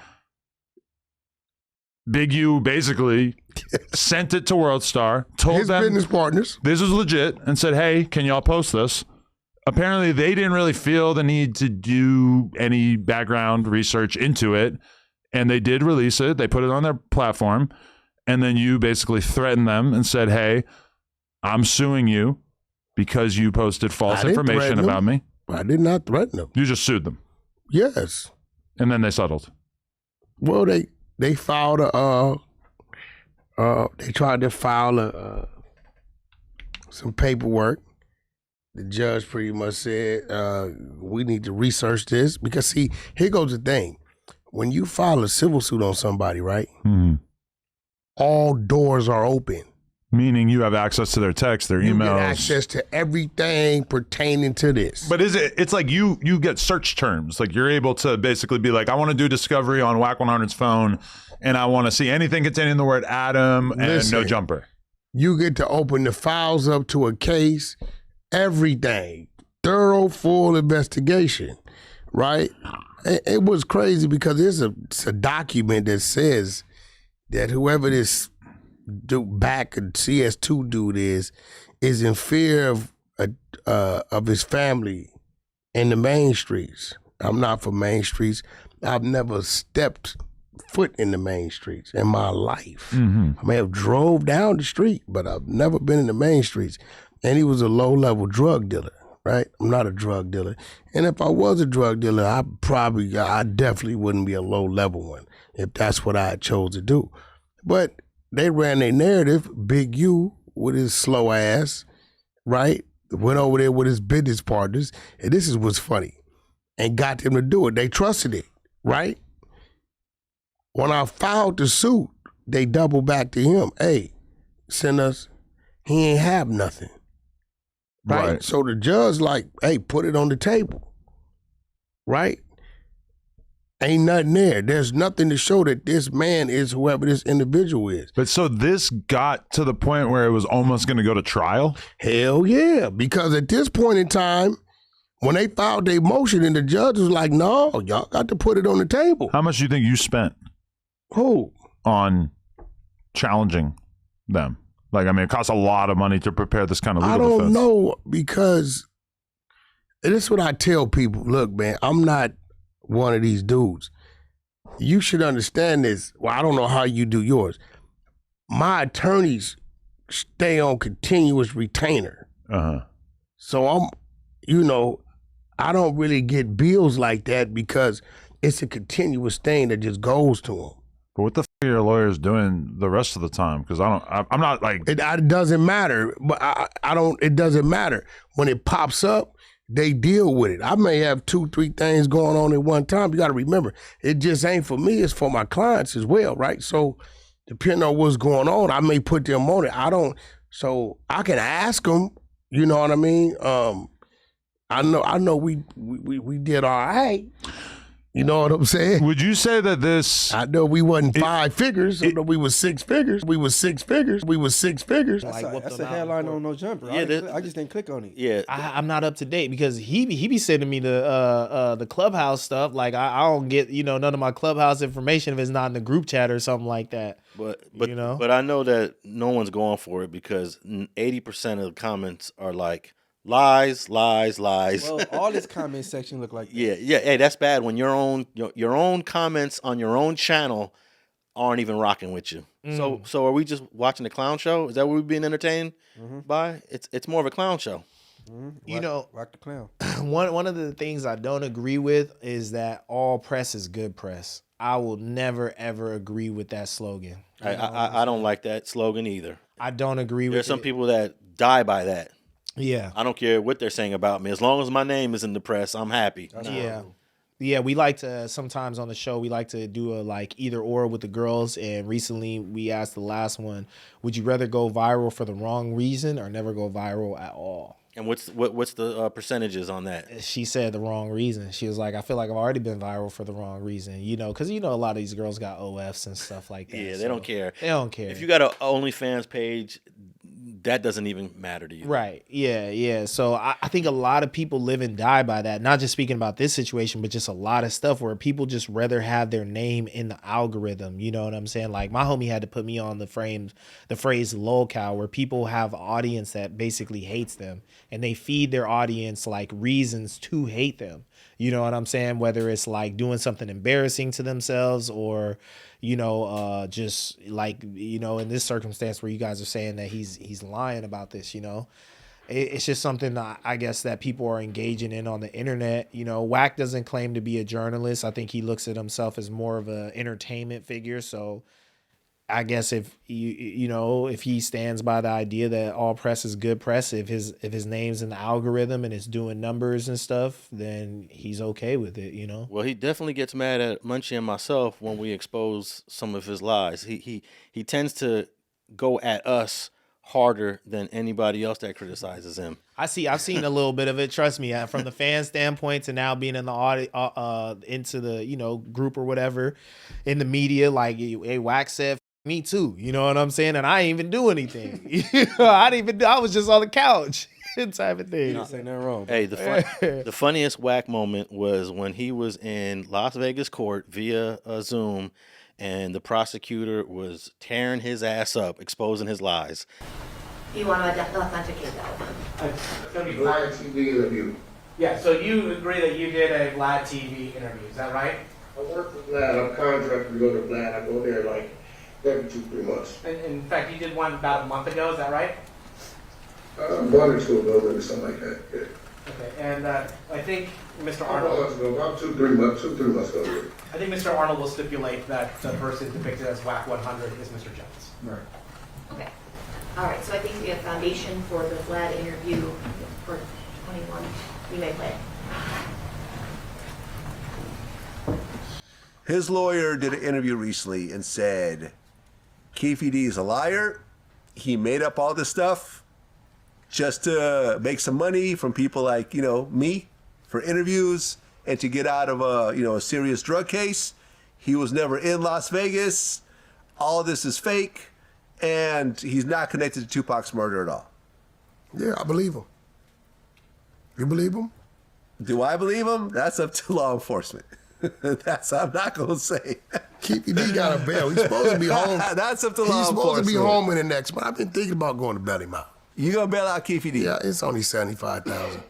Big U basically sent it to WorldStar, told his them business partners this was legit, and said, hey, can y'all post this? Apparently, they didn't really feel the need to do any background research into it. And they did release it. They put it on their platform. And then you basically threatened them and said, hey, I'm suing you because you posted false information about me. I did not threaten them. You just sued them. Yes. And then they settled. Well, they filed they tried to file some paperwork. The judge pretty much said, we need to research this. Because, see, here goes the thing. When you file a civil suit on somebody, right? All doors are open. Meaning you have access to their texts, their emails. You get access to everything pertaining to this. But it's like you get search terms. Like you're able to basically be like, I want to do discovery on Wack100's phone and I want to see anything containing the word Adam and no jumper. You get to open the files up to a case, everything. Thorough, full investigation, right? It was crazy because it's a document that says that whoever this back CS2 dude is in fear of his family in the main streets. I'm not from main streets. I've never stepped foot in the main streets in my life. I may have drove down the street, but I've never been in the main streets. And he was a low-level drug dealer, right? I'm not a drug dealer. And if I was a drug dealer, I definitely wouldn't be a low-level one if that's what I had chose to do. But they ran their narrative, Big U with his slow ass, right? Went over there with his business partners, and this is what's funny, and got them to do it. They trusted it, right? When I filed the suit, they doubled back to him. Hey, send us, he ain't have nothing. Right? So the judge like, hey, put it on the table. Right? Ain't nothing there. There's nothing to show that this man is whoever this individual is. But so this got to the point where it was almost going to go to trial? Hell yeah. Because at this point in time, when they filed their motion and the judge was like, no, y'all got to put it on the table. How much do you think you spent? Who? On challenging them? Like, I mean, it costs a lot of money to prepare this kind of legal defense. I don't know, because this is what I tell people. Look, man, I'm not one of these dudes. You should understand this. Well, I don't know how you do yours. My attorneys stay on continuous retainer. So I don't really get bills like that because it's a continuous thing that just goes to them. But what the f are your lawyers doing the rest of the time? Because I'm not like... It doesn't matter. But it doesn't matter. When it pops up, they deal with it. I may have 2-3 things going on at one time. You got to remember, it just ain't for me. It's for my clients as well, right? So depending on what's going on, I may put them on it. So I can ask them, you know what I mean? I know we did all right. You know what I'm saying? Would you say that this... I know we wasn't 5 figures. I know we was 6 figures. We was 6 figures. We was 6 figures. That's a headline on No Jumper. Yeah, I just didn't click on it. Yeah, I'm not up to date because he be sending me the Clubhouse stuff. Like I don't get none of my Clubhouse information if it's not in the group chat or something like that. But I know that no one's going for it because 80% of the comments are like, lies. Well, all this comment section look like that. Yeah. Hey, that's bad when your own comments on your own channel aren't even rocking with you. So are we just watching a clown show? Is that what we're being entertained by? It's more of a clown show. Rock the clown. One of the things I don't agree with is that all press is good press. I will never ever agree with that slogan. I don't like that slogan either. I don't agree with it. There's some people that die by that. Yeah. I don't care what they're saying about me. As long as my name is in the press, I'm happy. Yeah, we like to sometimes on the show we like to do a like either or with the girls, and recently we asked the last one, would you rather go viral for the wrong reason or never go viral at all? And what's the percentages on that? She said the wrong reason. She was like, I feel like I've already been viral for the wrong reason, because a lot of these girls got OFs and stuff like that. Yeah, they don't care. They don't care. If you got an OnlyFans page, that doesn't even matter to you. Right. Yeah. So I think a lot of people live and die by that. Not just speaking about this situation, but just a lot of stuff where people just rather have their name in the algorithm. You know what I'm saying? Like my homie had to put me on the phrase lolcow, where people have an audience that basically hates them and they feed their audience like reasons to hate them. You know what I'm saying? Whether it's like doing something embarrassing to themselves or, just like, in this circumstance where you guys are saying that he's lying about this, it's just something that I guess that people are engaging in on the internet. Wack doesn't claim to be a journalist. I think he looks at himself as more of an entertainment figure. So I guess if if he stands by the idea that all press is good press, if his name's in the algorithm and it's doing numbers and stuff, then he's okay with it, Well, he definitely gets mad at Munchie and myself when we expose some of his lies. He tends to go at us harder than anybody else that criticizes him. I've seen a little bit of it. Trust me, from the fan standpoint to now being in the into the group or whatever in the media, like hey, Wack said. Me too, you know what I'm saying? And I ain't even do anything. I was just on the couch type of thing. You didn't say nothing wrong. Hey, the funniest Wack moment was when he was in Las Vegas court via Zoom, and the prosecutor was tearing his ass up, exposing his lies. You want to authenticate that one? It's going to be live TV interview. Yeah, so you agree that you did a live TV interview, is that right? I work for Vlad. I'm contracted to go to Vlad. I go there like every 2-3 months. In fact, you did one about a month ago. Is that right? 1 or 2 ago, maybe something like that. Yeah. Okay. And I think Mr. About Arnold. about 2-3 months. 2-3 months ago. Yeah. I think Mr. Arnold will stipulate that the person depicted as Wack100 is Mr. Jones. Right. Okay. All right, so I think we have foundation for the Vlad interview for 21. You may play. His lawyer did an interview recently and said, Keefe is a liar. He made up all this stuff just to make some money from people like, me for interviews and to get out of a serious drug case. He was never in Las Vegas. All this is fake. And he's not connected to Tupac's murder at all. Yeah, I believe him. You believe him? Do I believe him? That's up to law enforcement. I'm not going to say. Keefe got a bail. He's supposed to be home. That's up to law enforcement. He's supposed to be home in the next month. I've been thinking about going to bail him out. You going to bail out Keefe? Yeah, it's only $75,000.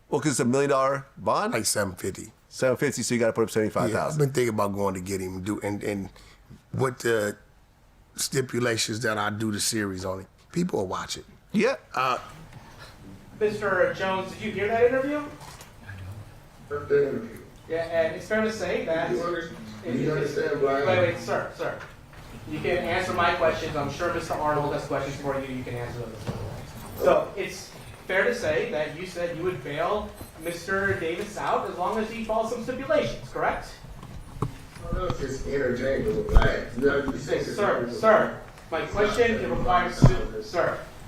Well, because it's $1 million bond? Like $750. $750, so you got to put up $75,000. Yeah, I've been thinking about going to get him and what the stipulations that I do the series on it. People will watch it. Yeah. Mr. Jones, did you hear that interview? Heard that interview. Yeah, and it's fair to say that. Do you understand, Brian? Wait, sir. You can answer my questions. I'm sure Mr. Arnold has questions for you. You can answer those as well. So it's fair to say that you said you would bail Mr. Davis out as long as he follows some stipulations, correct? No, it's just entertainment with Vlad. Sir,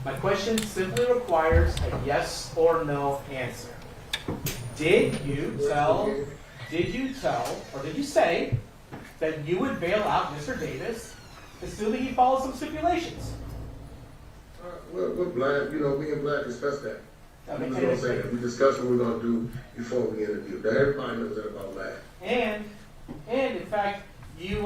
my question simply requires a yes or no answer. Did you say that you would bail out Mr. Davis, assuming he follows some stipulations? With Vlad, me and Vlad discussed that. Okay, We don't say that. We discussed what we're going to do before we interview. Now, everybody knows that about Vlad. And in fact, you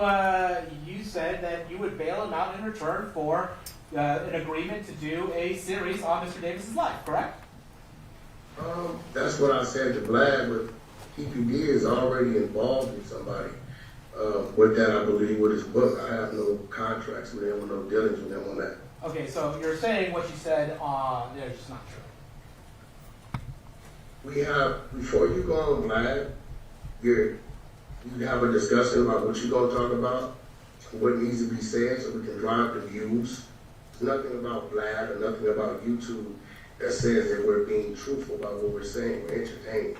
said that you would bail him out in return for an agreement to do a series on Mr. Davis's life, correct? That's what I said to Vlad, but TPD is already involved with somebody. With that, I believe, with his book. I have no contracts with him or no dealings with him on that. Okay, so you're saying what you said there is just not true. We have, before you go on Vlad, you have a discussion about what you're going to talk about, what needs to be said so we can drive the views. There's nothing about Vlad or nothing about YouTube that says that we're being truthful about what we're saying. We're entertaining.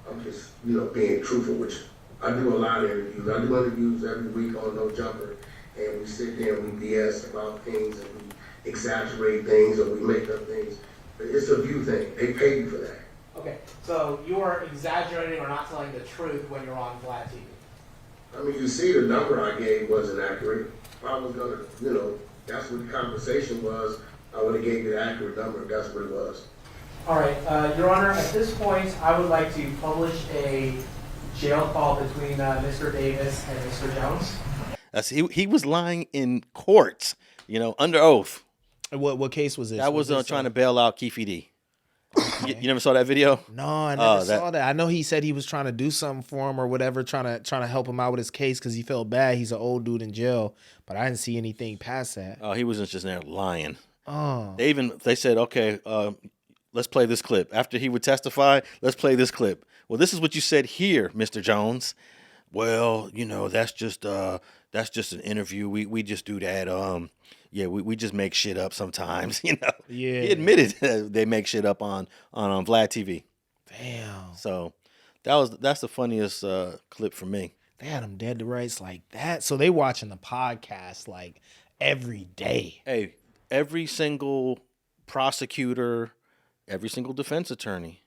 I'm just, being truthful with you. I do a lot of interviews. I do interviews every week on No Jumper, and we sit there and we BS about things and we exaggerate things or we make up things. But it's a view thing. They pay you for that. Okay, so you are exaggerating or not telling the truth when you're on Vlad TV. I mean, you see the number I gave wasn't accurate. If I was gonna, that's what the conversation was, I would have gave you the accurate number if that's what it was. All right, Your Honor, at this point, I would like to publish a jail call between Mr. Davis and Mr. Jones. He was lying in court, under oath. What case was this? That was trying to bail out Keefe. You never saw that video? No, I never saw that. I know he said he was trying to do something for him or whatever, trying to help him out with his case because he felt bad. He's an old dude in jail, but I didn't see anything past that. Oh, he was just there lying. Oh, they said, okay, let's play this clip. After he would testify, let's play this clip. Well, this is what you said here, Mr. Jones. Well, that's just an interview. We just do that. We just make shit up sometimes. Yeah. He admitted they make shit up on Vlad TV. Damn. So that's the funniest clip for me. They had him dead to rights like that. So they watching the podcast like every day. Hey, every single prosecutor, every single defense attorney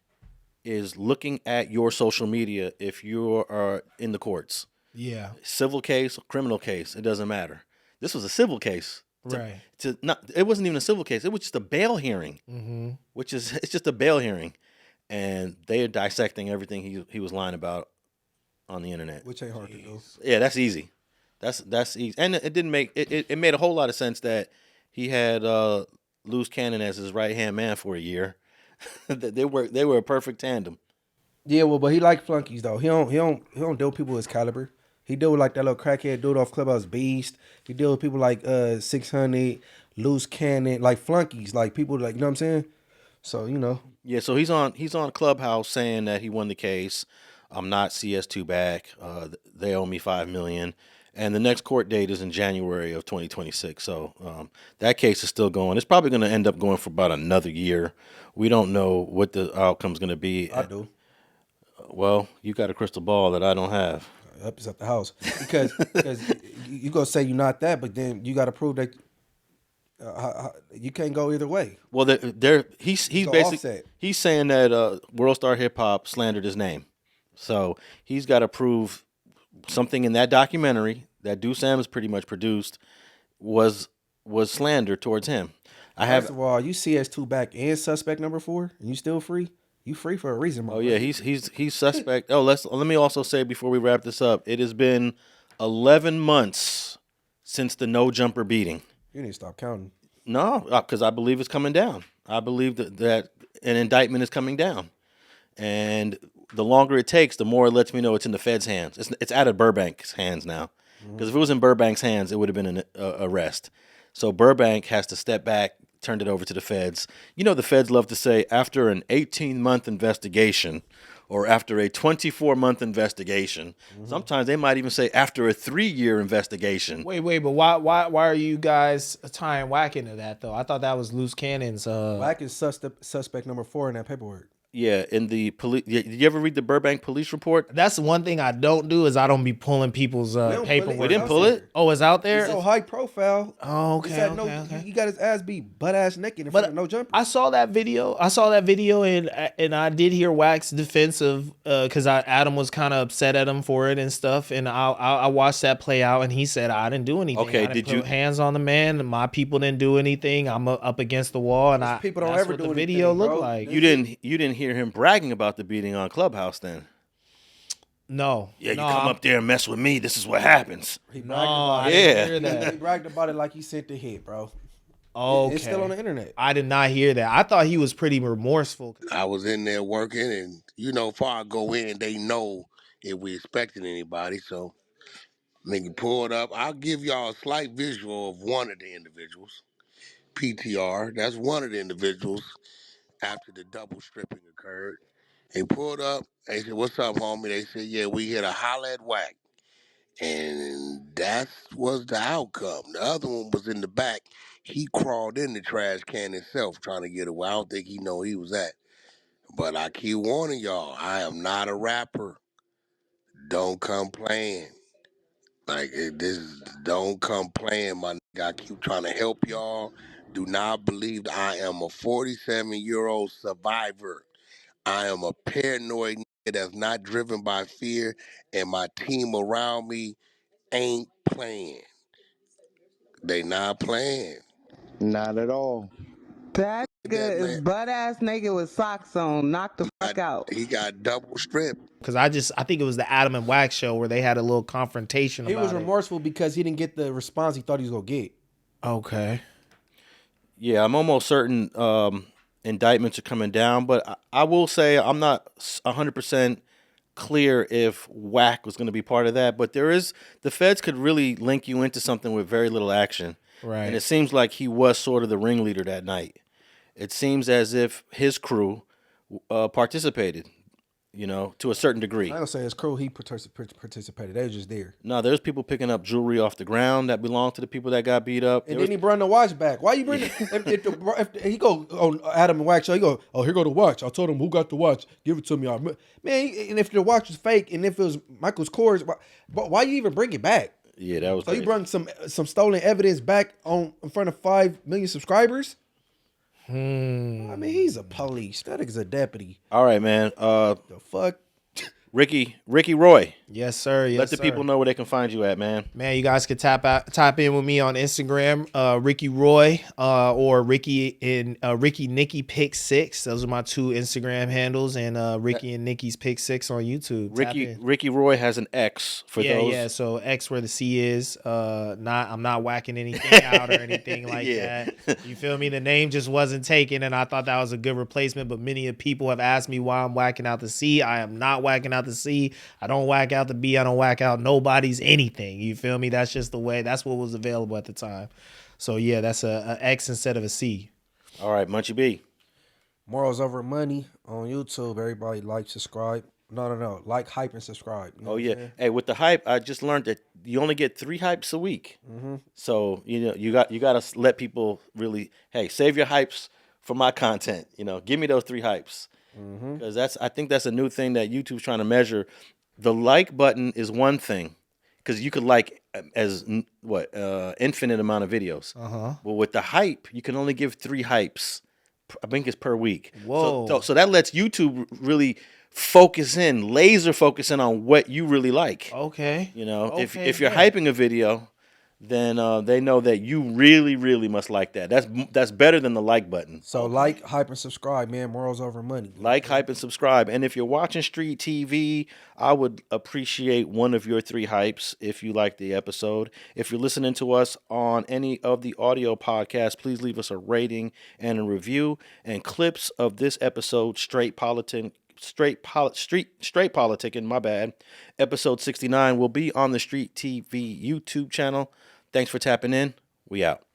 is looking at your social media if you are in the courts. Yeah. Civil case, criminal case, it doesn't matter. This was a civil case. Right. It wasn't even a civil case. It was just a bail hearing, it's just a bail hearing. And they are dissecting everything he was lying about on the internet. Which ain't hard to do. Yeah, that's easy. That's easy. And it didn't make, it made a whole lot of sense that he had Luce Cannon as his right-hand man for a year. They were a perfect tandem. Yeah, well, but he like flunkies though. He don't deal with people his caliber. He deal with like that little crackhead dude off Clubhouse Beast. He deal with people like 600, Luce Cannon, like flunkies, like people like, you know what I'm saying? So, you know. Yeah, so he's on Clubhouse saying that he won the case. I'm not CS2 back. They owe me $5 million. And the next court date is in January of 2026. So that case is still going. It's probably going to end up going for about another year. We don't know what the outcome's going to be. I do. Well, you got a crystal ball that I don't have. Up is at the house. Because you going to say you're not that, but then you got to prove that you can't go either way. Well, he's basically he's saying that WorldStar Hip Hop slandered his name. So he's got to prove something in that documentary that Do Sam has pretty much produced was slander towards him. First of all, you CS2 back and suspect number 4, and you still free? You free for a reason, Oh yeah, he's suspect. Let me also say before we wrap this up, it has been 11 months since the no jumper beating. You need to stop counting. No, because I believe it's coming down. I believe that an indictment is coming down, and the longer it takes, the more it lets me know it's in the Fed's hands. It's out of Burbank's hands now. Because if it was in Burbank's hands, it would have been an arrest. So Burbank has to step back, turned it over to the Feds. You know, the Feds love to say after an 18-month investigation or after a 24-month investigation. Sometimes they might even say after a 3-year investigation. Wait, but why are you guys tying Wack into that though? I thought that was Luce Cannon's. Wack is suspect number 4 in that paperwork. Yeah, in the police. Did you ever read the Burbank police report? That's the one thing I don't do is I don't be pulling people's paperwork. We didn't pull it. Oh, it's out there. It's so high profile. Oh, okay. He got his ass beat butt ass naked in front of no jumper. I saw that video. And I did hear Wack's defense of because Adam was kind of upset at him for it and stuff. And I watched that play out, and he said I didn't do anything. Okay, I didn't put hands on the man? And my people didn't do anything. I'm up against the wall, and people don't that's ever what do the video anything, looked bro. like. You didn't hear him bragging about the beating on Clubhouse then? No. Yeah, you come up there and mess with me. This is what happens. He bragged about I it. didn't hear that. He bragged about it like he sent the hit, bro. Okay. It's still on the internet. I did not hear that. I thought he was pretty remorseful. I was in there working, and before I go in, they know if we expecting anybody. So, nigga pulled up. I'll give y'all a slight visual of one of the individuals. PTR. That's one of the individuals after the double stripping occurred. They pulled up. They said, "What's up, homie?" They said, "Yeah, we hit a holla at Wack." And that was the outcome. The other one was in the back. He crawled in the trash can himself trying to get away. I don't think he know he was at. But I keep warning y'all, I am not a rapper. Don't come playing. Don't come playing, my nigga. I keep trying to help y'all. Do not believe that I am a 47-year-old survivor. I am a paranoid nigga that's not driven by fear, and my team around me ain't playing. They not playing. Not at all. That nigga is butt ass naked with socks on. Knock the fuck out. He got double stripped. Because I think it was the Adam and Wack show where they had a little confrontation He about was it. remorseful because he didn't get the response he thought he was gonna get. Okay. Yeah, I'm almost certain indictments are coming down, but I will say I'm not 100% clear if Wack was going to be part of that. But the feds could really link you into something with very little action. Right. And it seems like he was sort of the ringleader that night. It seems as if his crew participated, to a certain degree. I don't say his crew, he participated. They was just there. No, there's people picking up jewelry off the ground that belonged to the people that got beat up. And then he brought the watch back. Why you bring it? If he go on Adam and Wack show, he go, "Oh, here go the watch. I told him who got the watch. Give it to me." Man, and if the watch was fake, and if it was Michael's Kors, why you even bring it back? Yeah, that was. So you brought some stolen evidence back in front of 5 million subscribers. I mean, he's a police. That is a deputy. All right, man. The fuck? Ricky Roy. Yes, sir. Yes, Let the people know where they can find you at, man. Man, you guys can tap in with me on Instagram, Ricky Roy, or Ricky Nikki Pick 6. Those are my 2 Instagram handles, and Ricky and Nikki's Pick 6 on YouTube. Ricky Roy has an X for those. Yeah. So X where the C is. I'm not whacking anything out or anything like that. You feel me? The name just wasn't taken, and I thought that was a good replacement. But many people have asked me why I'm whacking out the C. I am not whacking out out the C. I don't whack out the B. I don't whack out nobody's anything. You feel me? That's just the way. That's what was available at the time. So yeah, that's a X instead of a C. All right, Munchie B. Morals Over Money on YouTube. Everybody like, subscribe. No. Like, hype, and subscribe. You know Oh what yeah. I'm saying? Hey, with the hype, I just learned that you only get 3 hypes a week. So you got to let people really. Hey, save your hypes for my content. Give me those 3 hypes because I think that's a new thing that YouTube's trying to measure. The like button is one thing because you could like as infinite amount of videos. Well, with the hype, you can only give 3 hypes. I think it's per week. Whoa. So that lets YouTube really laser focus in on what you really like. Okay. If you're hyping a video, then they know that you really, really must like that. That's better than the like button. So like, hype, and subscribe, man. Morals Over Money. Like, hype, and subscribe. And if you're watching Street TV, I would appreciate one of your 3 hypes if you like the episode. If you're listening to us on any of the audio podcasts, please leave us a rating and a review. And clips of this episode, Straight Politicking, my bad. Episode 69 will be on the Street TV YouTube channel. Thanks for tapping in. We out.